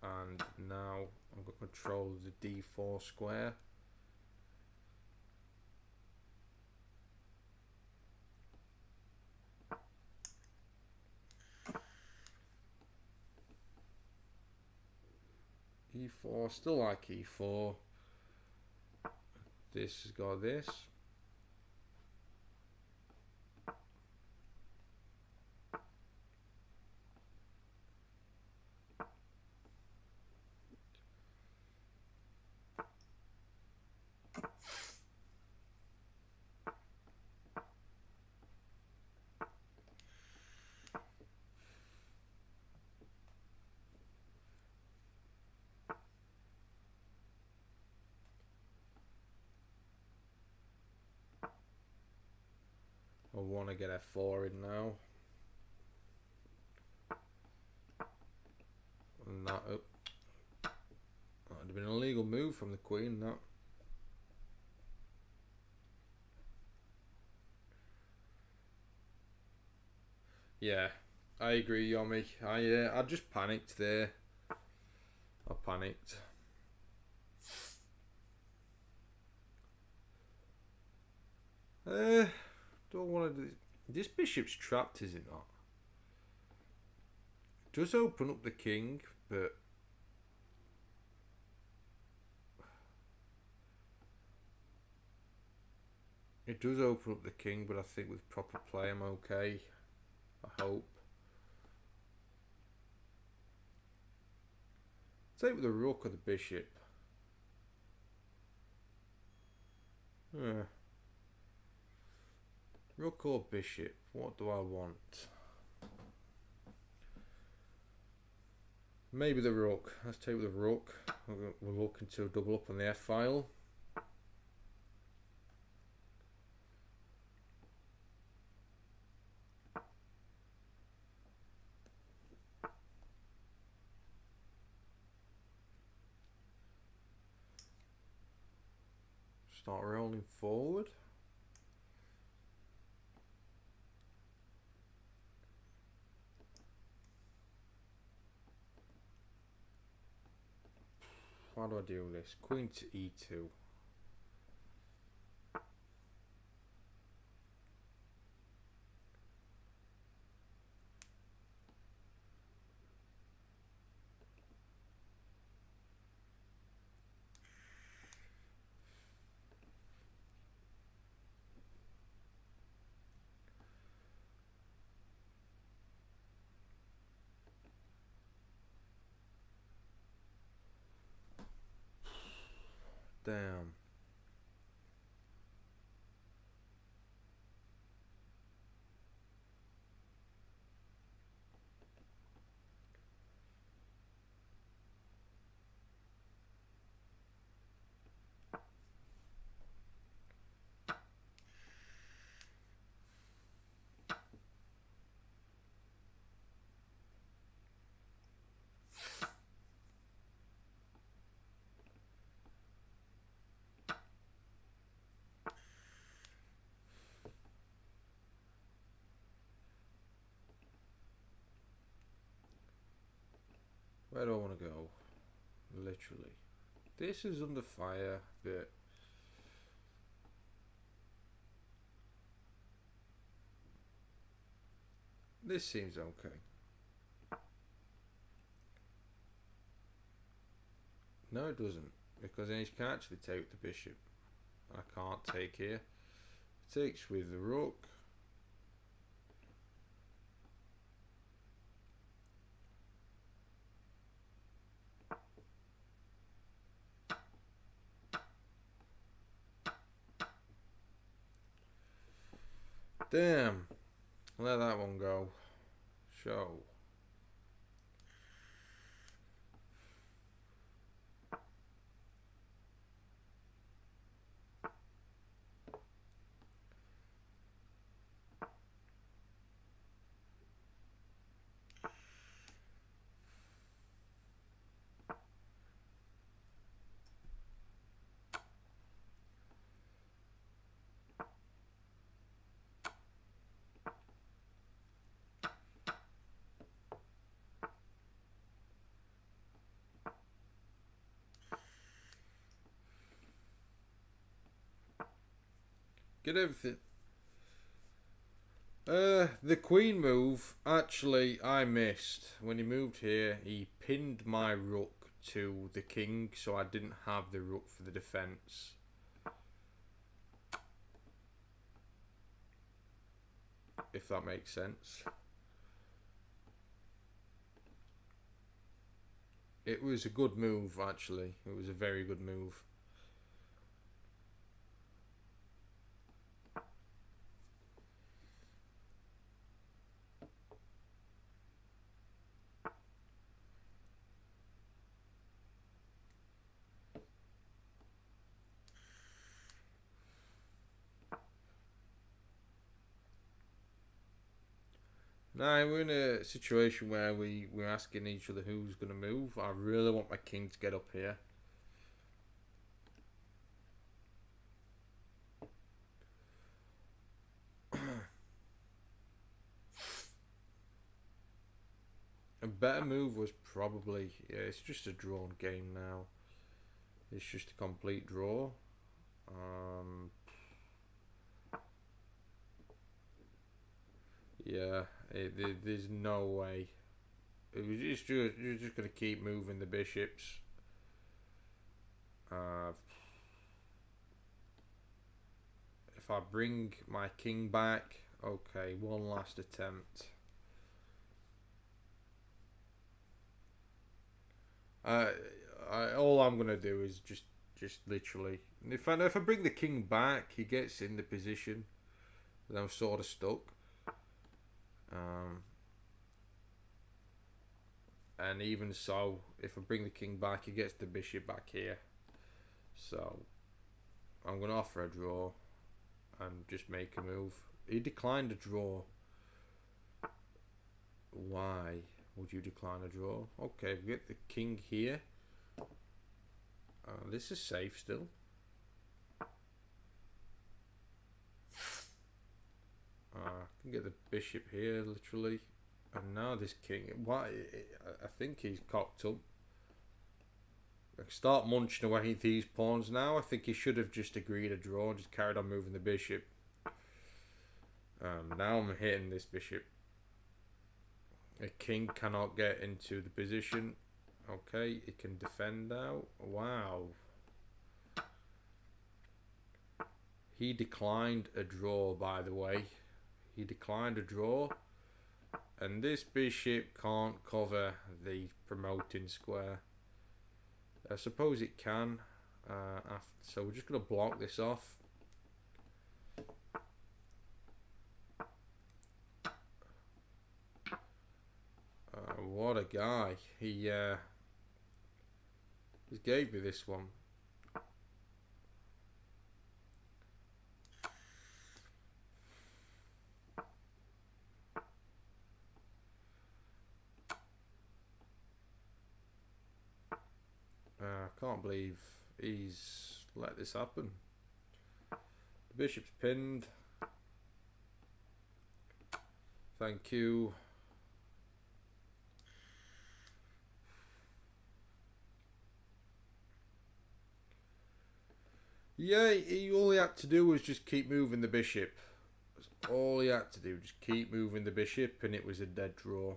and now I'm gonna control the d4 square. E4, still like E4. This has got this. I want to get f4 in now. And that up. That would have been an illegal move from the queen, that. Yeah, I agree, Yomi. I just panicked there. I panicked. Don't want to do this. Bishop's trapped, is it not? It does open up the king, but it does open up the king. But I think with proper play, I'm okay. I hope. Take with the rook or the bishop. Yeah. Rook or bishop? What do I want? Maybe the rook. Let's take with the rook. We're looking to double up on the F file. Start rolling forward. How do I deal with this? Queen to E2. Damn. Where do I want to go? Literally. This is under fire, but this seems okay. No, it doesn't, because then he can actually take the bishop. I can't take here. Takes with the rook. Damn. Let that one go. Show. Get everything. The queen move, actually, I missed. When he moved here, he pinned my rook to the king, so I didn't have the rook for the defense. If that makes sense. It was a good move, actually. It was a very good move. Now we're in a situation where we're asking each other who's going to move. I really want my king to get up here. A better move was probably, yeah, it's just a drawn game now. It's just a complete draw. Yeah, there's no way. You're just gonna keep moving the bishops. If I bring my king back, okay, one last attempt. All I'm gonna do is just literally. If I bring the king back, he gets in the position. Then I'm sort of stuck. And even so, if I bring the king back, he gets the bishop back here. So I'm gonna offer a draw and just make a move. He declined a draw. Why would you decline a draw? Okay, we get the king here. This is safe still. I can get the bishop here, literally. And now this king. Why? I think he's cocked up. I can start munching away at these pawns now. I think he should have just agreed a draw and just carried on moving the bishop. Now I'm hitting this bishop. A king cannot get into the position. Okay, it can defend now. Wow. He declined a draw, by the way. He declined a draw. And this bishop can't cover the promoting square. I suppose it can. So we're just going to block this off. What a guy. He gave me this one. I can't believe he's let this happen. The bishop's pinned. Thank you. Yeah, all he had to do was just keep moving the bishop. That's all he had to do, just keep moving the bishop, and it was a dead draw.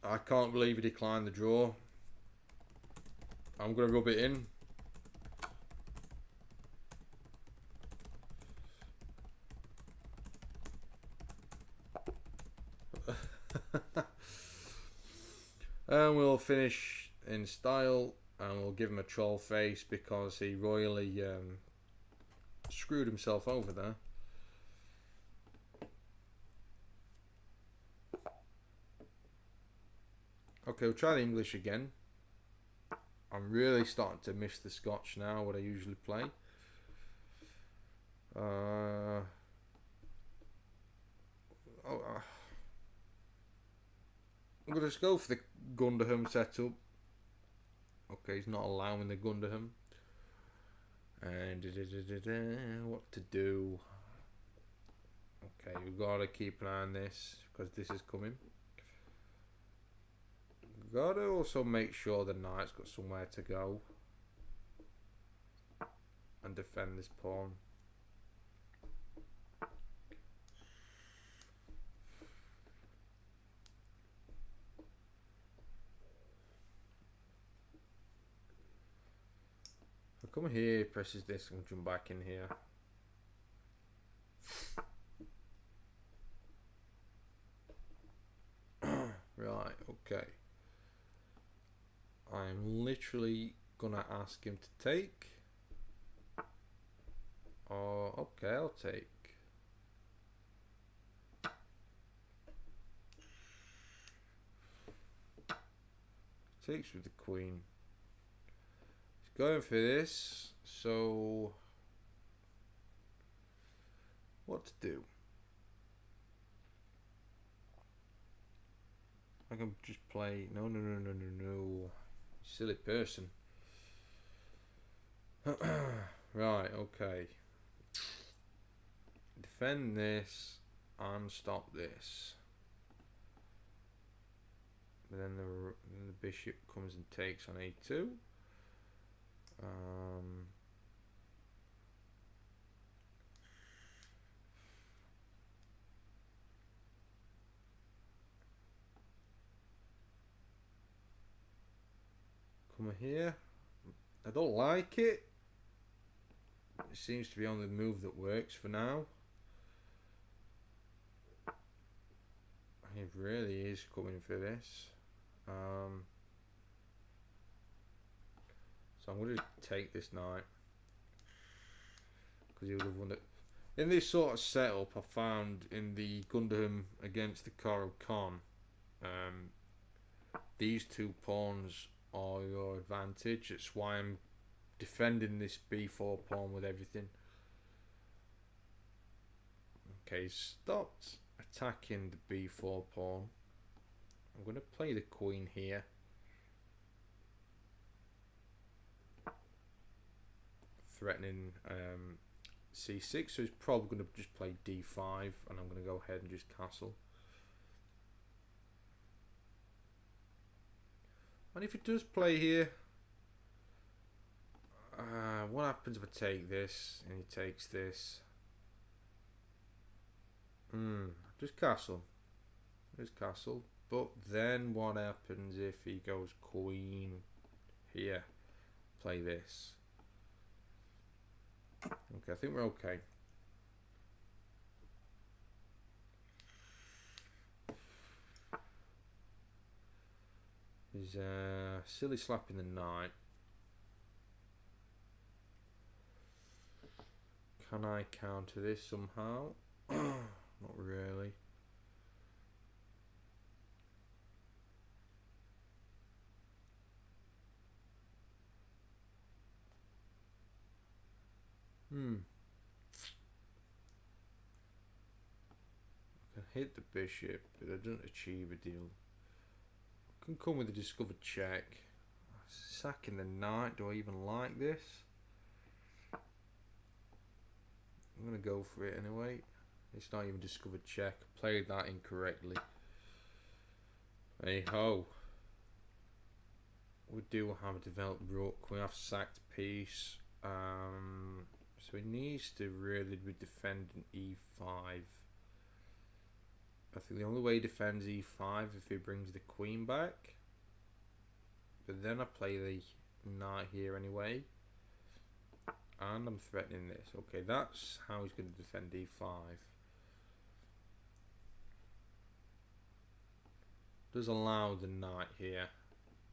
I can't believe he declined the draw. I'm going to rub it in. And we'll finish in style, and we'll give him a troll face because he royally screwed himself over there. Okay, we'll try the English again. I'm really starting to miss the Scotch now, what I usually play. I'm going to just go for the Gunderham setup. Okay, he's not allowing the Gunderham. And what to do? Okay, we've got to keep an eye on this because this is coming. We've got to also make sure the knight's got somewhere to go and defend this pawn. Come here, presses this and jump back in here. Right, okay. I'm literally gonna ask him to take. Oh, okay, I'll take. Takes with the queen. Going for this, so what to do? can just play. No, no, no, no, no, no. Silly person. Right, okay. Defend this and stop this. But then the bishop comes and takes on a2. Come here. I don't like it. It seems to be on the move that works for now. He really is coming for this. So I'm going to take this knight. Because he would have won it. In this sort of setup, I found in the Gundam against the Karo Khan, these two pawns are your advantage. That's why I'm defending this b4 pawn with everything. Okay, stopped attacking the b4 pawn. I'm going to play the queen here. Threatening c6, so he's probably going to just play d5, and I'm going to go ahead and just castle. And if it does play here, what happens if I take this and he takes this? Just castle. Just castle. But then what happens if he goes queen here? Play this. Okay, I think we're okay. He's silly slapping the knight. Can I counter this somehow? Not really. I can hit the bishop, but it doesn't achieve a deal. I can come with a discovered check. Sacking the knight. Do I even like this? I'm going to go for it anyway. It's not even discovered check. Played that incorrectly. Hey ho. We do have a developed rook. We have sacked piece. So he needs to really be defending e5. I think the only way he defends e5 if he brings the queen back. But then I play the knight here anyway. And I'm threatening this. Okay, that's how he's going to defend e5. Does allow the knight here.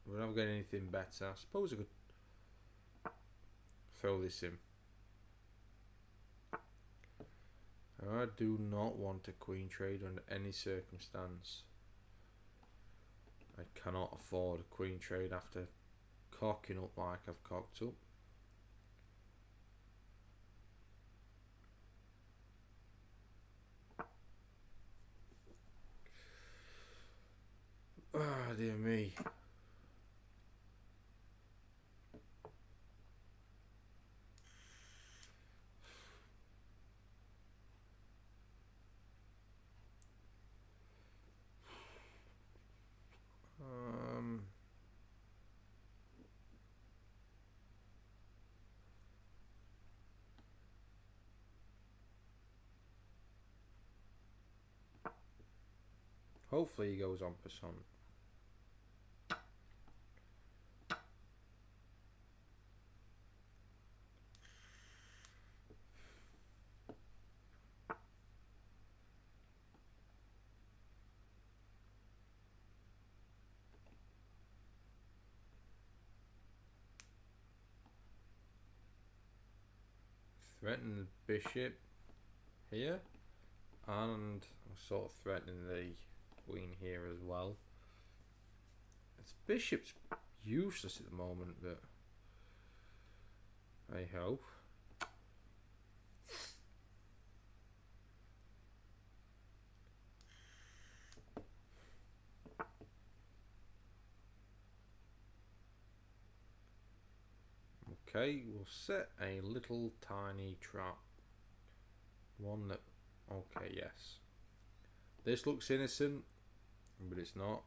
We're not getting anything better. I suppose I could throw this in. I do not want a queen trade under any circumstance. I cannot afford a queen trade after cocking up like I've cocked up. Ah, dear me. Hopefully he goes on passant. Threaten the bishop here, and I'm sort of threatening the queen here as well. Its bishop's useless at the moment, but I hope. Okay, we'll set a little tiny trap. One that... Okay, yes. This looks innocent, but it's not.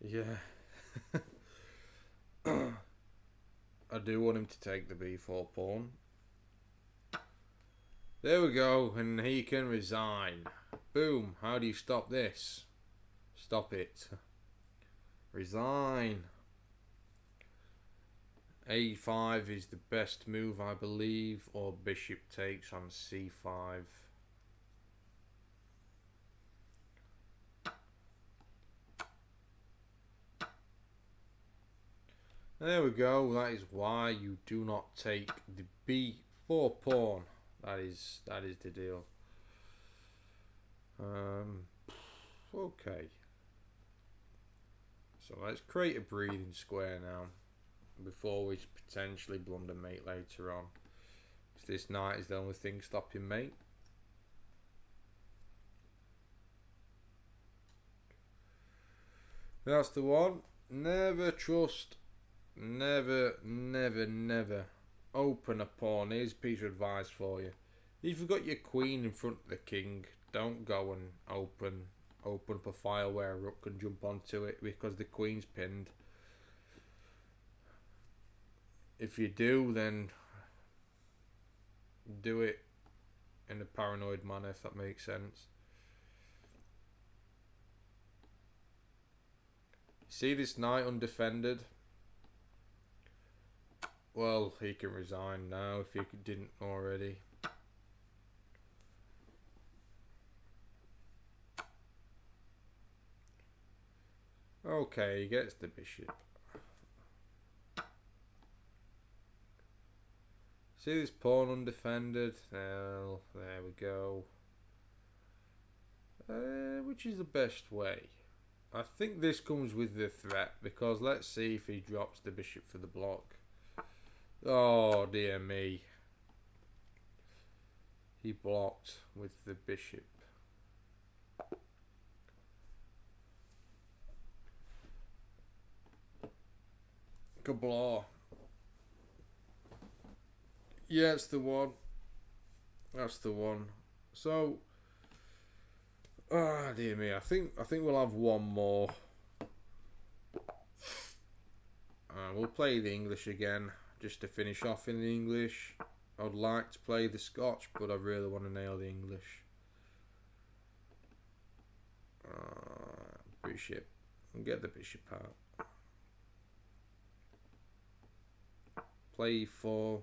Yeah. I do want him to take the b4 pawn. There we go, and he can resign. Boom. How do you stop this? Stop it. Resign. a5 is the best move, I believe, or bishop takes on c5. There we go. That is why you do not take the b4 pawn. That is the deal. Okay. So let's create a breathing square now, before we potentially blunder mate later on. Because this knight is the only thing stopping mate. That's the one. Never trust. Never open a pawn. Here's a piece of advice for you. If you've got your queen in front of the king, don't go and open up a file where a rook can jump onto it, because the queen's pinned. If you do, then do it in a paranoid manner, if that makes sense. See this knight undefended? Well, he can resign now if he didn't already. Okay, he gets the bishop. See this pawn undefended? Well, there we go. Which is the best way? I think this comes with the threat, because let's see if he drops the bishop for the block. Oh dear me. He blocked with the bishop. Kablah. Yeah, it's the one. That's the one. So, dear me, I think we'll have one more. We'll play the English again, just to finish off in the English. I'd like to play the Scotch, but I really want to nail the English. Bishop. Get the bishop out. Play e4,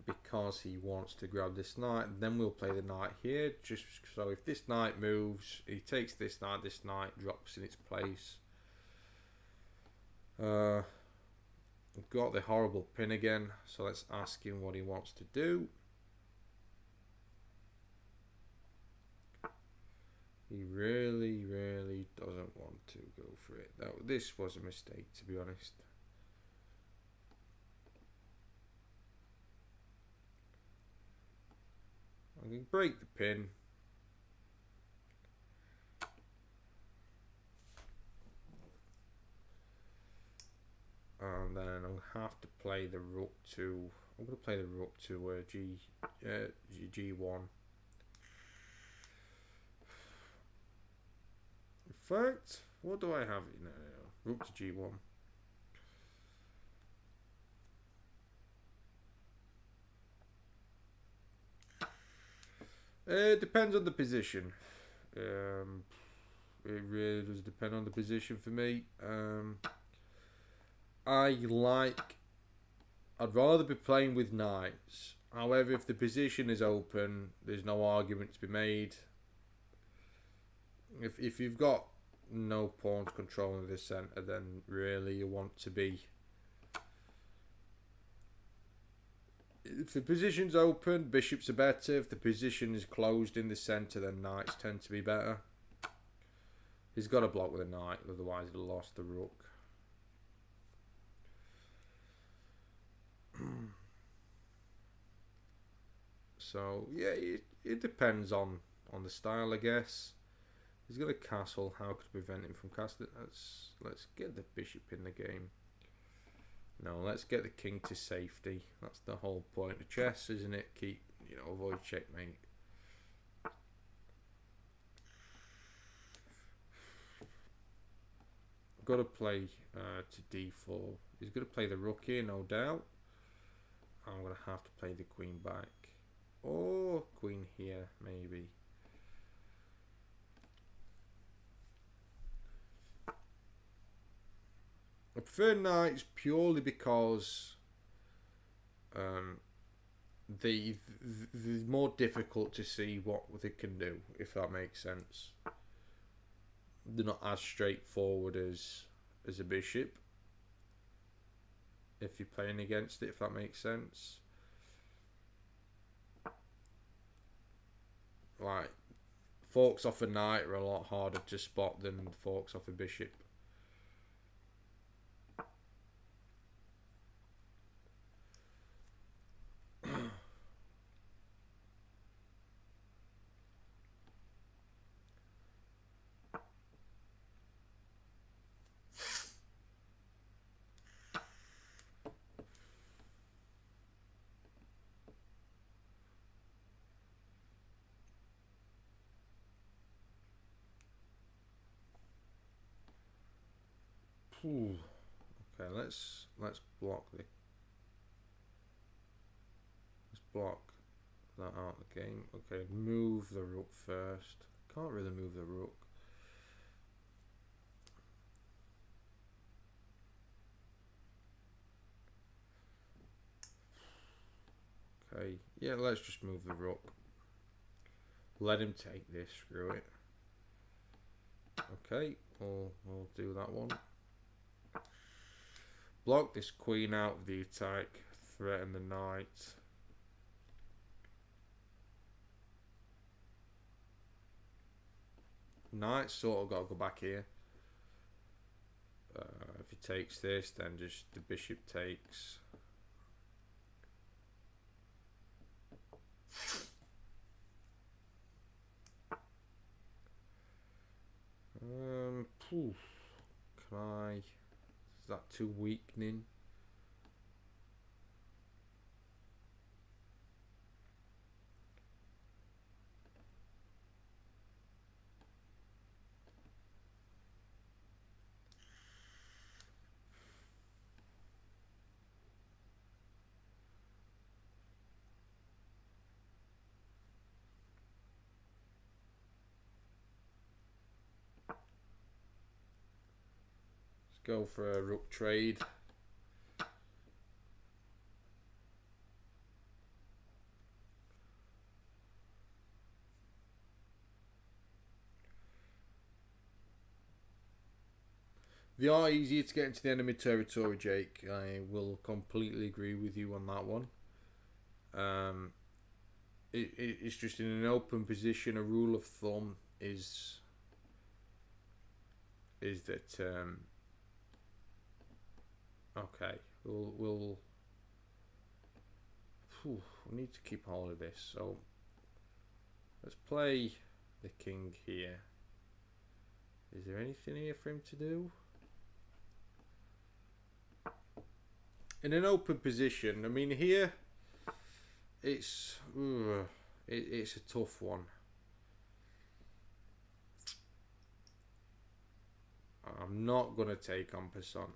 because he wants to grab this knight. Then we'll play the knight here, just so if this knight moves, he takes this knight drops in its place. We've got the horrible pin again, so let's ask him what he wants to do. He really doesn't want to go for it. This was a mistake, to be honest. I'm going to break the pin. And then I'll have to play the rook to... I'm going to play the rook to G1. In fact, what do I have? No, rook to G1. It depends on the position. It really does depend on the position for me. I'd rather be playing with knights. However, if the position is open, there's no argument to be made. If you've got no pawns controlling the centre, then really you want to be If the position's open, bishops are better. If the position is closed in the centre, then knights tend to be better. He's got to block with a knight, otherwise he'll lost the rook. So yeah, it depends on the style, I guess. He's got a castle. How could I prevent him from casting? Let's get the bishop in the game. No, let's get the king to safety. That's the whole point of chess, isn't it? Keep, avoid checkmate. Got to play to d4. He's going to play the rook here, no doubt. I'm going to have to play the queen back. Or queen here, maybe. I prefer knights purely because they're more difficult to see what they can do, if that makes sense. They're not as straightforward as a bishop if you're playing against it, if that makes sense. Like, forks off a knight are a lot harder to spot than forks off a bishop. Ooh. Okay, let's block the block that out of the game. Okay, move the rook first. Can't really move the rook. Okay, yeah, let's just move the rook. Let him take this, screw it. Okay, we'll do that one. Block this queen out of the attack, threaten the knight. Knight's sort of got to go back here. If he takes this, then just the bishop takes. Can I? Is that too weakening? Go for a rook trade. They are easier to get into the enemy territory, Jake. I will completely agree with you on that one. It's just in an open position. A rule of thumb is that okay, we'll we need to keep hold of this. So let's play the king here. Is there anything here for him to do? In an open position, I mean, here it's a tough one. I'm not gonna take en passant.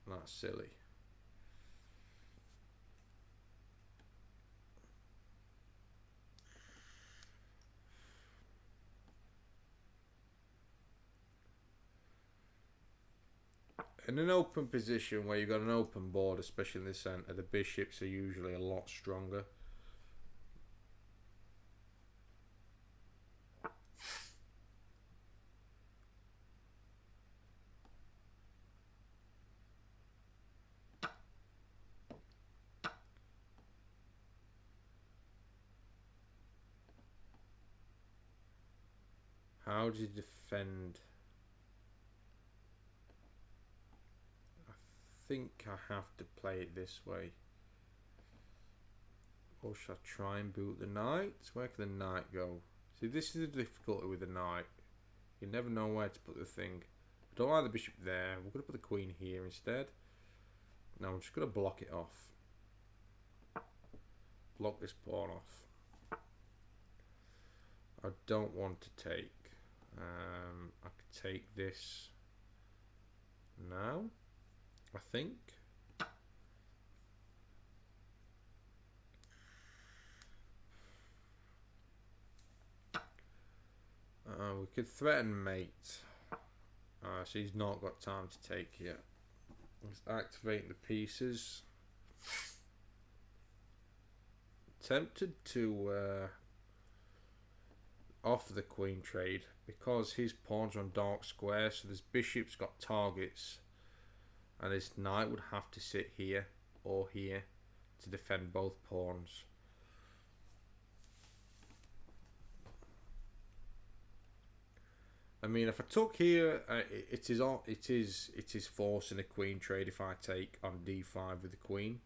That's silly. In an open position where you've got an open board, especially in the centre, the bishops are usually a lot stronger. How do you defend? I think I have to play it this way. Or should I try and boot the knight? Where can the knight go? See, this is the difficulty with the knight. You never know where to put the thing. I don't like the bishop there. We're going to put the queen here instead. Now I'm just going to block it off. Block this pawn off. I don't want to take. I could take this now, I think. We could threaten mate. So he's not got time to take yet. Let's activate the pieces. Tempted to offer the queen trade because his pawns are on dark square, so this bishop's got targets, and this knight would have to sit here or here to defend both pawns. I mean, if I took here, it is forcing a queen trade if I take on d5 with the queen.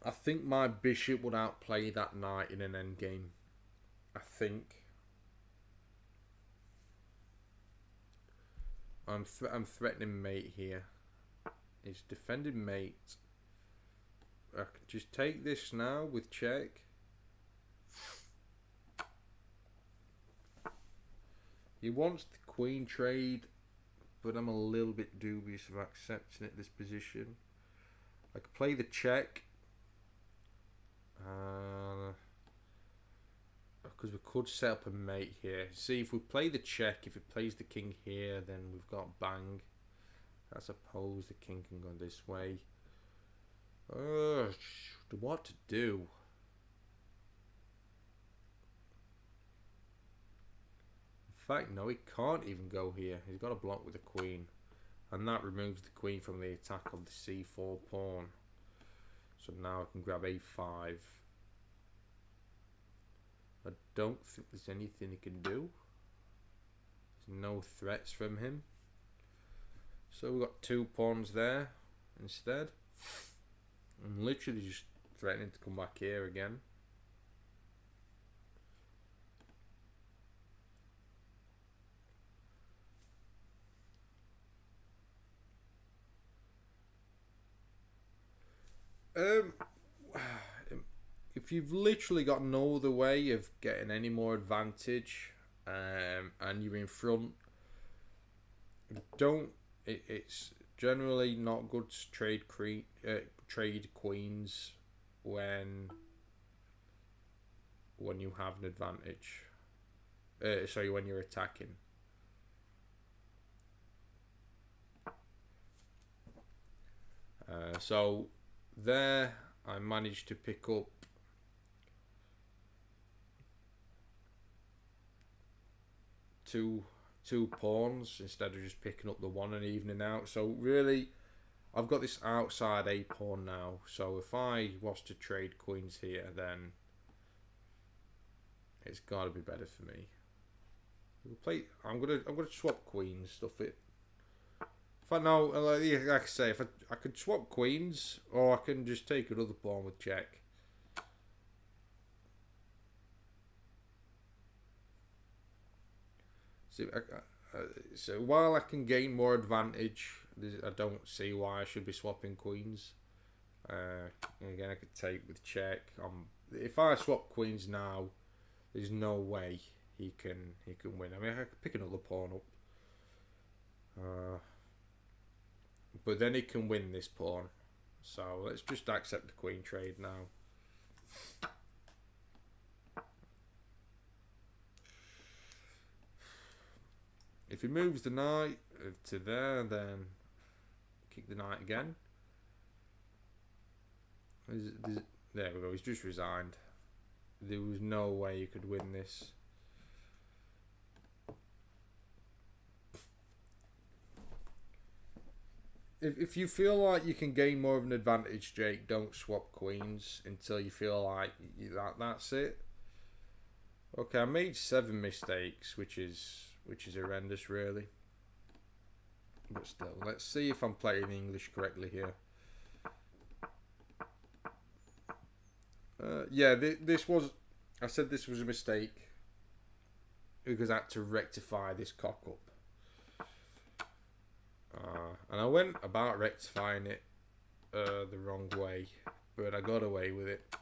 I think my bishop would outplay that knight in an endgame. I think. I'm threatening mate here. He's defending mate. I can just take this now with check. He wants the queen trade, but I'm a little bit dubious of accepting it this position. I could play the check. Because we could set up a mate here. See, if we play the check, if it plays the king here, then we've got bang. I suppose the king can go this way. What to do? In fact, no, he can't even go here. He's got to block with the queen. And that removes the queen from the attack of the c4 pawn. So now I can grab a5. I don't think there's anything he can do. There's no threats from him. So we've got 2 pawns there instead. I'm literally just threatening to come back here again. If you've literally got no other way of getting any more advantage, and you're in front, it's generally not good to trade queens when you have an advantage. Sorry, when you're attacking. So there I managed to pick up two pawns instead of just picking up the one and evening out. So really, I've got this outside a pawn now. So if I was to trade queens here, then it's got to be better for me. I'm gonna swap queens, stuff it. If I know, like I say, if I could swap queens, or I can just take another pawn with check. So while I can gain more advantage, I don't see why I should be swapping queens. Again, I could take with check. If I swap queens now, there's no way he can win. I mean, I could pick another pawn up. But then he can win this pawn. So let's just accept the queen trade now. If he moves the knight to there, then kick the knight again. There we go, he's just resigned. There was no way you could win this. If you feel like you can gain more of an advantage, Jake, don't swap queens until you feel like that's it. Okay, I made 7 mistakes, which is horrendous, really. But still, let's see if I'm playing English correctly here. Yeah, this was. I said this was a mistake because I had to rectify this cock up. And I went about rectifying it the wrong way, but I got away with it.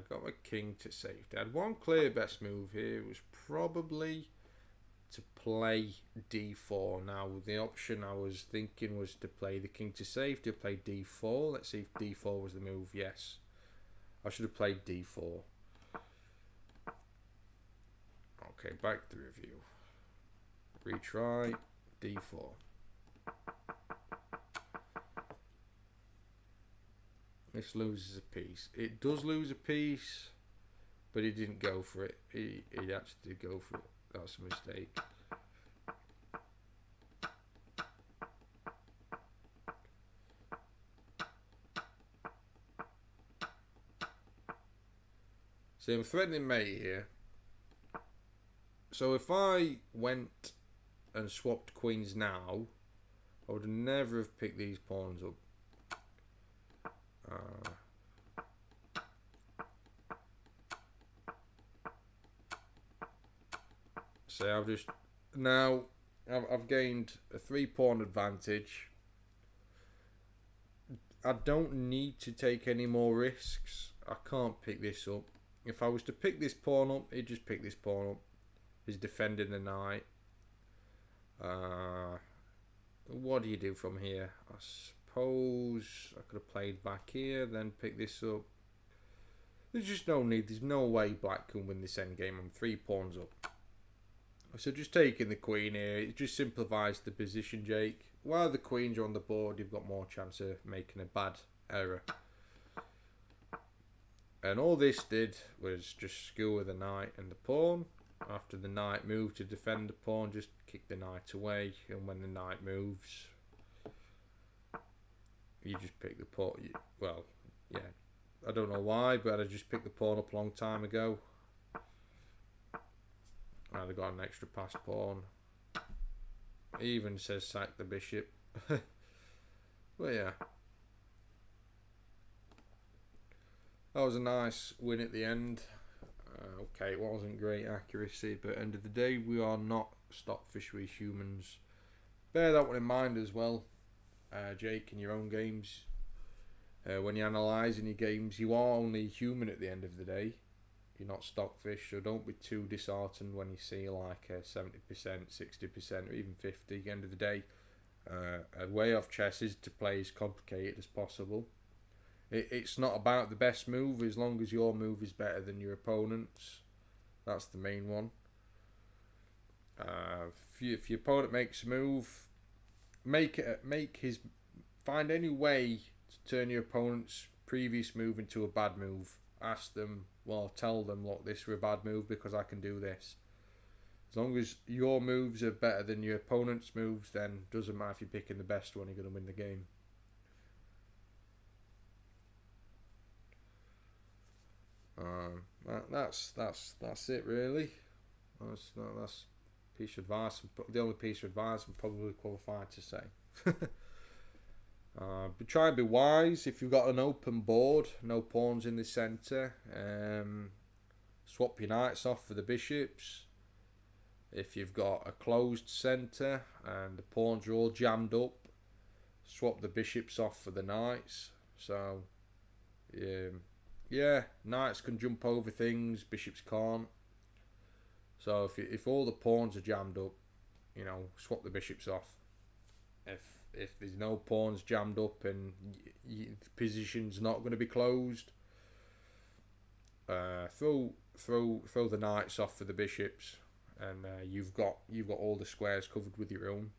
Got my king to safety. I had one clear best move here. It was probably to play d4. Now, the option I was thinking was to play the king to safety, to play d4. Let's see if d4 was the move. Yes. I should have played d4. Okay, back to review. Retry, d4. This loses a piece. It does lose a piece, but he didn't go for it. He actually did go for it. That's a mistake. See, I'm threatening mate here. So if I went and swapped queens now, I would never have picked these pawns up. So I've just now I've gained a 3-pawn advantage. I don't need to take any more risks. I can't pick this up. If I was to pick this pawn up, he'd just pick this pawn up. He's defending the knight. What do you do from here? I suppose I could have played back here, then pick this up. There's just no need. There's no way black can win this endgame. I'm 3 pawns up. So just taking the queen here, it just simplifies the position, Jake. While the queens are on the board, you've got more chance of making a bad error. And all this did was just skewer the knight and the pawn. After the knight moved to defend the pawn, just kick the knight away. And when the knight moves, you just pick the pawn. Well, yeah, I don't know why, but I just picked the pawn up a long time ago. Now they've got an extra passed pawn. It even says sack the bishop. Well, yeah. That was a nice win at the end. Okay, it wasn't great accuracy, but at the end of the day, we are not stockfish, we humans. Bear that one in mind as well, Jake, in your own games. When you're analysing your games, you are only human at the end of the day. You're not stockfish, so don't be too disheartened when you see like 70%, 60%, or even 50%. At the end of the day, a way of chess is to play as complicated as possible. It's not about the best move as long as your move is better than your opponent's. That's the main one. If your opponent makes a move, find any way to turn your opponent's previous move into a bad move. Ask them, well, tell them, look, this was a bad move because I can do this. As long as your moves are better than your opponent's moves, then doesn't matter if you're picking the best one, you're going to win the game. That's it really. That's piece of advice. The only piece of advice I'm probably qualified to say. But try and be wise. If you've got an open board, no pawns in the centre, swap your knights off for the bishops. If you've got a closed centre and the pawns are all jammed up, swap the bishops off for the knights. So, yeah, knights can jump over things, bishops can't. So if all the pawns are jammed up, swap the bishops off. If there's no pawns jammed up and the position's not going to be closed, throw the knights off for the bishops, and you've got all the squares covered with your own.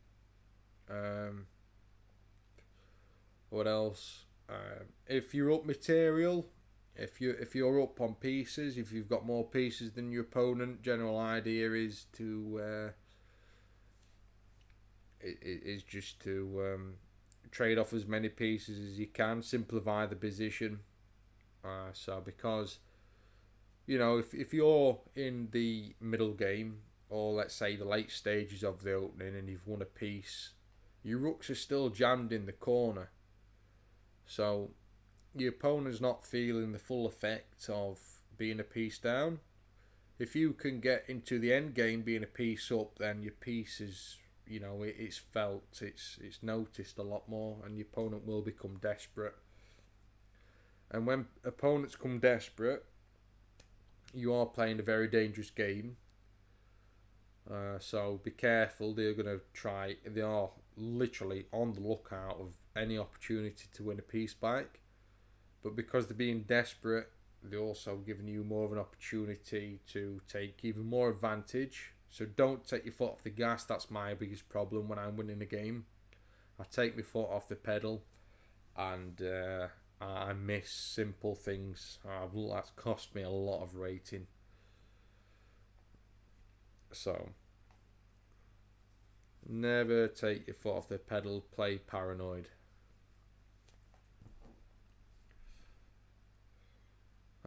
What else? If you're up material, if you're up on pieces, if you've got more pieces than your opponent, general idea is to trade off as many pieces as you can, simplify the position. So because, you know, if you're in the middle game, or let's say the late stages of the opening, and you've won a piece, your rooks are still jammed in the corner. So your opponent's not feeling the full effect of being a piece down. If you can get into the end game being a piece up, then your piece is, you know, it's felt, it's noticed a lot more, and your opponent will become desperate. And when opponents come desperate, you are playing a very dangerous game. So be careful. They're going to try. They are literally on the lookout of any opportunity to win a piece back. But because they're being desperate, they're also giving you more of an opportunity to take even more advantage. So don't take your foot off the gas. That's my biggest problem when I'm winning a game. I take my foot off the pedal, and I miss simple things. That's cost me a lot of rating. So never take your foot off the pedal. Play paranoid.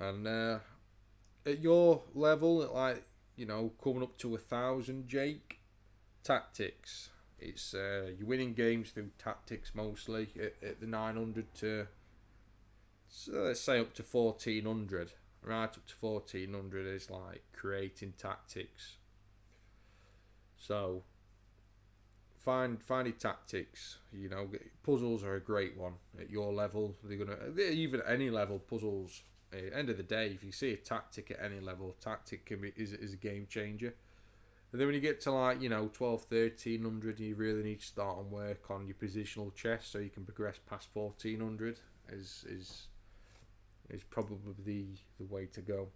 And at your level, like, you know, coming up to 1,000, Jake, tactics. It's you're winning games through tactics mostly. At the 900 to, so let's say up to 1,400. Right up to 1,400 is like creating tactics. So find your tactics. You know, puzzles are a great one at your level. They're even at any level. Puzzles. At the end of the day, if you see a tactic at any level, tactic is a game changer. And then when you get to, like, you know, 12, 1,300, you really need to start and work on your positional chess so you can progress past 1,400. Is probably the way to go.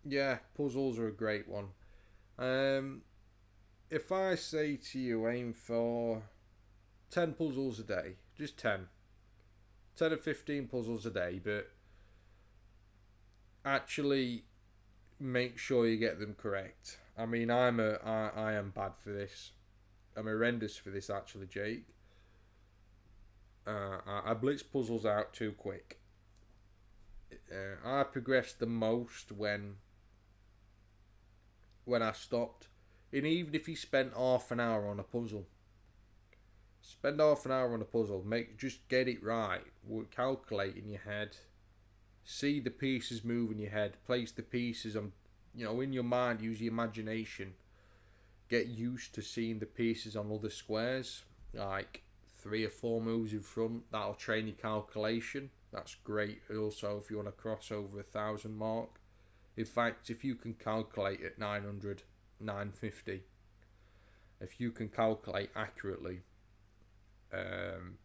Yeah, puzzles are a great one. If I say to you, aim for 10 puzzles a day, just 10. 10 or 15 puzzles a day, but actually make sure you get them correct. I mean, I am bad for this. I'm horrendous for this, actually, Jake. I blitz puzzles out too quick. I progressed the most when I stopped. And even if you spent half an hour on a puzzle, spend half an hour on a puzzle. Just get it right. Calculate in your head. See the pieces move in your head. Place the pieces on, you know, in your mind. Use your imagination. Get used to seeing the pieces on other squares, like 3 or 4 moves in front. That'll train your calculation. That's great. Also, if you want to cross over 1,000 mark. In fact, if you can calculate at 900, 950, if you can calculate accurately,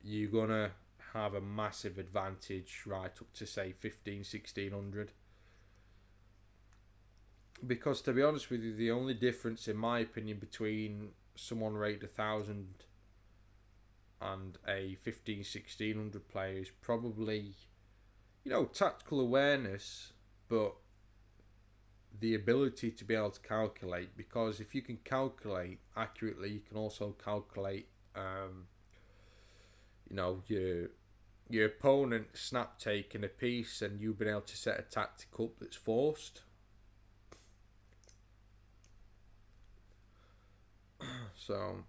you're gonna have a massive advantage right up to, say, 15, 1600. Because, to be honest with you, the only difference, in my opinion, between someone rated 1,000 and a 15, 1600 player is probably, you know, tactical awareness, but the ability to be able to calculate. Because if you can calculate accurately, you can also calculate, you know, your opponent snap taking a piece, and you've been able to set a tactic up that's forced. So,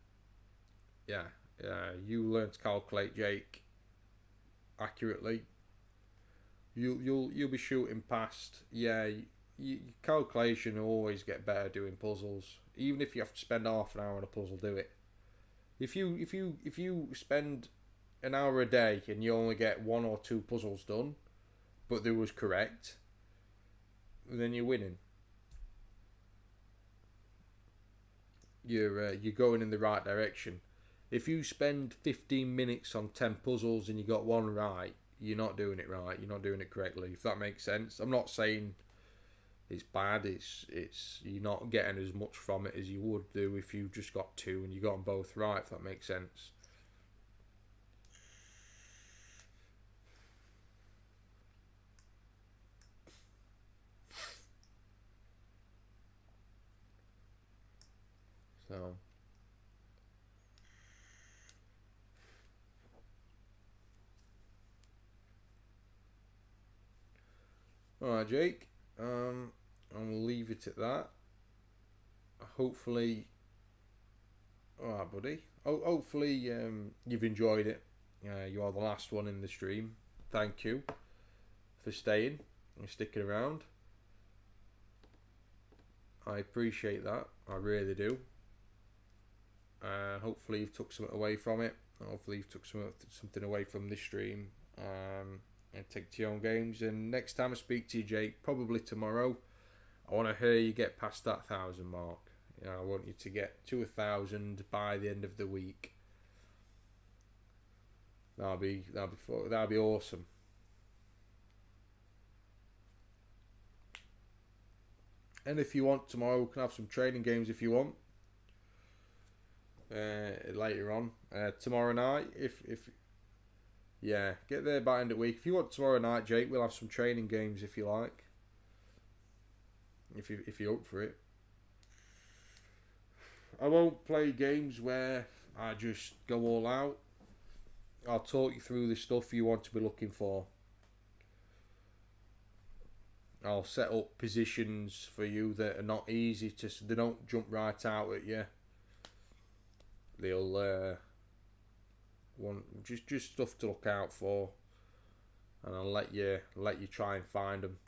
yeah, you learn to calculate, Jake, accurately. You'll be shooting past. Yeah, your calculation will always get better doing puzzles. Even if you have to spend half an hour on a puzzle, do it. If you spend an hour a day and you only get 1 or 2 puzzles done, but they was correct, then you're winning. You're going in the right direction. If you spend 15 minutes on 10 puzzles and you got 1 right, you're not doing it right. You're not doing it correctly. If that makes sense. I'm not saying it's bad. It's you're not getting as much from it as you would do if you just got 2 and you got them both right. If that makes sense. So. Alright, Jake. And we'll leave it at that. Hopefully. Alright, buddy. Hopefully you've enjoyed it. You are the last one in the stream. Thank you for staying and sticking around. I appreciate that. I really do. Hopefully you've took something away from it. Hopefully you've took something away from this stream. And take to your own games. And next time I speak to you, Jake, probably tomorrow, I want to hear you get past that 1,000 mark. I want you to get to 1,000 by the end of the week. That'll be awesome. And if you want, tomorrow we can have some training games if you want. Later on, tomorrow night, if yeah, get there by end of the week. If you want tomorrow night, Jake, we'll have some training games if you like. If you're up for it. I won't play games where I just go all out. I'll talk you through the stuff you want to be looking for. I'll set up positions for you that are not easy to. They don't jump right out at you. They'll want just stuff to look out for, and I'll let you try and find them.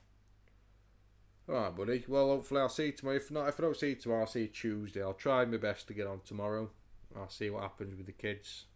Alright, buddy. Well, hopefully I'll see you tomorrow. If I don't see you tomorrow, I'll see you Tuesday. I'll try my best to get on tomorrow. I'll see what happens with the kids.